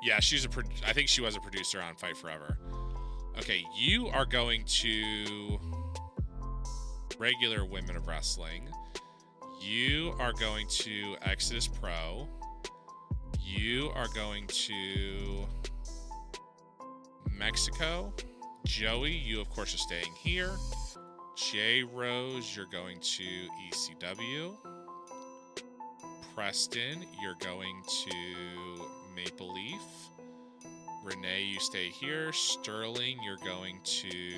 Yeah, I think she was a producer on Fight Forever. Okay, you are going to regular Women of Wrestling. You are going to Exodus Pro. You are going to Mexico. Joey, you of course are staying here. J Rose, you're going to ECW. Preston, you're going to Maple Leaf. Renee, you stay here. Sterling, you're going to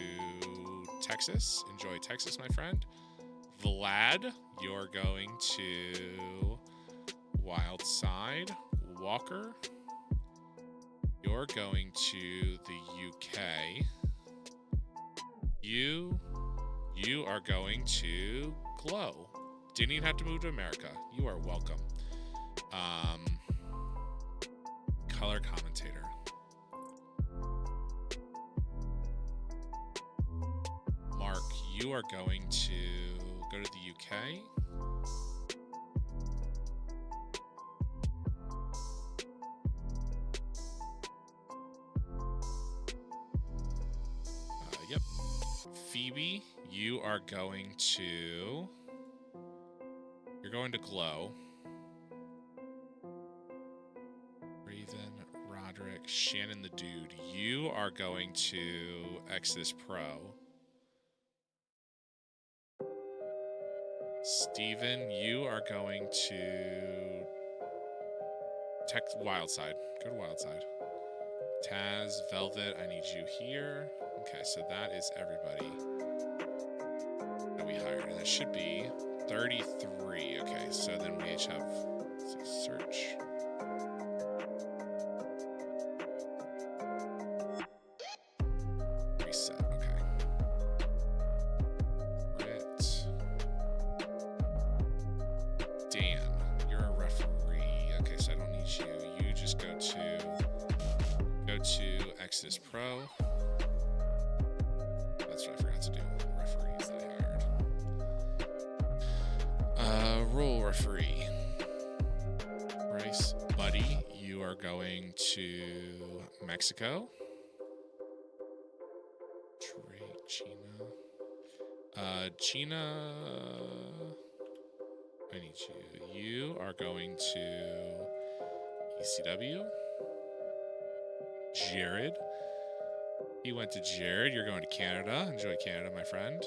Texas. Enjoy Texas, my friend. Vlad, you're going to Wild Side. Walker, you're going to the UK. You are going to Glow. Didn't even have to move to America. You are welcome. Color commentator. Mark, you are going to go to the UK. Yep. Phoebe, you are going to... You're going to Glow. Raven, Roderick, Shannon the Dude. You are going to Exodus Pro. Steven, you are going to Wildside. Go to Wildside. Taz, Velvet, I need you here. Okay, so that is everybody that we hired. And that should be 33. Okay, so then we each have, let's see, search. Reset, okay. Britt. Dan, you're a referee. Okay, so I don't need you. You just go to Exodus Pro. That's what I forgot to do. Referees that I hired. Role referee. Bryce, Buddy, you you are going to Mexico. Drake, Gina. Gina, I need you. You are going to ECW. Jared. He went to Jared. You're going to Canada. Enjoy Canada, my friend.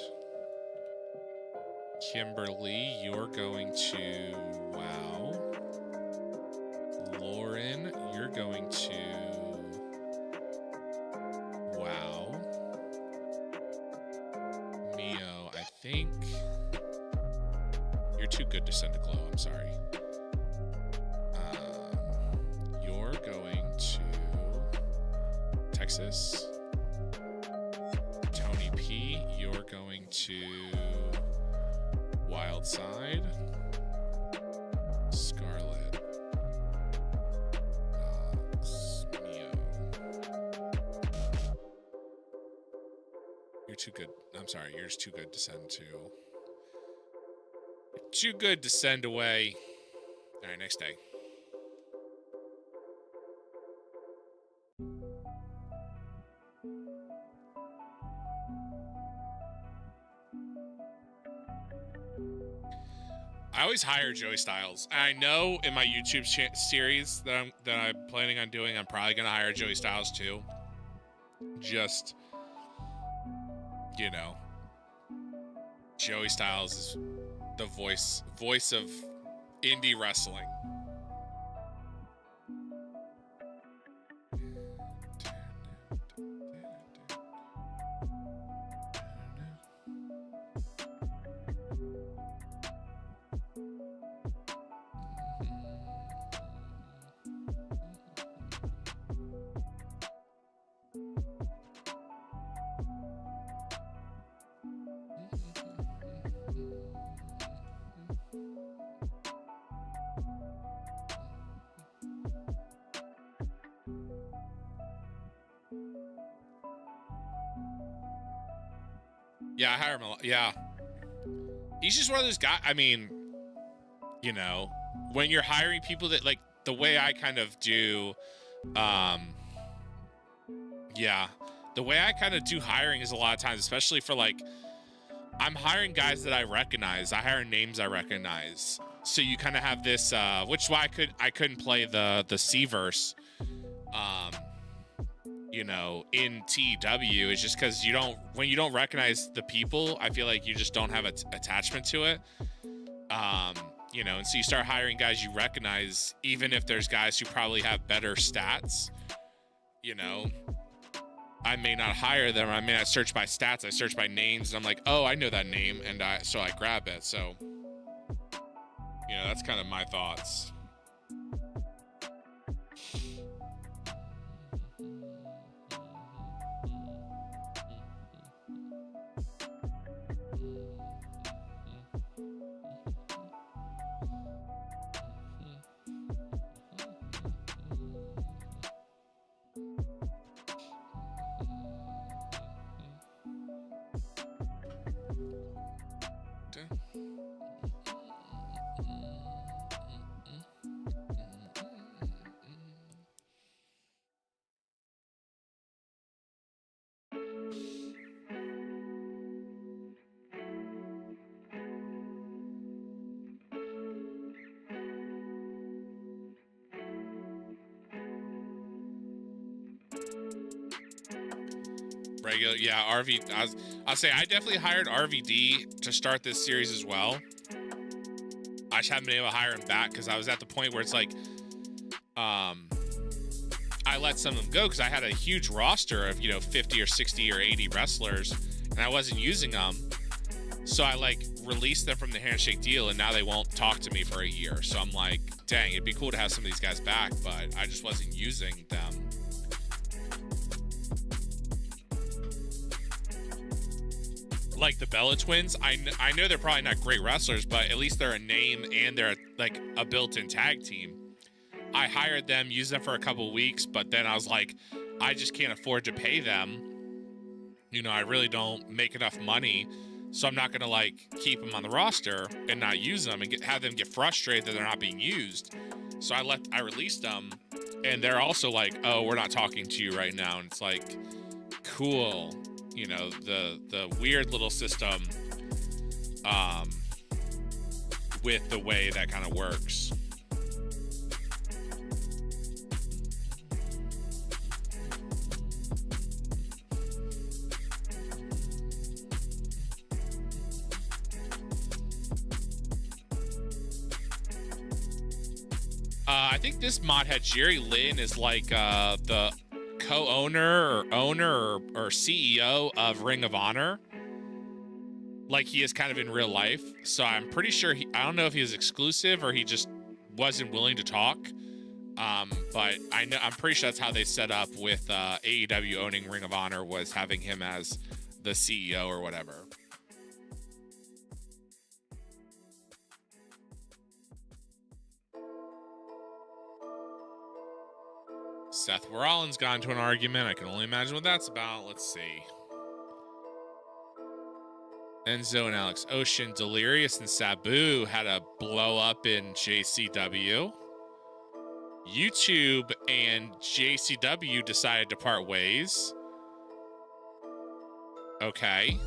Kimberly, you're going to WoW. Lauren, you're going to WoW. Mio, I think you're too good to send to Glow. I'm sorry. You're going to Texas. Tony P, you're going to Wild Side. Scarlet. Mio. You're too good. I'm sorry, you're just too good to send to. Too good to send away. All right, next day. I always hire Joey Styles. I know in my YouTube series that I'm planning on doing, I'm probably gonna hire Joey Styles too. Just, you know, Joey Styles is the voice of indie wrestling. Yeah, I hire him a lot. Yeah. He's just one of those guys. I mean, you know, when you're hiring people that, like, the way I kind of do, yeah, the way I kind of do hiring is a lot of times, especially for, like, I'm hiring guys that I recognize. I hire names I recognize. So you kind of have this, which is why I couldn't play the C-verse, you know, in TEW, is just because when you don't recognize the people, I feel like you just don't have an attachment to it. You know, and so you start hiring guys you recognize, even if there's guys who probably have better stats, you know, I may not hire them. I may not search by stats. I search by names, and I'm like, oh, I know that name. And so I grab it. So, you know, that's kind of my thoughts. Regular, yeah, I'll say I definitely hired RVD to start this series as well. I just haven't been able to hire him back because I was at the point where it's like, I let some of them go because I had a huge roster of, you know, 50 or 60 or 80 wrestlers, and I wasn't using them. So I, like, released them from the handshake deal, and now they won't talk to me for a year. So I'm like, dang, it'd be cool to have some of these guys back, but I just wasn't using them. Like the Bella Twins, I know they're probably not great wrestlers, but at least they're a name and they're like a built-in tag team. I hired them, used them for a couple of weeks, but then I was like, I just can't afford to pay them. You know, I really don't make enough money, so I'm not gonna like keep them on the roster and not use them and have them get frustrated that they're not being used. So I released them, And they're also like, oh, we're not talking to you right now. And it's like, cool. You know, the weird little system with the way that kind of works. I think this mod had Jerry Lynn as like the co-owner or owner or CEO of Ring of Honor, like he is kind of in real life. So I'm pretty sure I don't know if he was exclusive or he just wasn't willing to talk. But I'm pretty sure that's how they set up with AEW owning Ring of Honor, was having him as the CEO or whatever. Seth Rollins got into an argument. I can only imagine what that's about. Let's see. Enzo and Alex Ocean, Delirious and Sabu had a blow up in JCW. YouTube and JCW decided to part ways. Okay.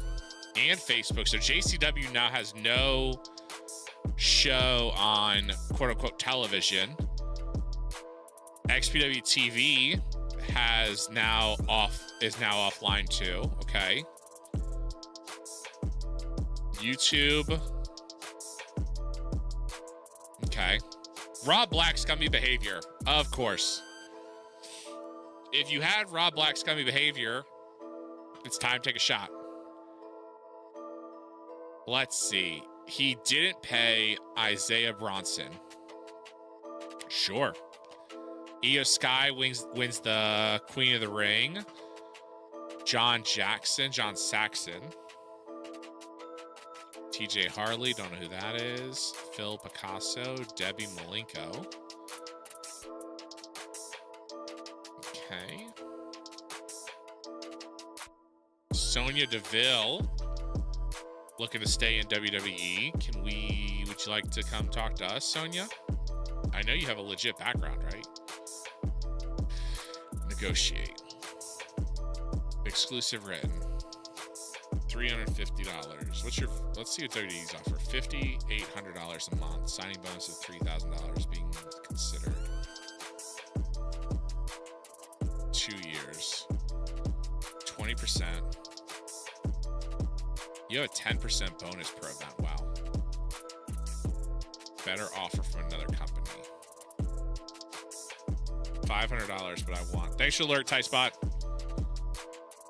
And Facebook. So JCW now has no show on quote unquote television. XPW TV is now offline too. Okay. YouTube. Okay. Rob Black scummy behavior. Of course. If you had Rob Black scummy behavior, it's time to take a shot. Let's see. He didn't pay Isaiah Bronson. Sure. Io Sky wins the Queen of the Ring. John Saxon. TJ Harley, don't know who that is. Phil Picasso, Debbie Malenko. Okay. Sonya Deville, looking to stay in WWE. Would you like to come talk to us, Sonya? I know you have a legit background, right? Negotiate. Exclusive written. $350. Let's see what WWE's offer. $5,800 a month. Signing bonus of $3,000 being considered. 2 years. 20%. You have a 10% bonus per event. Wow. Better offer from another company. $500, but I want. Thanks for the alert, Tight Spot.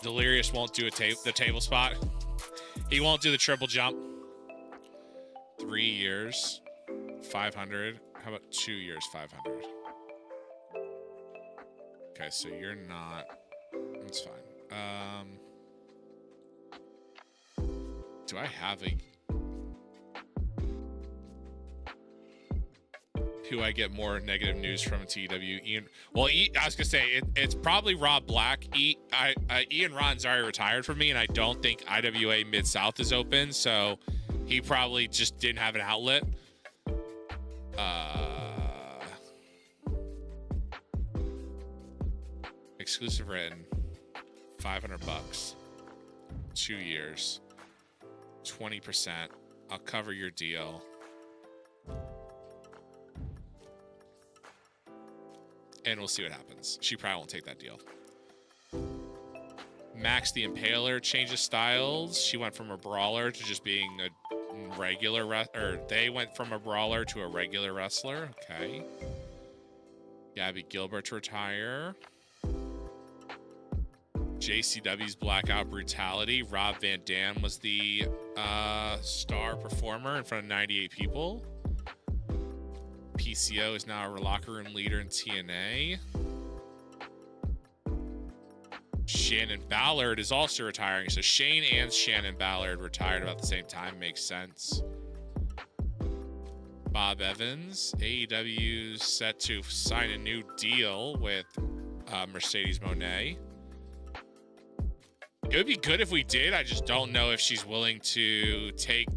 Delirious won't do the table spot. He won't do the triple jump. 3 years, 500. How about 2 years, 500? Okay, so you're not. It's fine. Do I have who I get more negative news from in TEW? Ian. Well, I was gonna say it's probably Rob Black. Ian Ron's already retired from me, and I don't think IWA Mid South is open, so he probably just didn't have an outlet. Exclusive written, $500, 2 years, 20%. I'll cover your deal. And we'll see what happens. She probably won't take that deal. Max the Impaler changes styles. She went from a brawler to just being a regular or they went from a brawler to a regular wrestler. Okay. Gabby Gilbert to retire. JCW's Blackout Brutality. Rob Van Dam was the star performer in front of 98 people. PCO is now a locker room leader in TNA. Shannon Ballard is also retiring. So Shane and Shannon Ballard retired about the same time. Makes sense. Bob Evans. AEW set to sign a new deal with Mercedes Moné. It would be good if we did. I just don't know if she's willing to take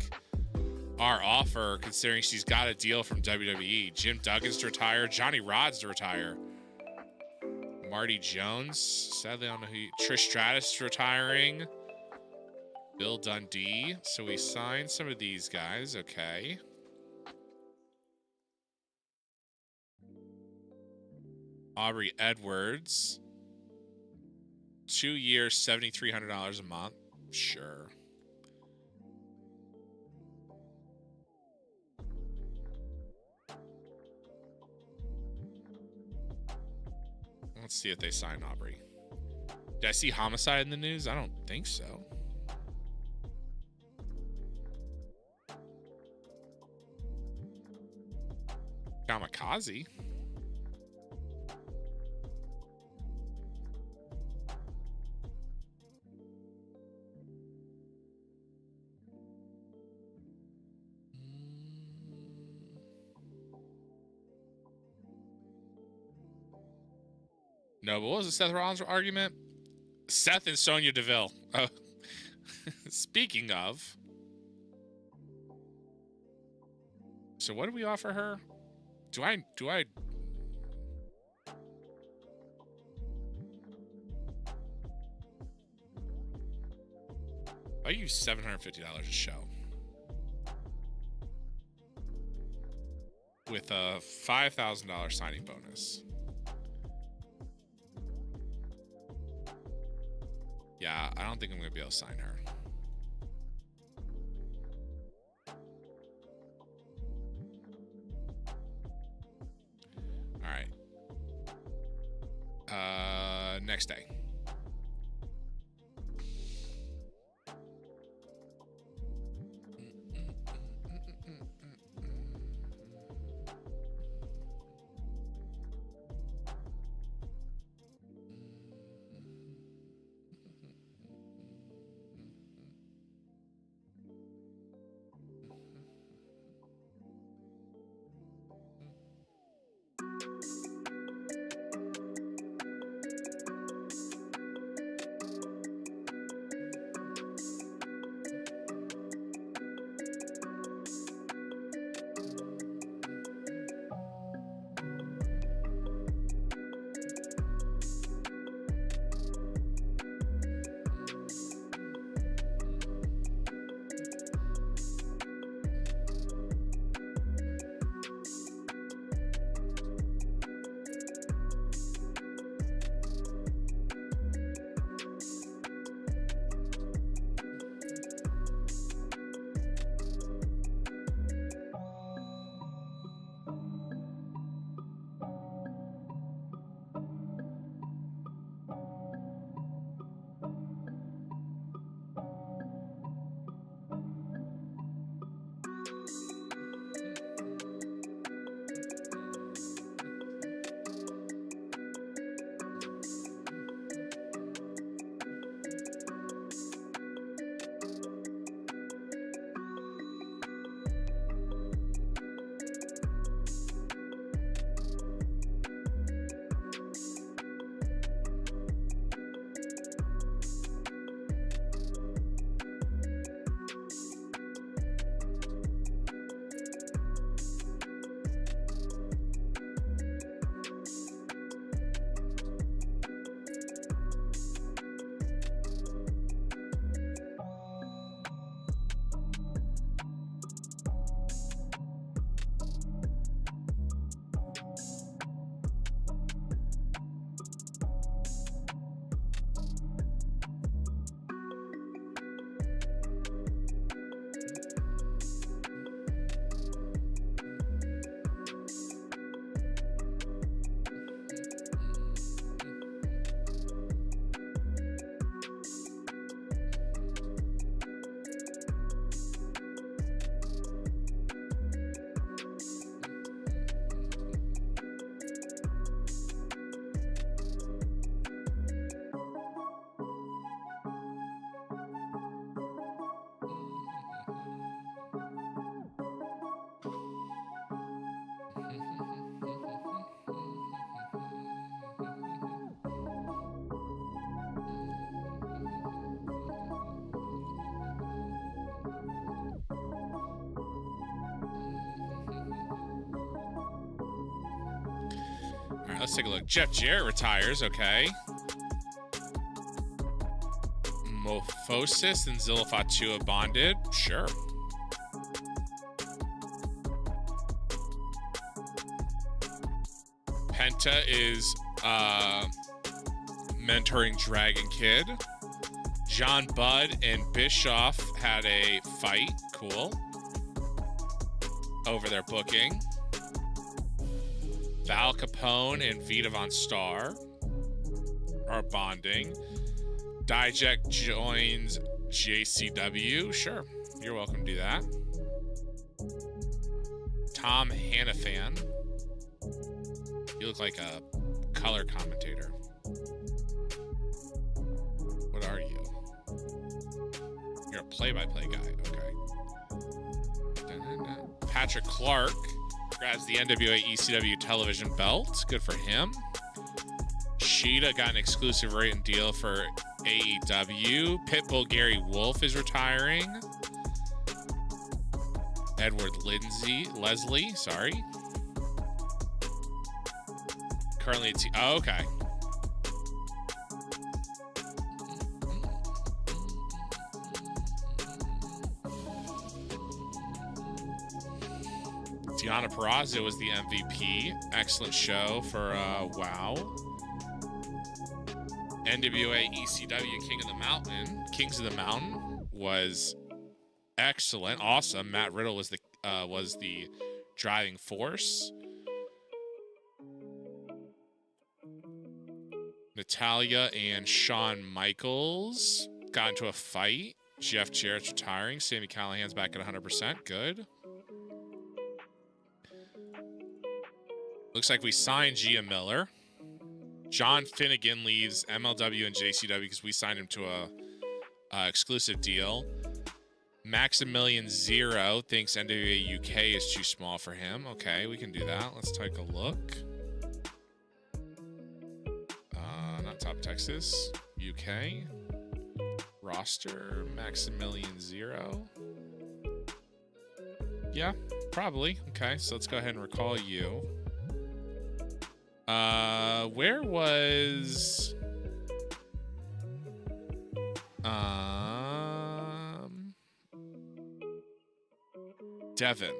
our offer, considering she's got a deal from WWE. Jim Duggan's to retire. Johnny Rod's to retire. Marty Jones. Sadly, I don't know who. Trish Stratus retiring. Bill Dundee. So we signed some of these guys. Okay. Aubrey Edwards. 2 years, $7,300 a month. Sure. Let's see if they sign Aubrey. Did I see homicide in the news? I don't think so. Kamikaze. No, but what was the Seth Rollins argument? Seth and Sonya Deville. Speaking of. So what do we offer her? Do I use $750 a show with a $5,000 signing bonus. Yeah, I don't think I'm going to be able to sign her. All right. Next day. right, let's take a look. Jeff Jarrett retires. Okay. Morphosis and Zillifatua bonded. Sure. Penta is mentoring Dragon Kid. John Budd and Bischoff had a fight. Cool. Over their booking. Val Capone and Vita Von Star are bonding. Dijak joins JCW. Sure. You're welcome to do that. Tom Hannafan. You look like a color commentator. What are you? You're a play-by-play guy. Okay. Dun-dun-dun. Patrick Clark grabs the NWA ECW television belt. Good for him. Sheeta got an exclusive written deal for AEW. Pitbull Gary Wolf is retiring. Edward Leslie, sorry. Currently oh, okay. Deonna Purrazzo was the MVP. Excellent show for WoW. NWA ECW Kings of the Mountain was excellent, awesome. Matt Riddle was the driving force. Natalia and Shawn Michaels got into a fight. Jeff Jarrett's retiring. Sami Callihan's back at 100%. Good. Looks like we signed Gia Miller. John Finnegan leaves MLW and JCW because we signed him to a exclusive deal. Maximilian Zero thinks NWA UK is too small for him. Okay, we can do that. Let's take a look. Not Top Texas. UK. Roster. Maximilian Zero. Yeah, probably. Okay, so let's go ahead and recall you. Where was Devin?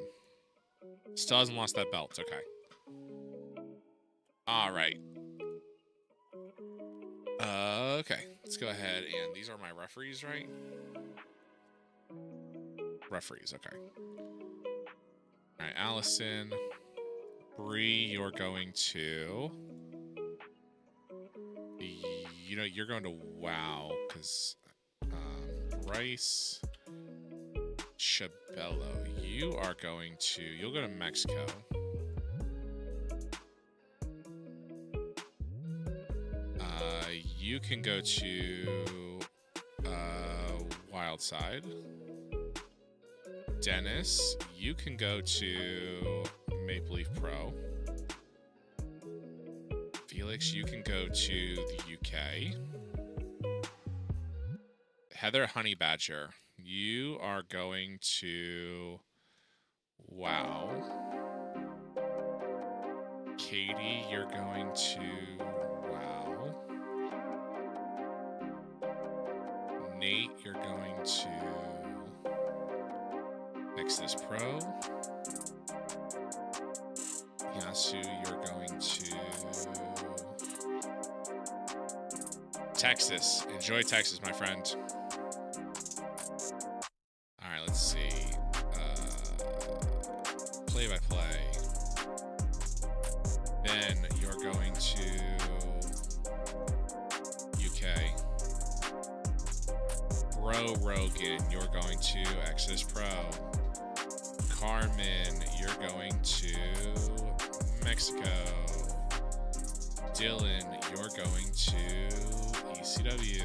Still hasn't lost that belt. Okay. All right. Okay. Let's go ahead and these are my referees, right? Referees. Okay. All right, Allison. Bree, you're going to... you're going to WoW, because Bryce Chabello, you are going to... You'll go to Mexico. You can go to Wildside. Dennis, you can go to Maple Leaf Pro. Felix, you can go to the UK. Heather Honey Badger, you are going to WoW. Katie, you're going to WoW. Nate, you're going to Exodus Pro. Yasu, you're going to Texas. Enjoy Texas, my friend. All right, let's see. Play-by-play. Ben, you're going to UK. Bro Rogan, you're going to Exodus Pro. Carmen, you're going to Mexico. Dylan, you're going to ECW.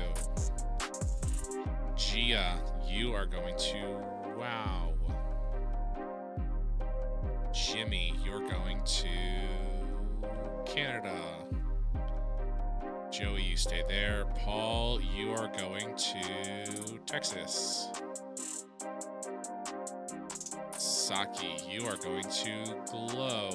Gia, you are going to WoW. Jimmy, you're going to Canada. Joey, you stay there. Paul, you are going to Texas. Saki, you are going to Glow.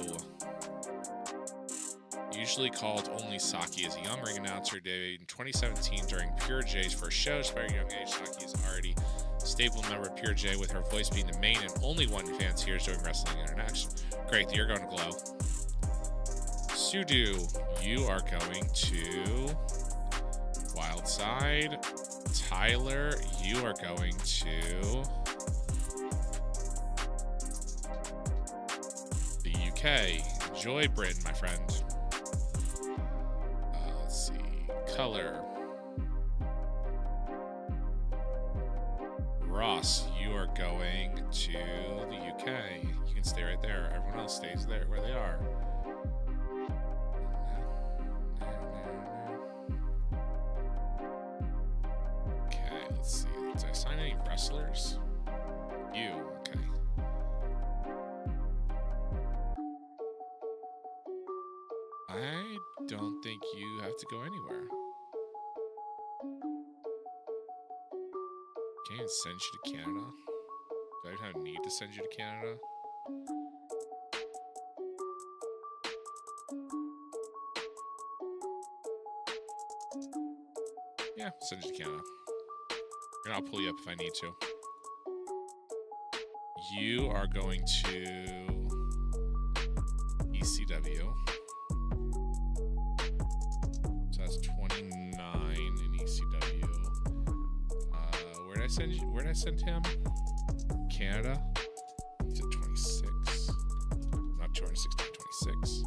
usually called only Saki, is a young ring announcer debuted in 2017 during Pure J's first show. Despite her young age, Saki is already a staple member of Pure J, with her voice being the main and only one fans hears during Wrestling International. Great, you're going to Glow. Sudu, you are going to Wild Side. Tyler, you are going to the UK. Enjoy Britain, my friend. Let's see. Color. Ross, you are going to the UK. You can stay right there. Everyone else stays there where they are. Okay, let's see. Did I sign any wrestlers? You, okay. I don't think you have to go anywhere. Can't even send you to Canada? Do I even have a need to send you to Canada? Yeah, send you to Canada. And I'll pull you up if I need to. You are going to ECW. So that's 29 in ECW. Where did I send you? Where did I send him? Canada. He's at 26. Not 216, 26.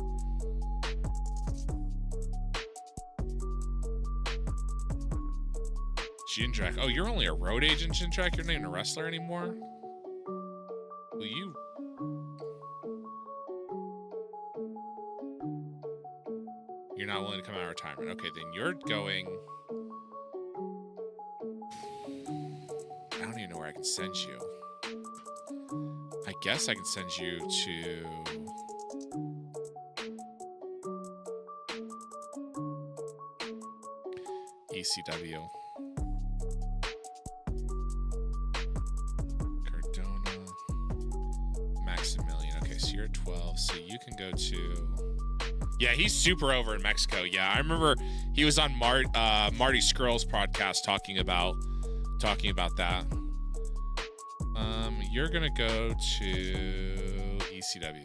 Jindrak. Oh, you're only a road agent, Jindrak? You're not even a wrestler anymore? Will you... You're not willing to come out of retirement. Okay, then you're going... I don't even know where I can send you. I guess I can send you to... ECW. Maximilian. Okay, so you're at 12, so you can go to... Yeah, he's super over in Mexico. Yeah, I remember he was on Marty Skrull's podcast talking about that. You're gonna go to ECW.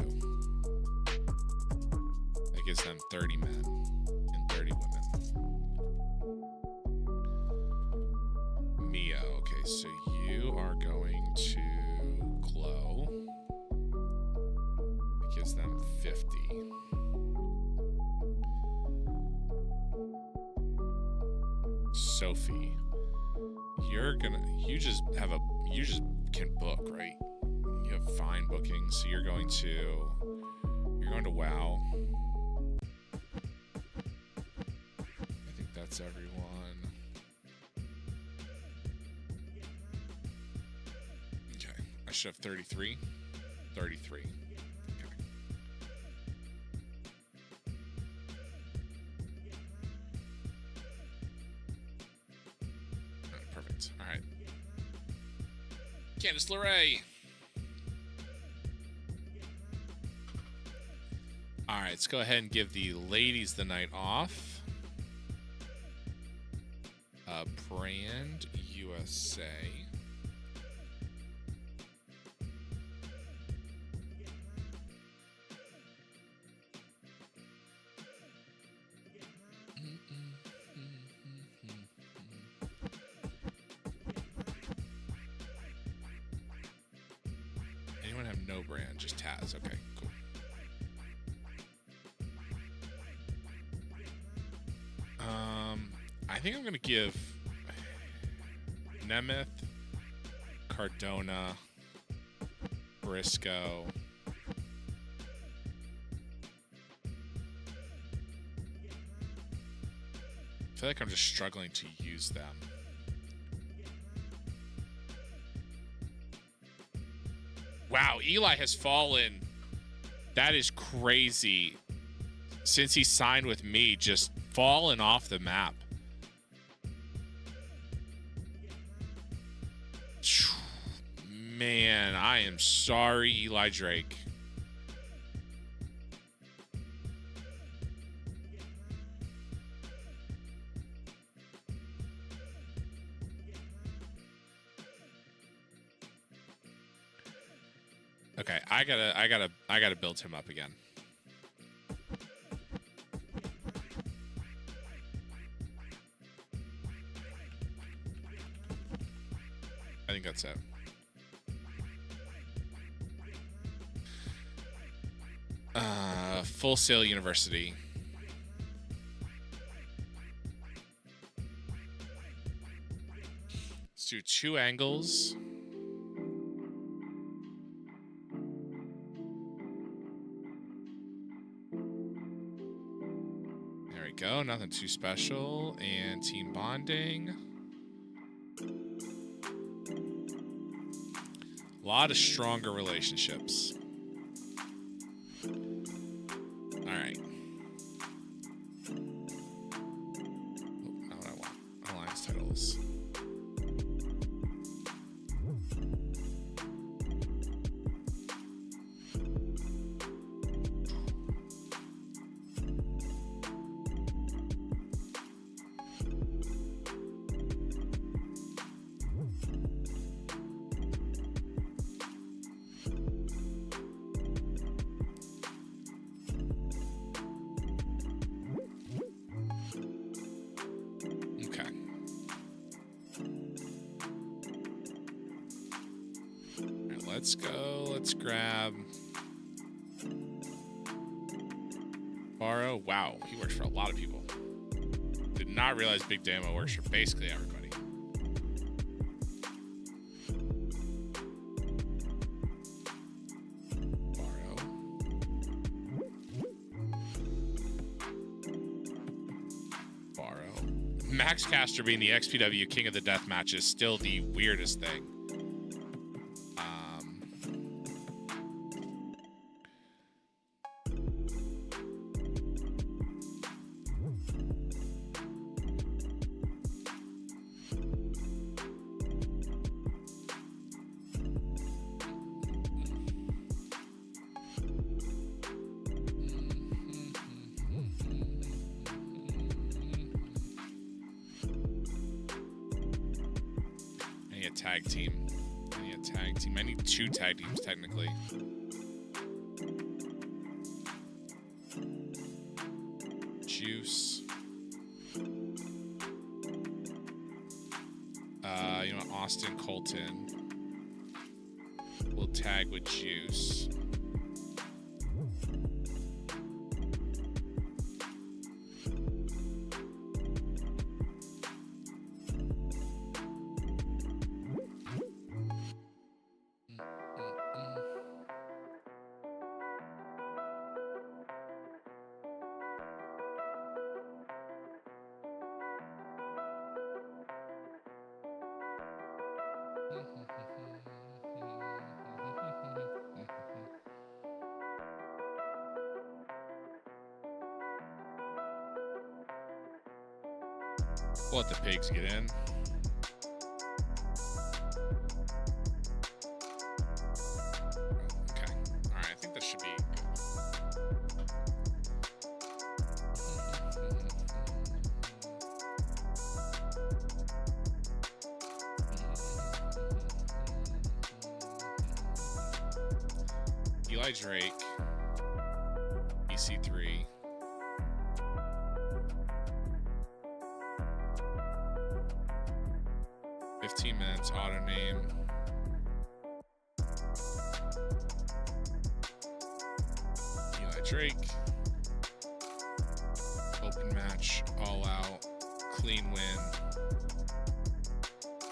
That gives them 30 men and 30 women. Mia. Okay, so you are going to Glow. It gives them 50. Sophie, you just can book, right? You have fine bookings, so you're going to WoW. I think that's everyone. Okay, I should have 33. 33. Okay. Perfect. All right. Candice LeRae. All right, let's go ahead and give the ladies the night off. Brand USA. Anyone have no brand? Just Taz. Okay, cool. I think I'm gonna give Nemeth, Cardona, Briscoe. I feel like I'm just struggling to use them. Wow, Eli has fallen. That is crazy. Since he signed with me, just fallen off the map. Man, I am sorry, Eli Drake. Okay, I gotta build him up again. I think that's it. Full Sail University. Let's do 2 angles. There we go. Nothing too special. And team bonding. A lot of stronger relationships. All right. Oh, not what I want. Alliance titles. Let's go. Let's grab Borrow. Wow, he works for a lot of people. Did not realize Big Damo works for basically everybody. Borrow. Borrow. Max Caster being the XPW King of the Deathmatch is still the weirdest thing. Tag team. I need a tag team. I need 2 tag teams, technically. Juice. You know, Austin Colton. We'll tag with Juice. We'll let the pigs get in. Okay. Alright, I think this should be good. Eli Drake. EC3. Minutes, auto name. Eli Drake. Open match, all out, clean win.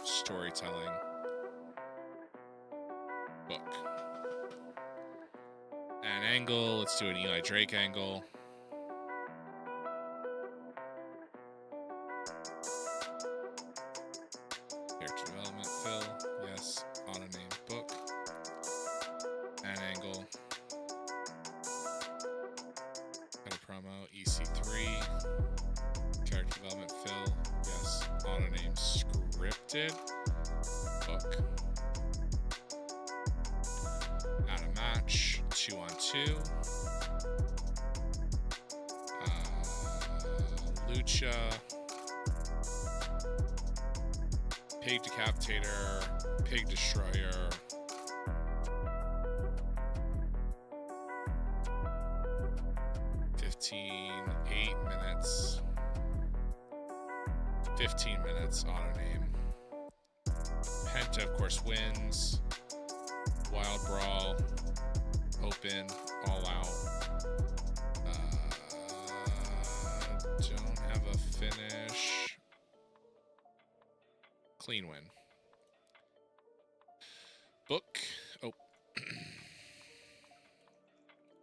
Storytelling. Book. An angle, let's do an Eli Drake angle. Book. Add a match. 2-on-2. Lucha. Pig Decapitator. Pig Destroyer. 15, 8 minutes. 15 minutes, auto name. Penta, of course, wins. Wild Brawl, open, all out. Don't have a finish. Clean win. Book. Oh.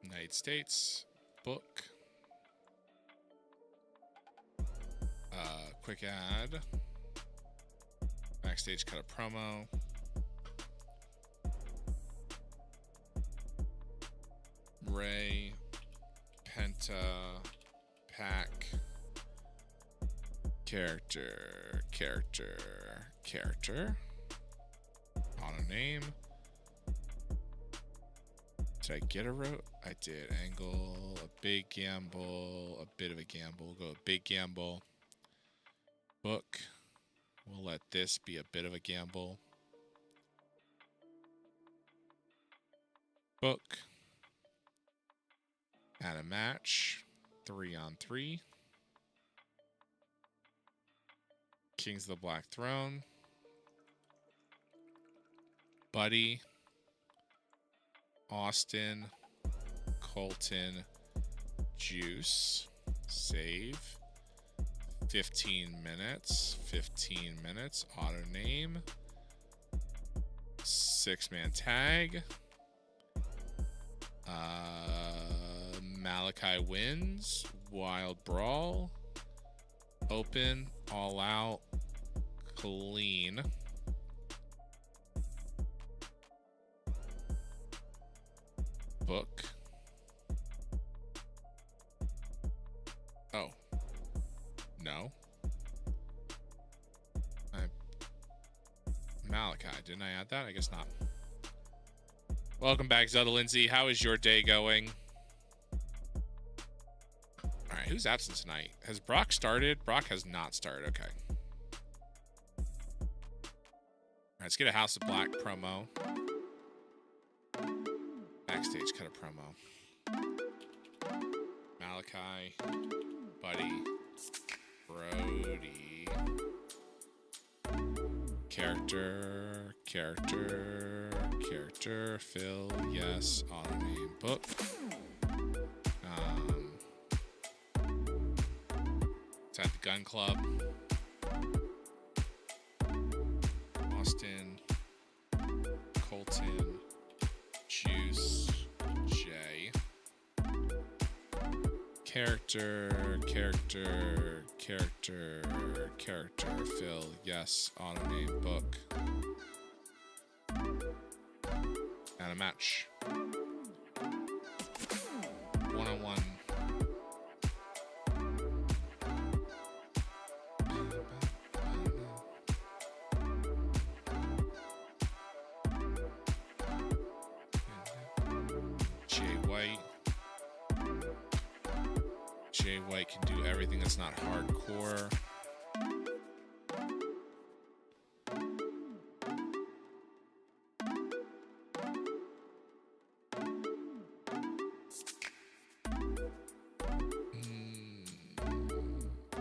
United States. Book. Quick ad. Backstage cut a promo. Ray. Penta. Pack. Character. Auto name. Did I get a rote? I did. Angle, a big gamble, a bit of a gamble. We'll go a big gamble. Book. We'll let this be a bit of a gamble. Book. Add a match. 3-on-3. Kings of the Black Throne. Buddy. Austin. Colton. Juice. Save. 15 minutes. 15 minutes. Auto name. 6-man tag. Malachi wins. Wild Brawl. Open. All out. Clean. Book. Oh. No. Malachi. Didn't I add that? I guess not. Welcome back, Zelda Lindsay. How is your day going? All right, who's absent tonight? Has Brock started? Brock has not started. Okay. All right, let's get a House of Black promo. Backstage cut a promo. Malachi, Buddy, Brody, character, Phil, yes, auto name, book. It's at the Gun Club. Austin, Colton, Juice, Jay. Character, Phil, yes, auto name, book. And a match. 1-on-1. Jay White can do everything that's not hardcore.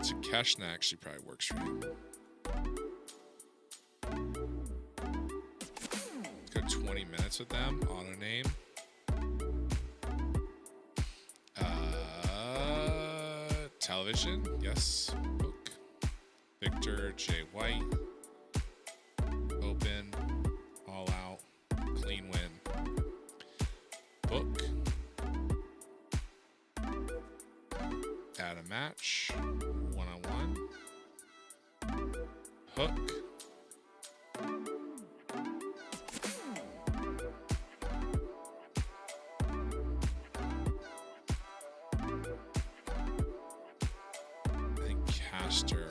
Takeshna actually probably works for him. Let's go 20 minutes with them. Auto name. Television, yes. Book. Victor J. White. Open. All out. Clean win. Book. Add a match. 1-on-1. Hook. Caster.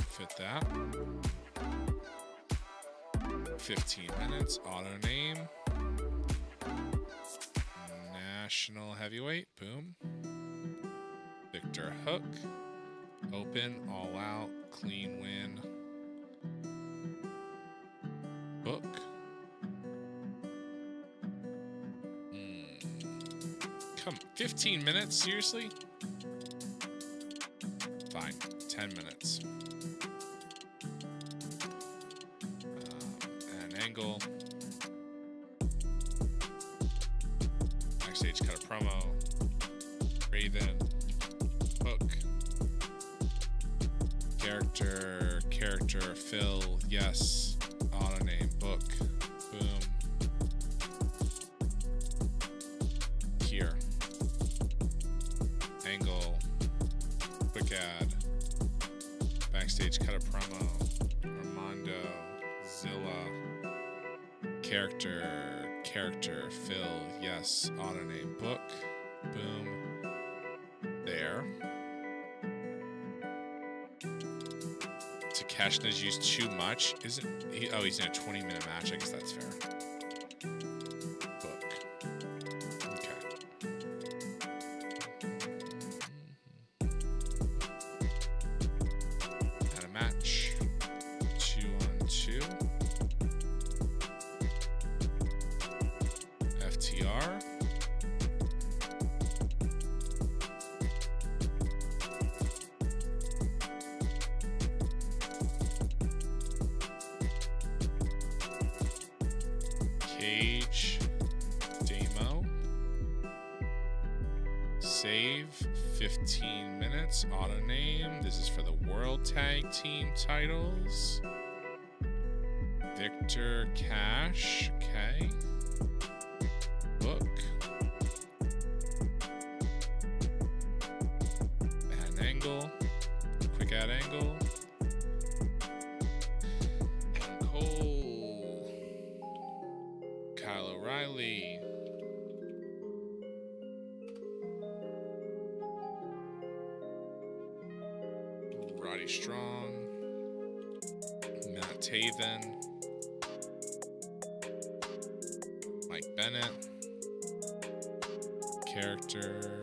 Fit that. 15 minutes. Auto name. National heavyweight. Boom. Victor Hook. Open. All out. Clean win. Book. Come, 15 minutes? Seriously? Fine, 10 minutes. An angle. Backstage cut a promo. Raven. Hook. Character, fill, yes. Auto name, book. Boom. Here. Angle. Quick ad. Backstage cut a promo. Armando. Zilla. Character, fill, yes. Auto name, book. Boom. There. Takeshita's used too much. Isn't he? Oh, he's in a 20-minute match. I guess that's fair. Book. Okay. Had a match. 2-on-2. FTR. Cage, Demo, save, 15 minutes, auto name. This is for the World Tag Team titles. Victor Cash, okay. Book. Add an angle, quick add angle. Kyle O'Reilly. Roddy Strong. Matt Taven. Mike Bennett. Character.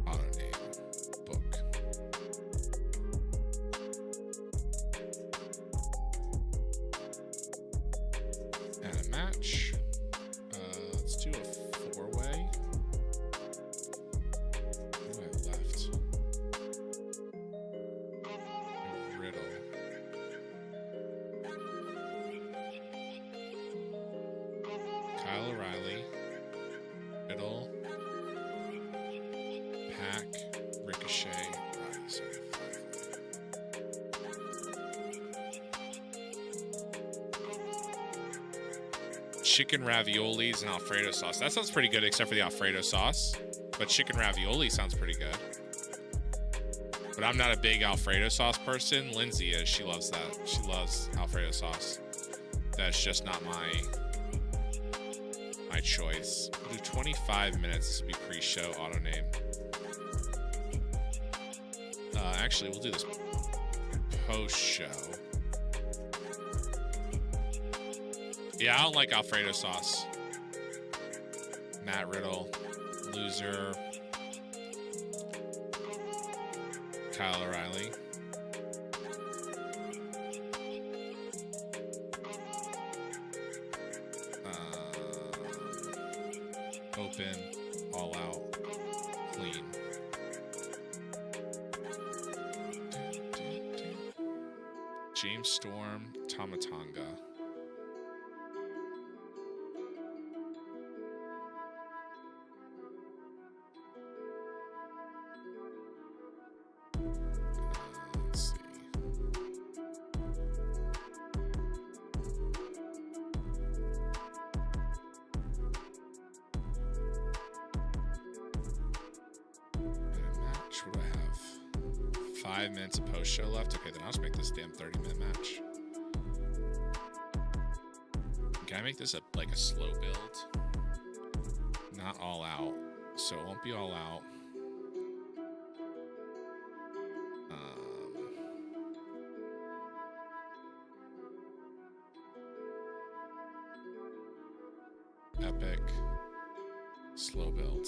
Auto name. Book. And a match. Let's do a 4-way. Who do I have left? Riddle. Kyle O'Reilly. Riddle. Pack. Ricochet. Right, so I have 5. Chicken raviolis and Alfredo sauce. That sounds pretty good, except for the Alfredo sauce. But chicken ravioli sounds pretty good. But I'm not a big Alfredo sauce person. Lindsay is. She loves that. She loves Alfredo sauce. That's just not my choice. We'll do 25 minutes. This will be pre-show auto name. Actually, we'll do this post-show. Yeah, I don't like Alfredo sauce. Matt Riddle, loser. Kyle O'Reilly. Open, all out, clean. James Storm, Tamatanga. Let's see. Match, what do I have? 5 minutes of post show left. Okay, then I'll just make this damn 30-minute match. Can I make this like a slow build? Not all out, so it won't be all out. Epic slow build.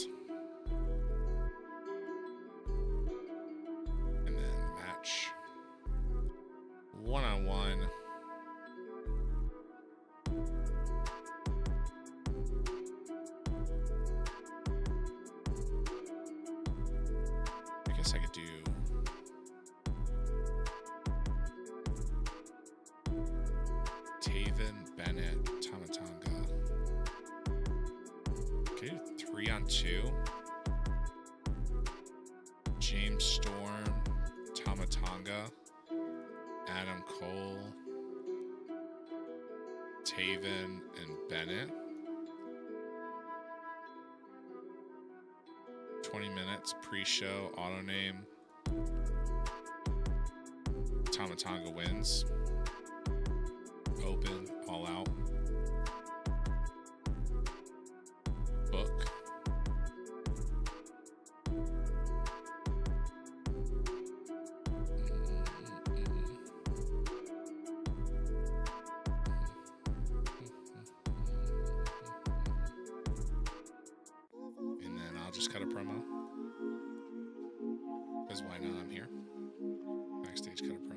guess I could do Taven, Bennett, Tamatanga. Okay, 3-on-2. James Storm, Tamatanga, Adam Cole, Taven, and Bennett. 20 minutes, pre-show, auto name. Tamatanga wins. Open, all out. Book. And then I'll just cut a promo. Because why not? I'm here. Backstage, cut a promo.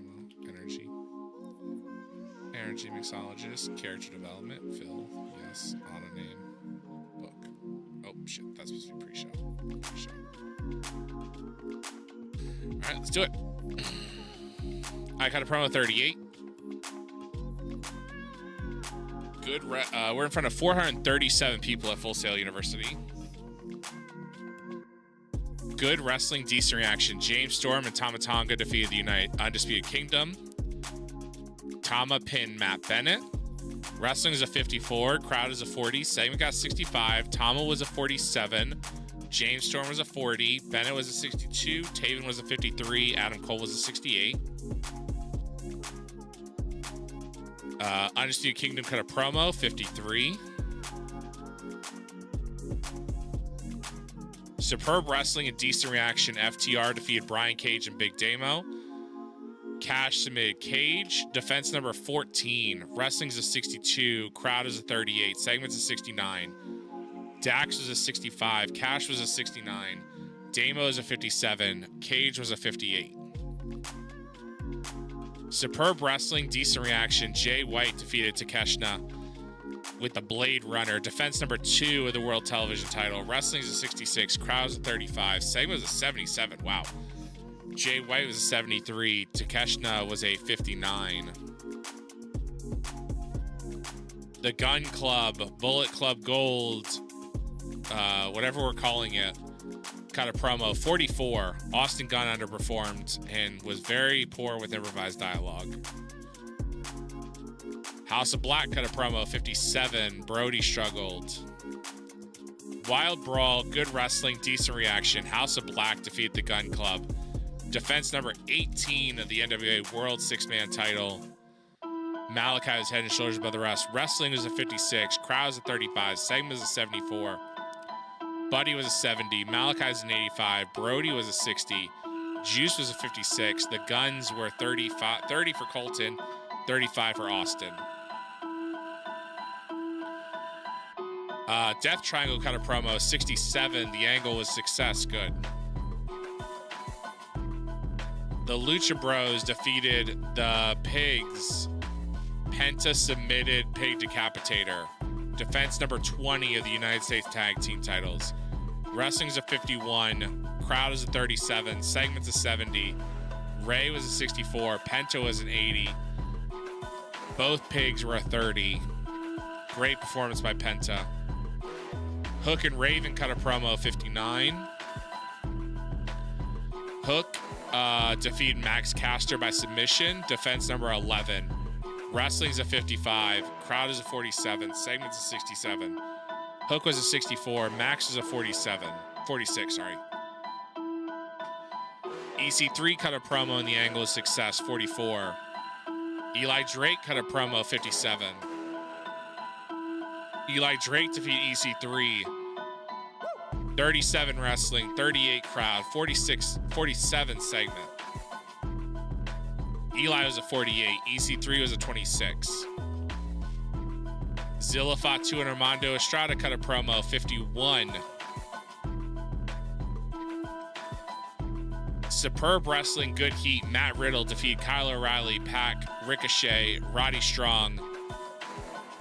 Energy Mixologist, character development, Phil, yes, auto name, book. Oh shit, that's supposed to be pre-show. Alright, let's do it. I got a promo 38. Good, we're in front of 437 people at Full Sail University. Good wrestling, decent reaction. James Storm and Tamatanga defeated the Undisputed Kingdom. Tama pinned Matt Bennett. Wrestling is a 54. Crowd is a 40. Segment got 65. Tama was a 47. James Storm was a 40. Bennett was a 62. Taven was a 53. Adam Cole was a 68. Undisputed Kingdom cut a promo, 53. Superb wrestling and decent reaction. FTR defeated Brian Cage and Big Damo. Cash submitted Cage. Defense number 14. Wrestling's a 62. Crowd is a 38. Segment's a 69. Dax was a 65. Cash was a 69. Damo is a 57. Cage was a 58. Superb wrestling, decent reaction. Jay White defeated Takeshita with the Blade Runner. Defense number 2 of the World Television title. Wrestling's a 66. Crowd is a 35. Segment was a 77. Wow. Jay White was a 73. Takeshita was a 59. The Gun Club, Bullet Club Gold, whatever we're calling it, cut a promo, 44. Austin Gunn underperformed and was very poor with improvised dialogue. House of Black cut a promo, 57. Brody struggled. Wild Brawl, good wrestling, decent reaction. House of Black defeated the Gun Club. Defense number 18 of the NWA World Six-Man title. Malachi was head and shoulders above the rest. Wrestling was a 56. Crowd was a 35. Segment was a 74. Buddy was a 70. Malachi was an 85. Brody was a 60. Juice was a 56. The Guns were 30 for Colton, 35 for Austin. Death Triangle cut a promo, 67. The angle was success. Good. The Lucha Bros defeated the Pigs. Penta submitted Pig Decapitator. Defense number 20 of the United States Tag Team titles. Wrestling's a 51. Crowd is a 37. Segment's a 70. Ray was a 64. Penta was an 80. Both Pigs were a 30. Great performance by Penta. Hook and Raven cut a promo, 59. Hook defeated Max Caster by submission. Defense number 11. Wrestling's a 55. Crowd is a 47. Segment's a 67. Hook was a 64. Max was a 46, sorry. EC3 cut a promo in the angle of success, 44. Eli Drake cut a promo, 57. Eli Drake defeated EC3. 37 wrestling, 38 crowd, 47 segment. Eli was a 48. EC3 was a 26. Zilla Fatu and Armando Estrada cut a promo, 51. Superb wrestling, good heat. Matt Riddle defeated Kyle O'Reilly, Pac, Ricochet, Roddy Strong.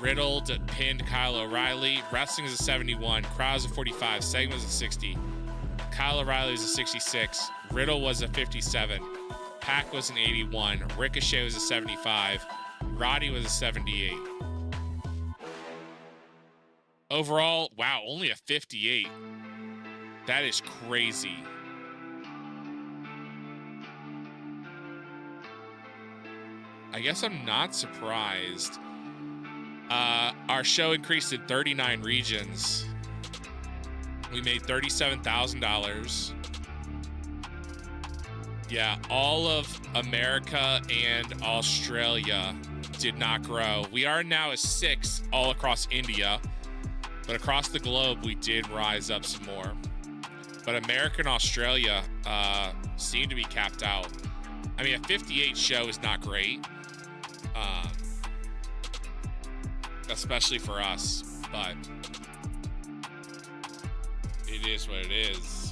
Riddle pinned Kyle O'Reilly. Wrestling is a 71. Crowd is a 45. Segment is a 60. Kyle O'Reilly is a 66. Riddle was a 57. Pac was an 81. Ricochet was a 75. Roddy was a 78. Overall, wow, only a 58. That is crazy. I guess I'm not surprised. Our show increased in 39 regions. We made $37,000. Yeah, all of America and Australia did not grow. We are now a 6 all across India, but across the globe, we did rise up some more. But America and Australia seem to be capped out. I mean, a 58 show is not great, especially for us, but it is what it is.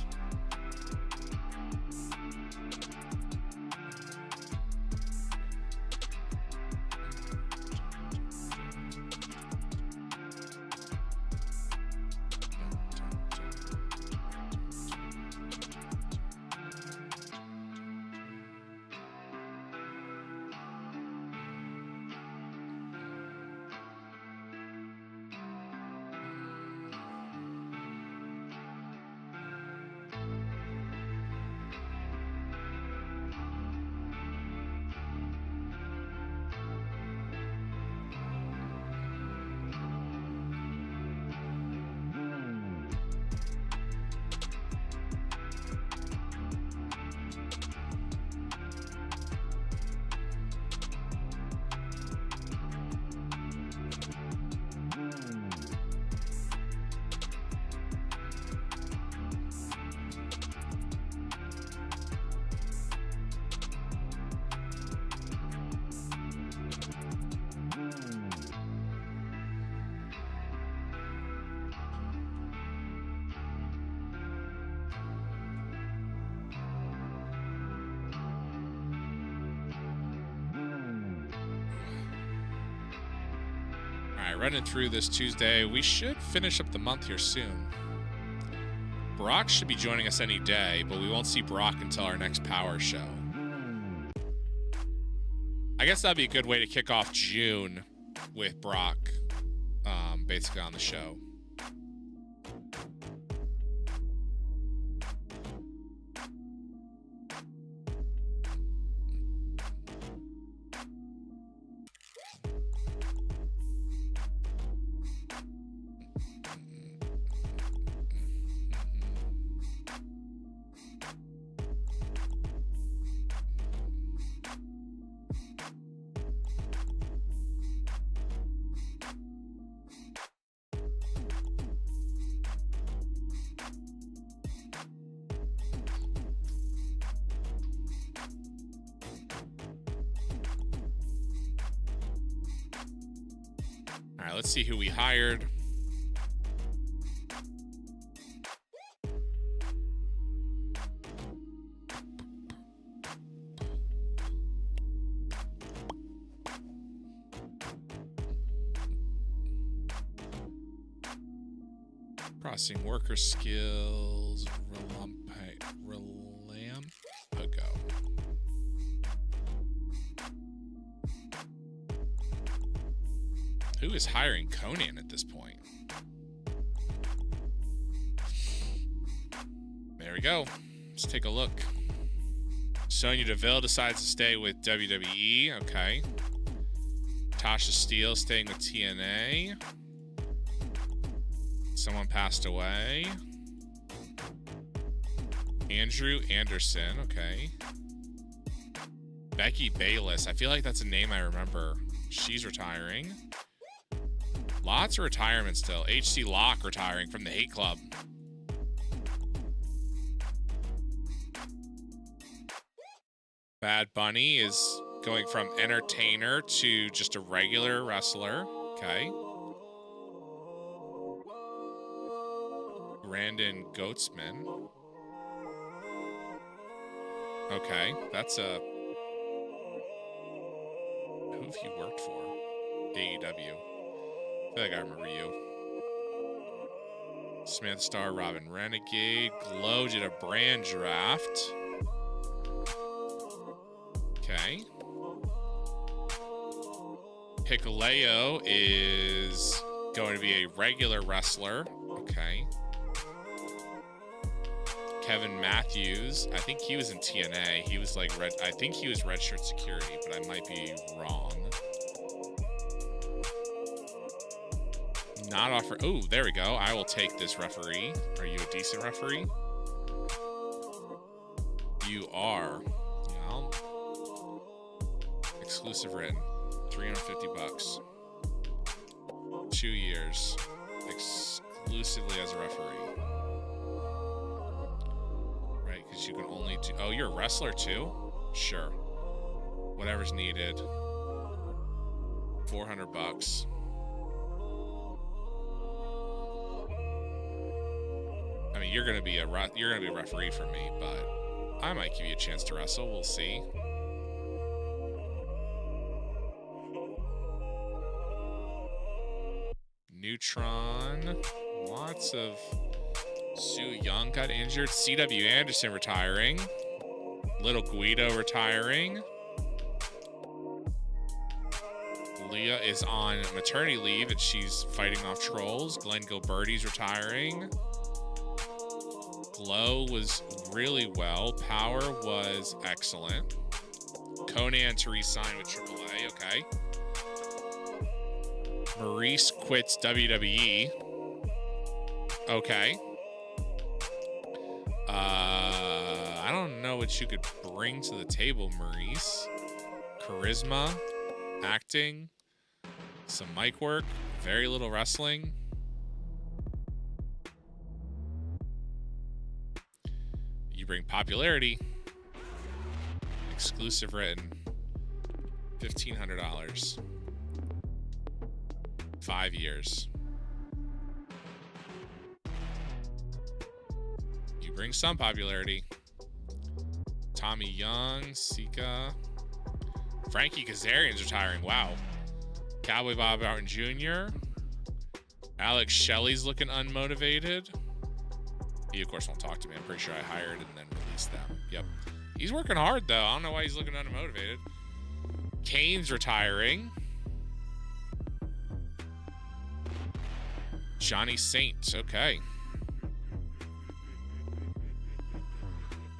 Running through this Tuesday. We should finish up the month here soon. Brock should be joining us any day, but we won't see Brock until our next Power show. I guess that'd be a good way to kick off June with Brock, basically on the show. Let's see who we hired. Processing worker skills. Relampago. Who is hiring Conan at this point? There we go. Let's take a look. Sonya Deville decides to stay with WWE. Okay. Tasha Steele staying with TNA. Someone passed away. Andrew Anderson. Okay. Becky Bayless. I feel like that's a name I remember. She's retiring. Lots of retirement still. HC Locke retiring from the Hate Club. Bad Bunny is going from entertainer to just a regular wrestler. Okay. Brandon Goatsman. Okay, that's a... Who have you worked for? AEW. I feel like I remember you. Samantha Star, Robin Renegade. Glow did a brand draft. Hikuleo is going to be a regular wrestler. Okay. Kevin Matthews, I think he was in TNA. He was like I think he was redshirt security, but I might be wrong. Not offer. Oh, there we go. I will take this referee. Are you a decent referee? You are. Well, exclusive written. $350. 2 years. Exclusively as a referee. Right, because you can only do... Oh, you're a wrestler too? Sure. Whatever's needed. $400. I mean, you're gonna be a referee for me, but I might give you a chance to wrestle. We'll see. Neutron. Lots of... Sue Young got injured. C.W. Anderson retiring. Little Guido retiring. Leah is on maternity leave and she's fighting off trolls. Glenn Gilberti's retiring. Glow was really well. Power was excellent. Conan to re-sign with AAA. Okay. Maurice quits WWE. Okay. I don't know what you could bring to the table, Maurice. Charisma, acting, some mic work, very little wrestling. You bring popularity. Exclusive written. $1,500. 5 years. You bring some popularity. Tommy Young, Sika. Frankie Kazarian's retiring. Wow. Cowboy Bob Orton Jr. Alex Shelley's looking unmotivated. He, of course, won't talk to me. I'm pretty sure I hired and then released them. Yep. He's working hard, though. I don't know why he's looking unmotivated. Kane's retiring. Johnny Saint. Okay.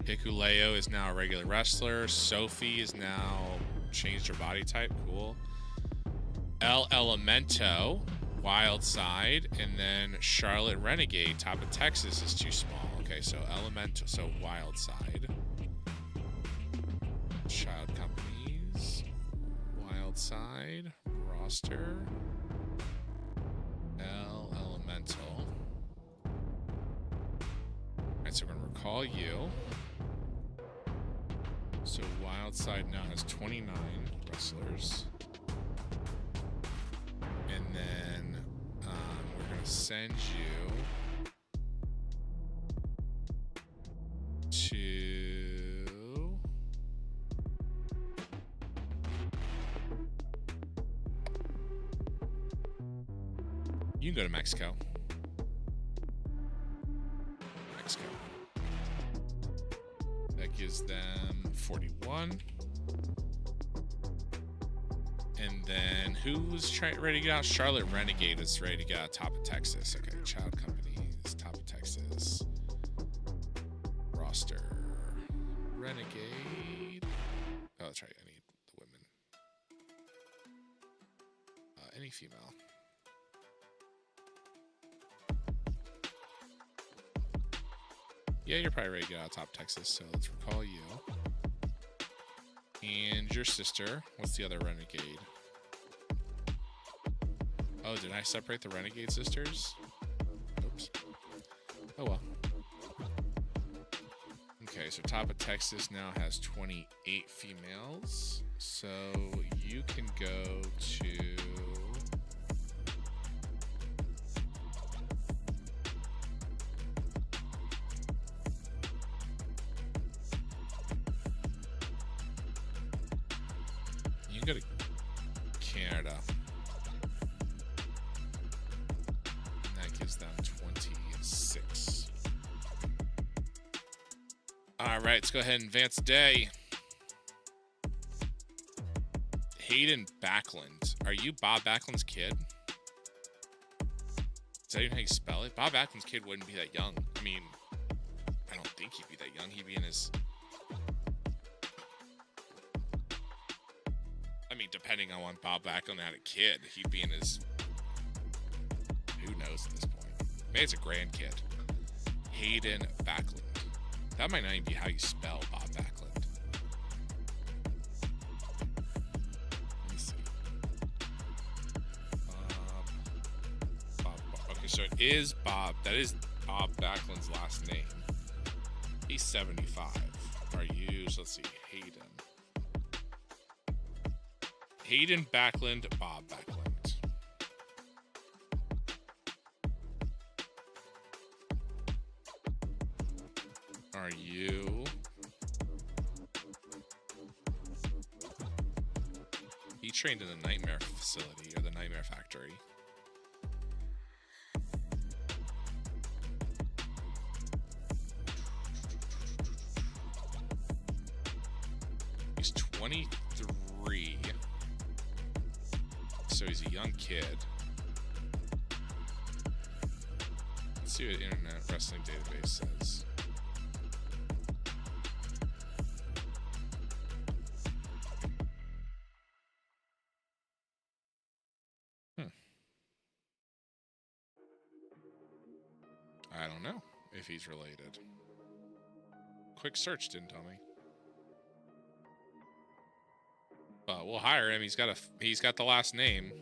Hikuleo is now a regular wrestler. Sophie is now changed her body type. Cool. El Elemento, Wild Side, and then Charlotte Renegade, top of Texas, is too small. Okay, so Elemento, so Wild Side. Child companies, Wild Side, roster, El Elemental. Alright, so we're gonna recall you. So Wild Side now has 29 wrestlers. And then we're going to send you to... You can go to Mexico. That gives them 41. And then who's ready to get out? Charlotte Renegade is ready to get out top of Texas. Okay, child companies, top of Texas. Roster. Renegade. Oh, that's right. I need the women. Any female. Yeah, you're probably ready to get out of top Texas, so let's recall you. And your sister. What's the other Renegade? Oh, did I separate the Renegade sisters? Oops. Oh well. Okay, so top of Texas now has 28 females. So you can go to... Go to Canada. And that gives them 26. All right, let's go ahead and advance the day. Hayden Backlund. Are you Bob Backlund's kid? Is that even how you spell it? Bob Backlund's kid wouldn't be that young. I mean, I don't think he'd be that young. He'd be in his... I mean, depending on when Bob Backlund had a kid, he'd be in his... Who knows at this point? Maybe it's a grandkid. Hayden Backlund. That might not even be how you spell Bob Backlund. Let me see. Bob. Okay, so it is Bob. That is Bob Backlund's last name. He's 75. Are you? So let's see. Hayden Backlund, Bob Backlund. Are you? He trained in the Nightmare facility or the Nightmare Factory. He's 23. So he's a young kid. Let's see what Internet Wrestling Database says. I don't know if he's related. Quick search didn't tell me. But we'll hire him. He's got the last name.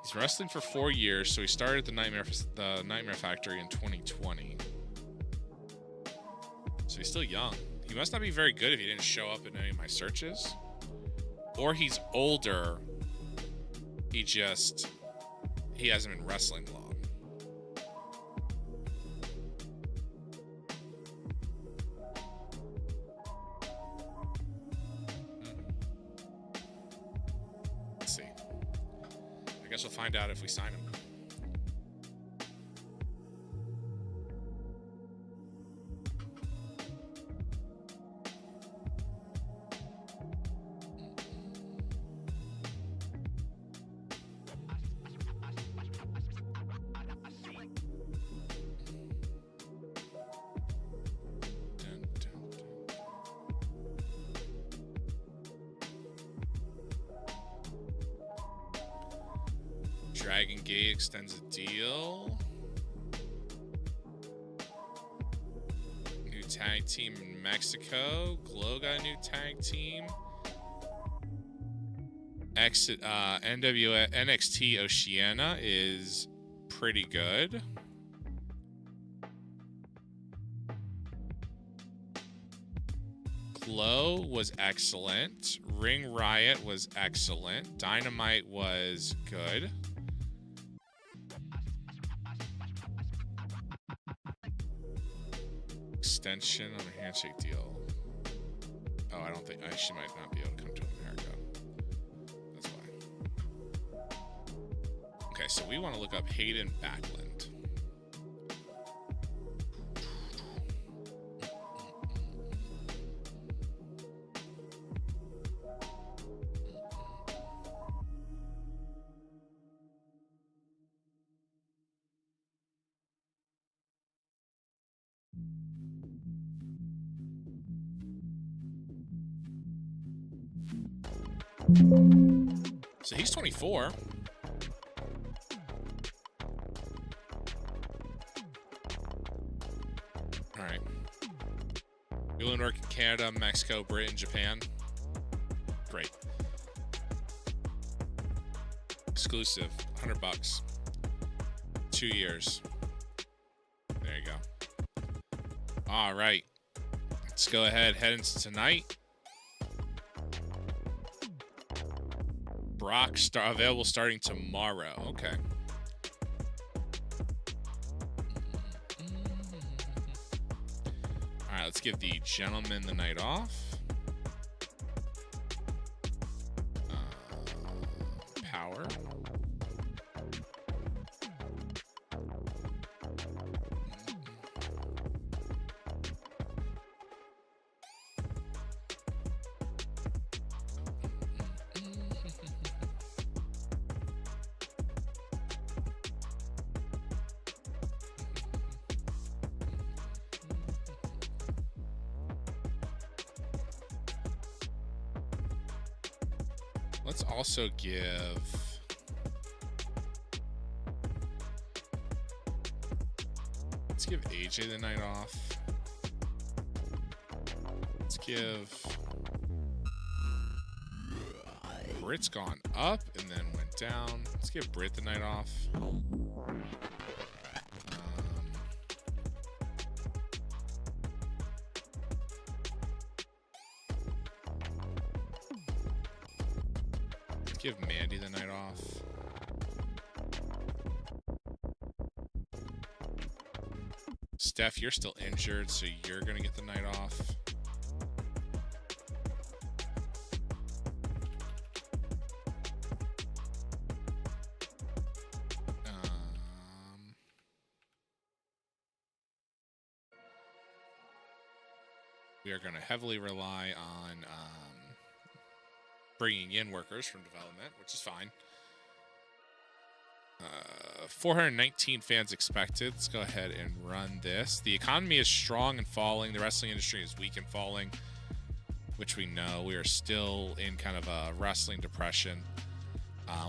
He's wrestling for 4 years, so he started the Nightmare Factory in 2020. So he's still young. He must not be very good if he didn't show up in any of my searches. Or he's older. He hasn't been wrestling long. Let's see. I guess we'll find out if we sign him. Dragon Gate extends a deal. New tag team in Mexico. Glow got a new tag team. NXT Oceania is pretty good. Glow was excellent. Ring Riot was excellent. Dynamite was good. Extension on a handshake deal. Oh, I don't think she might not be able to come to America. That's why. Okay, so we want to look up Hayden Backlund. So he's 24. All right. Doing work in Canada, Mexico, Britain, Japan. Great. Exclusive, $100. 2 years. There you go. All right. Let's go ahead, head into tonight. Brock available starting tomorrow. Okay. All right, let's give the gentleman the night off. Power. Let's also give... Let's give AJ the night off. Let's give... Britt's gone up and then went down. Let's give Britt the night off. Let's give Mandy the night off. Steph, you're still injured, so you're going to get the night off. We are going to heavily rely on bringing in workers from development, which is fine. 419 fans expected. Let's go ahead and run this. The economy is strong and falling. The wrestling industry is weak and falling, which we know. We are still in kind of a wrestling depression.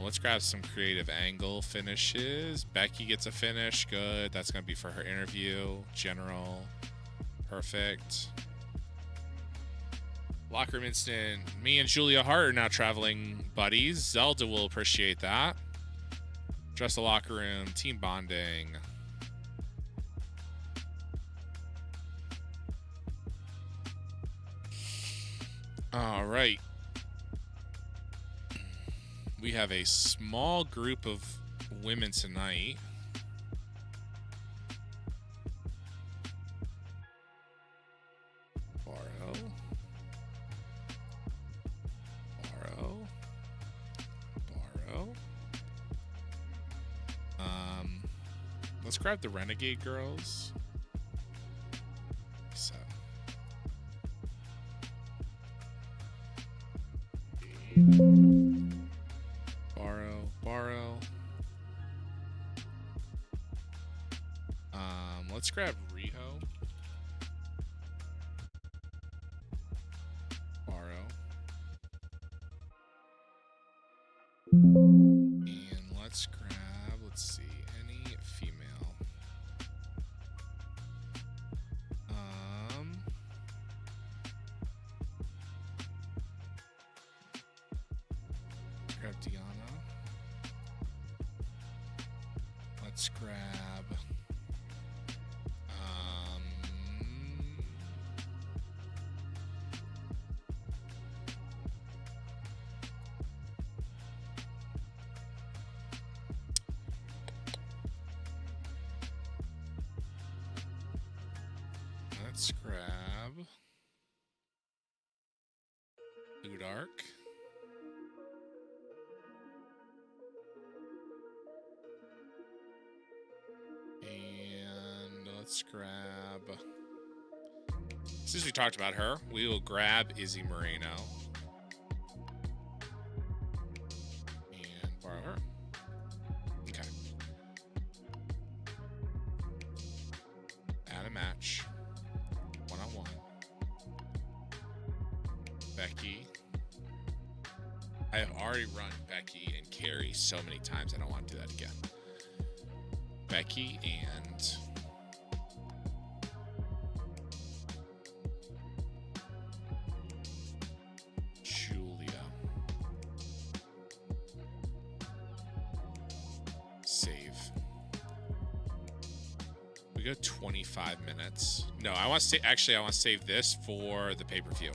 Let's grab some creative angle finishes. Becky gets a finish. Good. That's going to be for her interview. General. Perfect. Locker room instant. Me and Julia Hart are now traveling buddies. Zelda will appreciate that. Dress the locker room. Team bonding. All right. We have a small group of women tonight. Let's grab the Renegade girls. So. Borrow. Let's grab Riho. Borrow. And let's grab, let's see, any female. Grab Deanna. Let's grab Udark. And let's grab... Since we talked about her, we will grab Izzy Moreno. And borrow her. Okay. Add a match. One-on-one. Becky. I have already run Becky and Carrie so many times, I don't want to do that again. Becky and Julia. Save. We go 25 minutes. No, I want to actually I want to save this for the pay-per-view.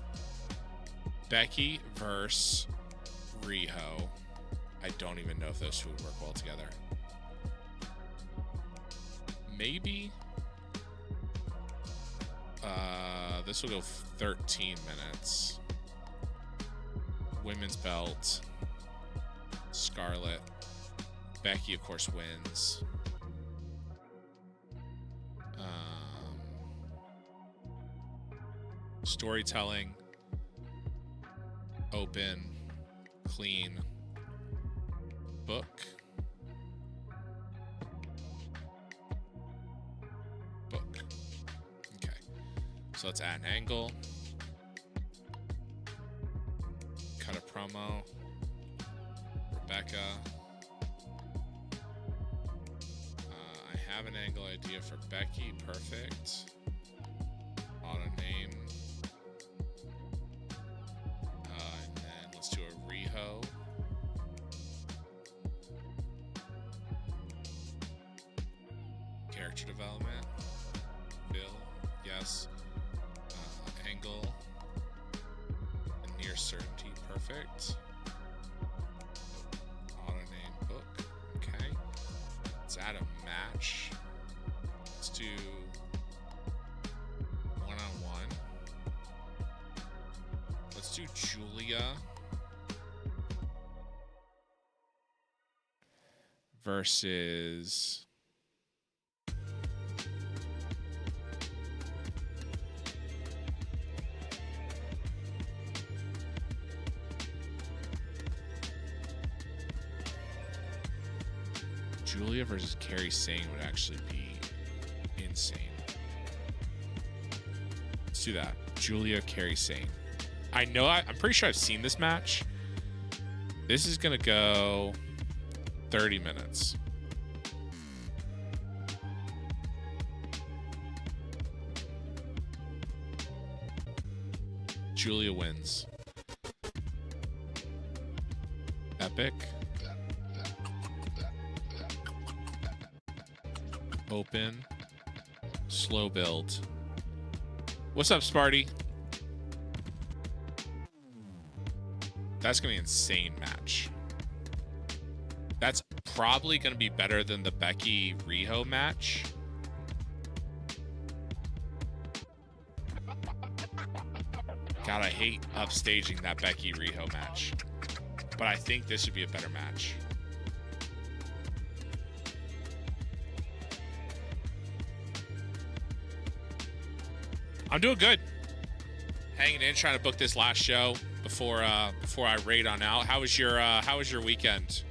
Becky versus Riho. I don't even know if those two would work well together. Maybe. This will go 13 minutes. Women's belt. Scarlett. Becky, of course, wins. Storytelling. Open. Clean. Book. Okay. So let's add an angle. Cut a promo. Becca. I have an angle idea for Becky. Perfect. Auto name. And then let's do a Riho. Character development. Bill. Yes. Angle. And near certainty. Perfect. Auto name book. Okay. Let's add a match. Let's do one-on-one. Let's do Julia versus Julia versus Carrie Sane would actually be insane. Let's do that. Julia, Carrie Sane. I'm pretty sure I've seen this match. This is going to go 30 minutes. Julia wins. Epic. Open. Slow build. What's up, Sparty? That's going to be an insane match. That's probably going to be better than the Becky Riho match. God, I hate upstaging that Becky Riho match. But I think this would be a better match. I'm doing good. Hanging in, trying to book this last show before I raid on out. How was your weekend?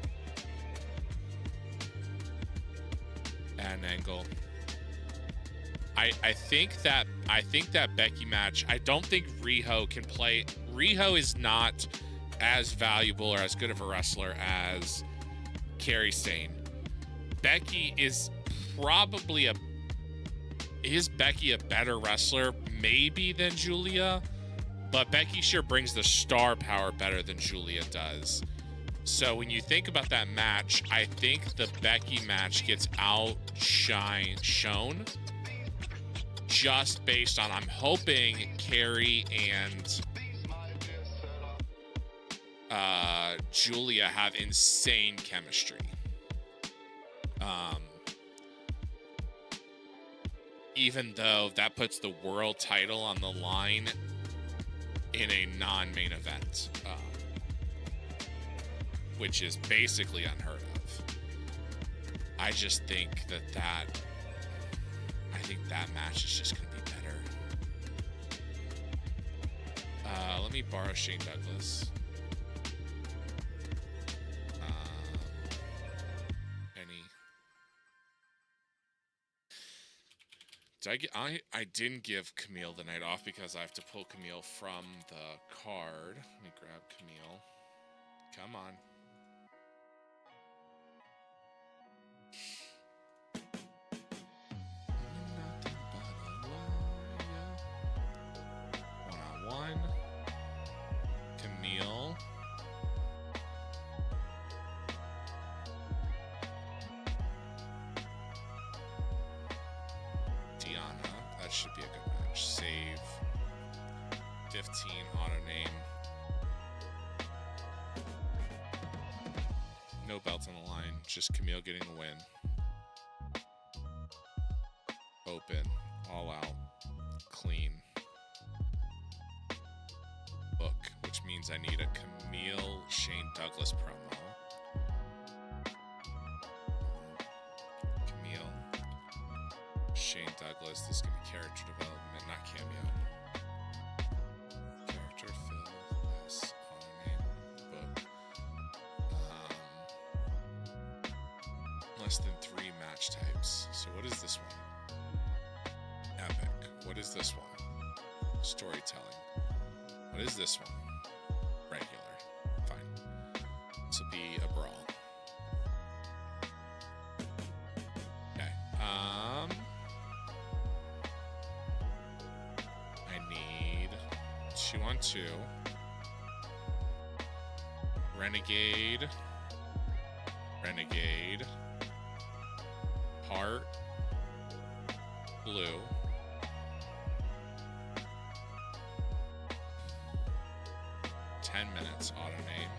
Add an angle. I think that Becky match. I don't think Riho can play. Riho is not as valuable or as good of a wrestler as Carrie Sane. Becky is probably Is Becky a better wrestler? Maybe than Julia, but Becky sure brings the star power better than Julia does. So when you think about that match, I think the Becky match gets shown just based on, I'm hoping Carrie and Julia have insane chemistry. Even though that puts the world title on the line in a non-main event, which is basically unheard of. I just think that match is just going to be better. Let me borrow Shane Douglas. I didn't give Camille the night off because I have to pull Camille from the card. Let me grab Camille. Come on. One-on-one. Camille. That should be a good match. Save. 15 auto name. No belt on the line. Just Camille getting the win. Open. All out. Clean. Book. Which means I need a Camille Shane Douglas promo. Camille. Shane Douglas. This is going to be character development, not cameo. Character fill. Yes. Auto name. Book. Less than 3 match types. So what is this one? Epic. What is this one? Storytelling. What is this one? Regular. Fine. This will be a brawl. I need 2-on-2. Renegade. Renegade. Heart. Blue. Minutes auto name.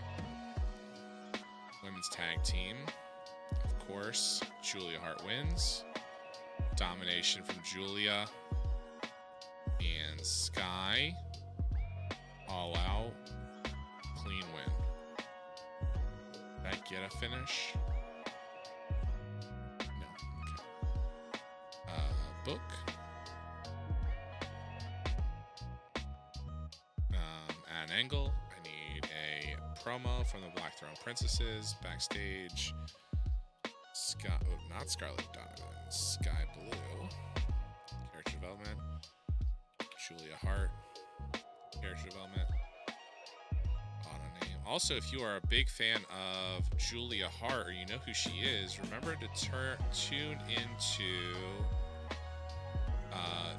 Women's tag team. Of course, Julia Hart wins. Domination from Julia and Sky. All out. Clean win. Did I get a finish? No. Okay. Book. At an angle. Promo from the Black Throne Princesses backstage. Not Scarlet Donovan. Sky Blue. Character development. Julia Hart. Character development. Auto name. Also, if you are a big fan of Julia Hart or you know who she is, remember to tune into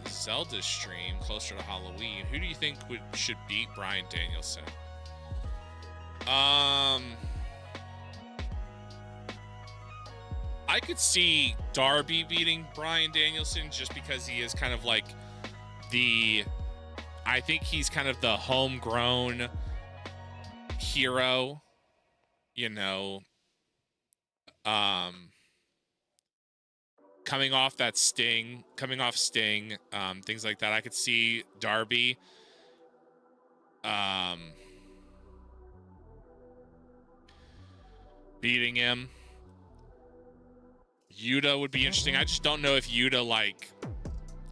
Zelda's stream closer to Halloween. Who do you think should beat Bryan Danielson? I could see Darby beating Bryan Danielson just because he is kind of like I think he's kind of the homegrown hero, you know, coming off Sting, things like that. I could see Darby, beating him. Yuta would be interesting. I just don't know if Yuta,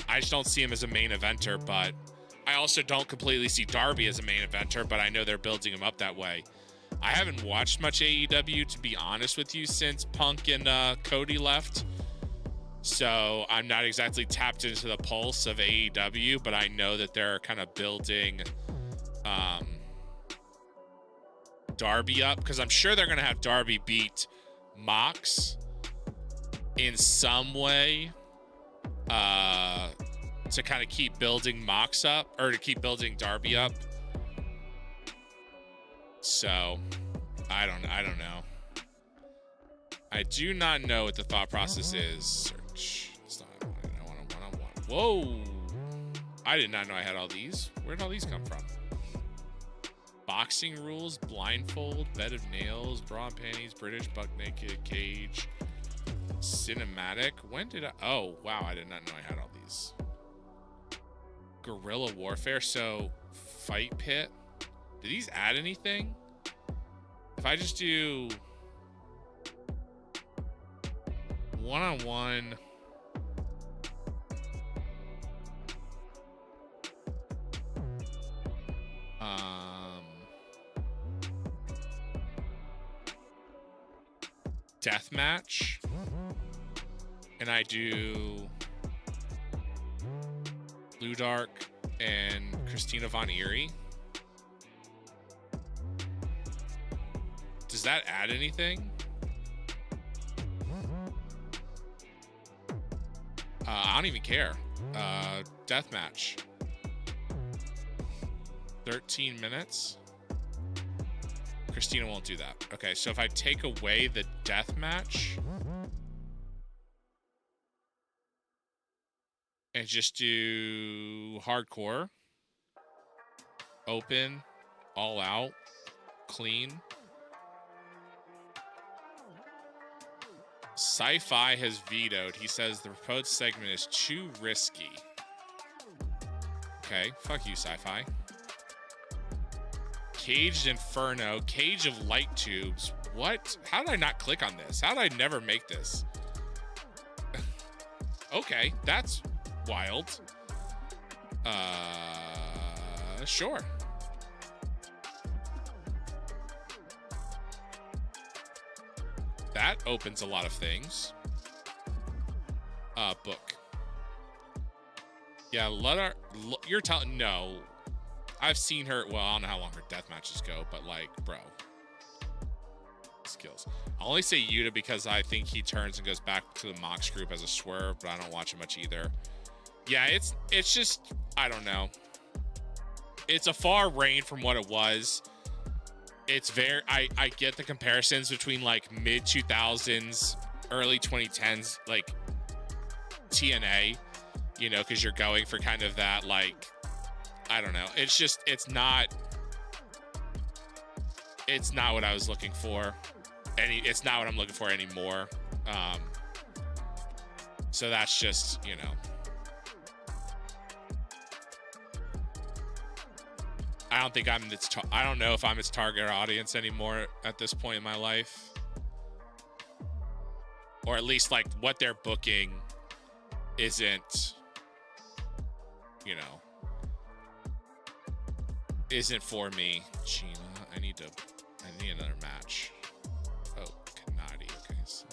I just don't see him as a main eventer, but I also don't completely see Darby as a main eventer, but I know they're building him up that way. I haven't watched much AEW, to be honest with you, since Punk and Cody left. So I'm not exactly tapped into the pulse of AEW, but I know that they're kind of building Darby up, because I'm sure they're going to have Darby beat Mox in some way to kind of keep building Mox up, or to keep building Darby up. So I don't know. I do not know what the thought process is. Search. It's not one-on-one. Whoa! I did not know I had all these. Where did all these come from? Boxing rules, blindfold, bed of nails, bra and panties, British buck naked, cage, cinematic. When did I? Oh, wow. I did not know I had all these. Guerrilla warfare. So, fight pit. Do these add anything? If I just do one-on-one, death match, and I do Blue Dark and Christina Von Eerie, does that add anything? I don't even care. Death match. 13 minutes. Christina won't do that. Okay, so if I take away the death match and just do hardcore, open, all out, clean. Sci-Fi has vetoed. He says the proposed segment is too risky. Okay, fuck you, Sci-Fi. Caged Inferno, Cage of Light Tubes. What? How did I not click on this? How did I never make this? Okay, that's wild. Sure. That opens a lot of things. Book. Yeah, you're telling, no. I've seen her, well, I don't know how long her death matches go, but like, bro. skills. I only say Yuta because I think he turns and goes back to the Mox group as a swerve, but I don't watch it much either. Yeah, it's just, I don't know. It's a far range from what it was. It's very, I get the comparisons between like mid 2000s, early 2010s, like TNA, you know, because you're going for kind of that, like, I don't know. It's just, it's not what I was looking for. It's not what I'm looking for anymore. So that's just, you know. I don't think I don't know if I'm its target audience anymore at this point in my life. Or at least like what they're booking isn't, you know, isn't for me. Gina, I need another match. Oh, Kanadi. Okay, so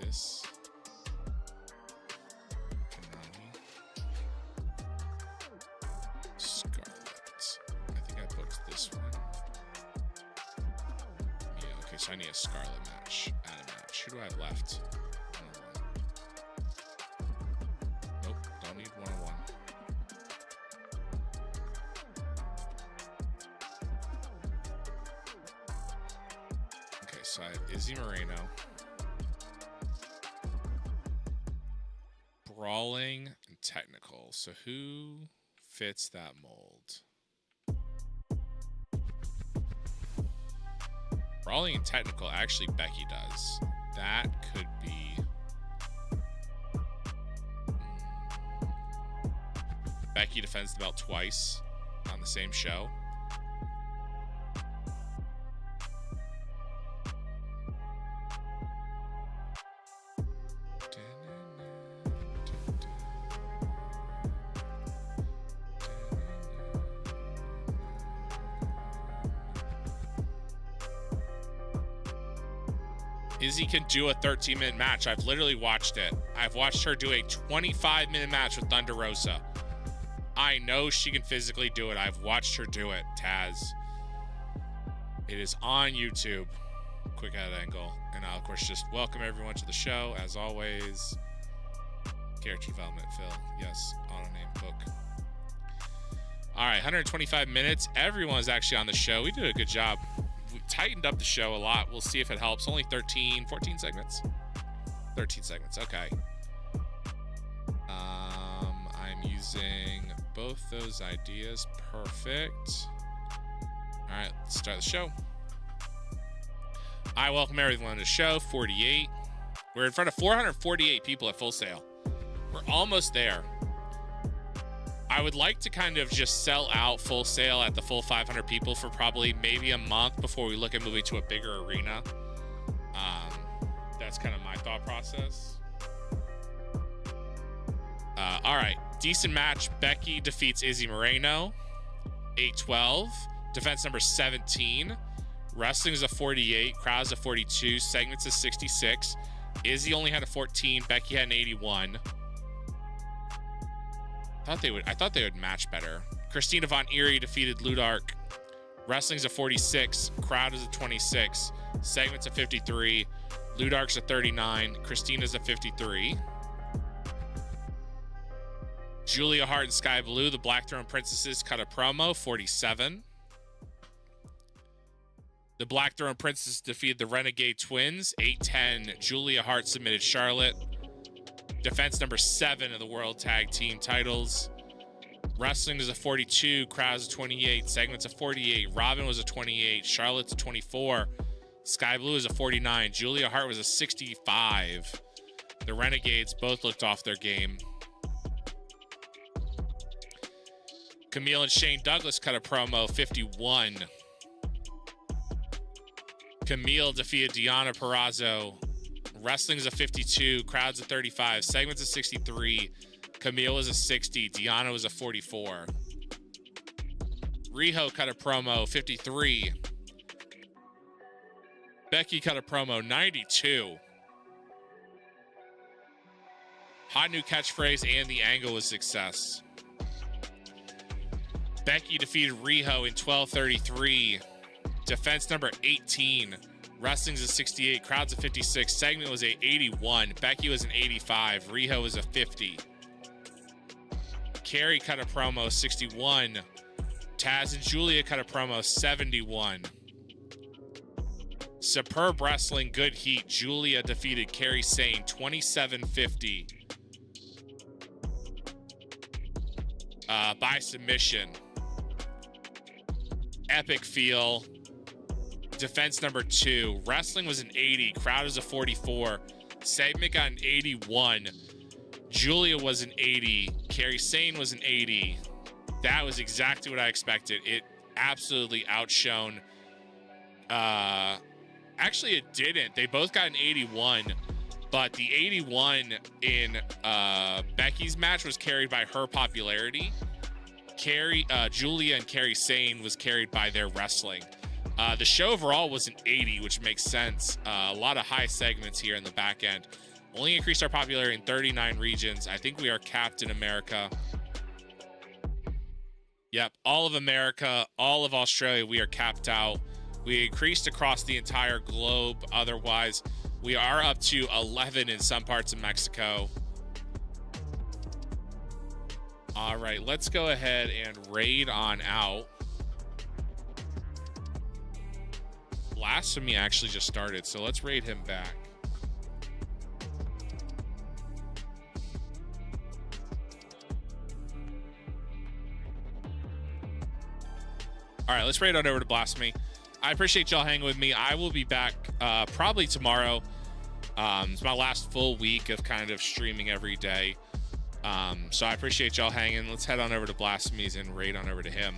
this Kanadi, Scarlet. I think I booked this one. Yeah. Okay, so I need a Scarlet match. Add a match. Who do I have left? 101. Nope, don't need 101. So I have Izzy Moreno, brawling and technical. So who fits that mold? Brawling and technical, actually Becky does. That could be. Becky defends the belt twice on the same show. Izzy can do a 13-minute match. I've literally watched it. I've watched her do a 25-minute match with Thunder Rosa. I know she can physically do it. I've watched her do it, Taz. It is on YouTube. Quick edit angle. And I'll, of course, just welcome everyone to the show. As always, character development, Phil. Yes, auto name book. All right, 125 minutes. Everyone's actually on the show. We did a good job. We tightened up the show a lot. We'll see if it helps. Only 14 segments. 13 segments. Okay. I'm using both those ideas. Perfect. All right, let's start the show. I welcome everyone to the show. 48. We're in front of 448 people at Full Sail. We're almost there. I would like to kind of just sell out Full Sail at the full 500 people for probably maybe a month before we look at moving to a bigger arena. That's kind of my thought process. All right, decent match. Becky defeats Izzy Moreno. 8-12. Defense number 17. Wrestling is a 48. Crowd's a 42. Segments is 66. Izzy only had a 14. Becky had an 81. I thought they would match better. Christina Von Eerie defeated Ludark. Wrestling's a 46. Crowd is a 26. Segment's a 53. Ludark's a 39. Christina's a 53. Julia Hart and Sky Blue, the Black Throne Princesses, cut a promo, 47. The Black Throne Princesses defeated the Renegade Twins, 8-10. Julia Hart submitted Charlotte. Defense number 7 of the World Tag Team titles. Wrestling is a 42. Crowd's a 28. Segment's a 48. Robin was a 28. Charlotte's a 24. Sky Blue is a 49. Julia Hart was a 65. The Renegades both looked off their game. Camille and Shane Douglas cut a promo, 51. Camille defeated Deonna Purrazzo. Wrestling is a 52. Crowd's a 35. Segment's a 63. Camille was a 60. Deonna was a 44. Riho cut a promo, 53. Becky cut a promo, 92. Hot new catchphrase and the angle was success. Becky defeated Riho in 12:33. Defense number 18. Wrestling's a 68. Crowd's a 56. Segment was a 81. Becky was an 85. Riho was a 50. Carrie cut a promo 61. Taz and Julia cut a promo 71. Superb Wrestling, good heat. Julia defeated Carrie Sane 27-50 by submission. Epic feel. Defense number 2. Wrestling was an 80. Crowd was a 44. Segment got an 81. Julia was an 80. Carrie Sane was an 80. That was exactly what I expected. It absolutely outshone. Actually, it didn't. They both got an 81, but the 81 in Becky's match was carried by her popularity. Julia and Carrie Sane was carried by their wrestling. The show overall was an 80, which makes sense. A lot of high segments here in the back end. Only increased our popularity in 39 regions. I think we are capped in America. Yep, all of America, all of Australia, we are capped out. We increased across the entire globe. Otherwise, we are up to 11 in some parts of Mexico. All right, let's go ahead and raid on out. Blasphemy actually just started, so let's raid him back. All right, let's raid on over to Blasphemy. I appreciate y'all hanging with me. I will be back probably tomorrow. It's my last full week of kind of streaming every day. So I appreciate y'all hanging. Let's head on over to Blasphemy's and raid on over to him.